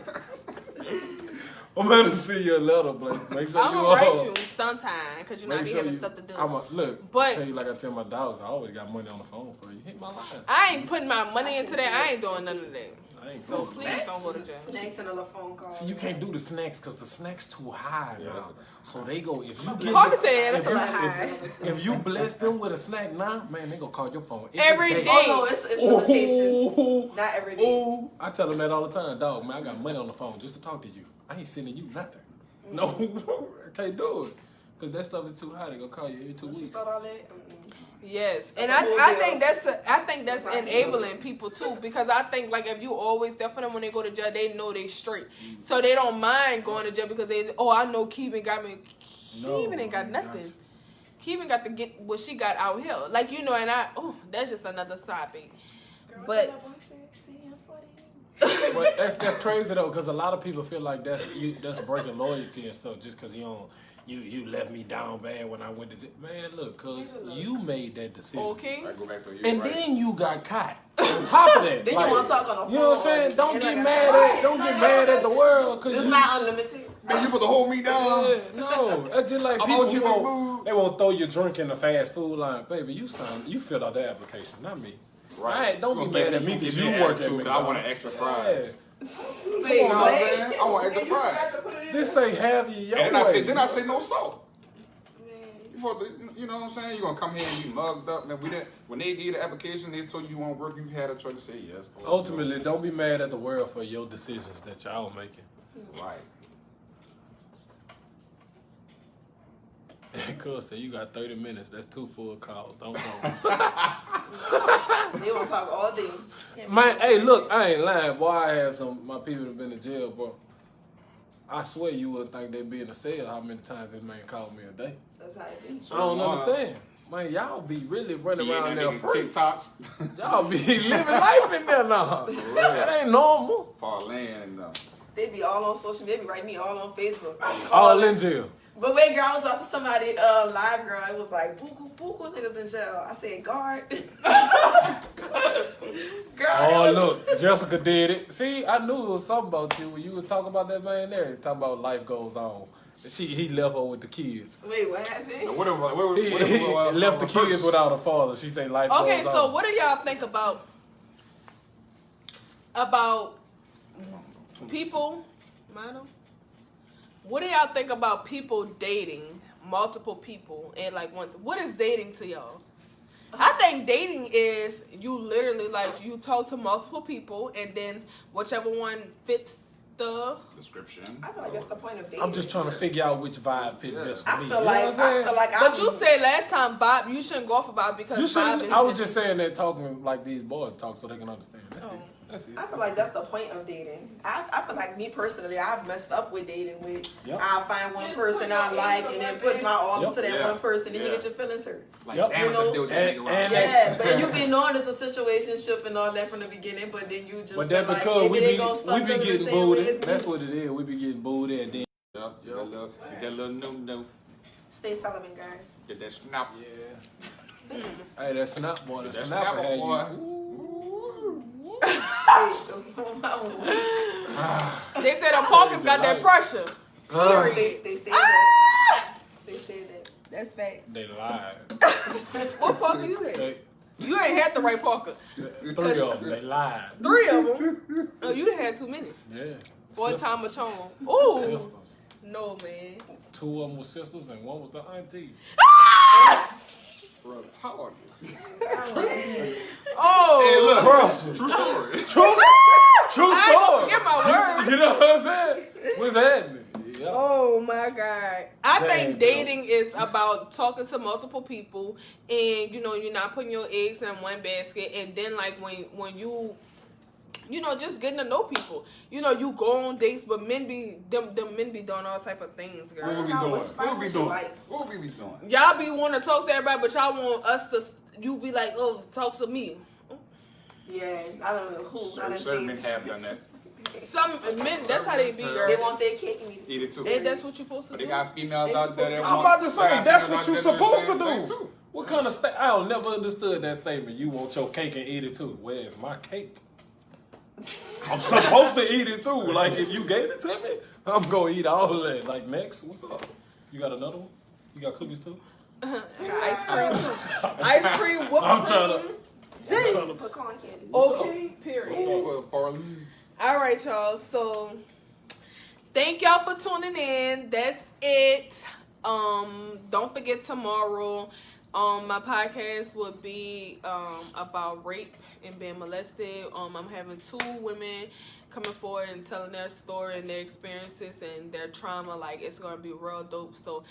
I'm gonna see your letter, Blake. Make sure I'm you gonna write you sometime because you know I Make be sure having you. stuff to do. Look. But- tell you like I tell my dogs, I always got money on the phone for you. Hit my line. I ain't putting my money into that. I ain't doing none of that. I ain't So doing please that. don't go to jail. Snakes and a little phone call. See, you can't do the snacks because the snacks too high Yeah, now. that's So they go if you get Harvey said that's if a you, lot high. if you bless them with a snack now, man, they gonna call your phone Every day. Oh no, it's limitations. Ooh. Not every day. Ooh, I tell them that all the time, dog. Man, I got money on the phone just to talk to you. I ain't sending you nothing. No, I can't do it because that stuff is too high. They gonna call you every 2 Once you weeks. start all that, Yes, and That's a whole I deal. think that's Right. enabling people too, because I think like if you always there for them when they go to jail, they know they straight, so they don't mind going to jail because I know Keevan got me. Keevan ain't got nothing. Keevan got to get what she got out here, like that's just another topic. girl, But- what that boy said? See him for the- But that's crazy though, because a lot of people feel like that's breaking loyalty and stuff just because you left me down bad when I went to jail. Man, look, cause you made that decision. Okay, I go back to you. And right? then you got caught. On top of that, Then you wanna talk on the You know what I'm phone. saying? Don't And get like I mad said, at don't get mad at the world because It's you. not unlimited. Man, you put to hold me down. Yeah, no, that's just like I'm people on you, who won't, boo. they won't throw your drink in the fast food line. Baby, you filled out the application, not me. Right. Don't be mad at me because you work at me. I want an McDonald's. extra fries. Yeah. Wait, You know what I'm what? saying? I want extra fries. This ain't have you your And way. then I say no salt. Man. You know what I'm saying? You gonna come here and you mugged up. Man, when they gave the application, they told you want work. You had a choice to say yes. or no. Ultimately, don't be mad at the world for your decisions that y'all making. right? Cuz say you got 30 minutes. That's 2 full calls. Don't go. They want to talk all day. Man, hey, look, I ain't lying. Boy, I had my people that been in jail, bro. I swear you would think they be in a cell how many times this man called me a day. That's how it be. I don't understand. Man, y'all be really running around there free. TikToks. Y'all be living life in there now. That ain't normal. Parlay and They be all on social media. They be writing me all on Facebook. All in jail. But wait, girl, I was talking to somebody live, girl. It was like, buku niggas in jail. I said, guard. Girl, Oh, it was, look, Jessica did it. See, I knew it was something about you when you was talking about that man there. Talking about life goes on. He left her with the kids. Wait, what happened? He left the kids without a father. She say life okay. goes on. So what do y'all think about people, madam? What do y'all think about people dating multiple people and like once? What is dating to y'all? I think dating is you literally like you talk to multiple people and then whichever one fits the Description. I feel like that's the point of dating. I'm just trying to figure out which vibe fit Yeah. best for I me. feel You know like what I'm saying? But you said last time vibe, you shouldn't go off of vibe because You vibe shouldn't. is I was just saying that talking like these boys talk so they can understand. That's Oh. it. That's it. I feel like that's the point of dating. I feel like me personally, I've messed up with dating. With Yep. I'll find one Just person put your I like eggs and on then that put bed. my all Yep. into that Yeah. one person, then you Yeah. get your feelings hurt. Like, Yep. damn, You know, I deal with that and- nigga and- right Yeah, but you be knowing it's a situationship and all that from the beginning, but then you just But feel that's like because maybe we they be gonna start we be feeling the getting same way booted. as me. That's what it is. We be getting booted and then Yep. Get that little no. Stay celibate, guys. Get that snap. yeah. Hey, that snap boy, that That snapper snapper had boy. They said the Parkers got that pressure. They say that. They say that. That's facts. They lied. What Parker you had? They, You ain't had the right Parker. 3 of them. They lied. 3 of them. Oh, you done had too many. Yeah. 4 Sisters. time Matron. Ooh. Sisters. No, man. 2 of them were sisters and 1 was the auntie. Retarded. Oh. Hey, look. Bro. True story. True I ain't gonna story. forget my words. You know what I'm saying? What's happening? Yeah. Oh my God. I Dang, think bro. dating is about talking to multiple people and you're not putting your eggs in one basket and then like when you just getting to know people. You go on dates but men be them men be doing all type of things, girl. What we be I doing? always find What we what you doing? like. What we be doing? Y'all be want to talk to everybody but y'all want us to you be like, "Oh, talk to me." Yeah, I don't know who. I done Certain seen men have done that. Some men, that's how they be, girl. They want their cake and eat it. Eat it too. And that's what you supposed to But do. they got females out there that I'm want. about to say, got that's females what you out there that supposed to do the same do. thing, too. What kind of I don't never understood that statement. You want your cake and eat it too. Where's my cake? I'm supposed to eat it too. Like if you gave it to me, I'm gonna eat all of that. Like next, what's up? You got another one? You got cookies too? I got ice cream too. Ice cream, whooping I'm trying cream. to. Pecan candy. Okay, period. Well, Farley. All right, y'all. So, thank y'all for tuning in. That's it. Don't forget tomorrow. My podcast will be about rape and being molested. I'm having 2 women coming forward and telling their story and their experiences and their trauma. Like it's gonna be real dope. So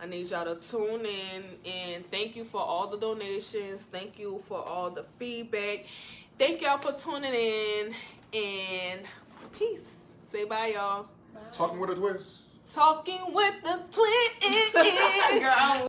I need y'all to tune in and thank you for all the donations. Thank you for all the feedback. Thank y'all for tuning in and peace. Say bye, y'all. Talking with a twist. Talking with the twins. Girl,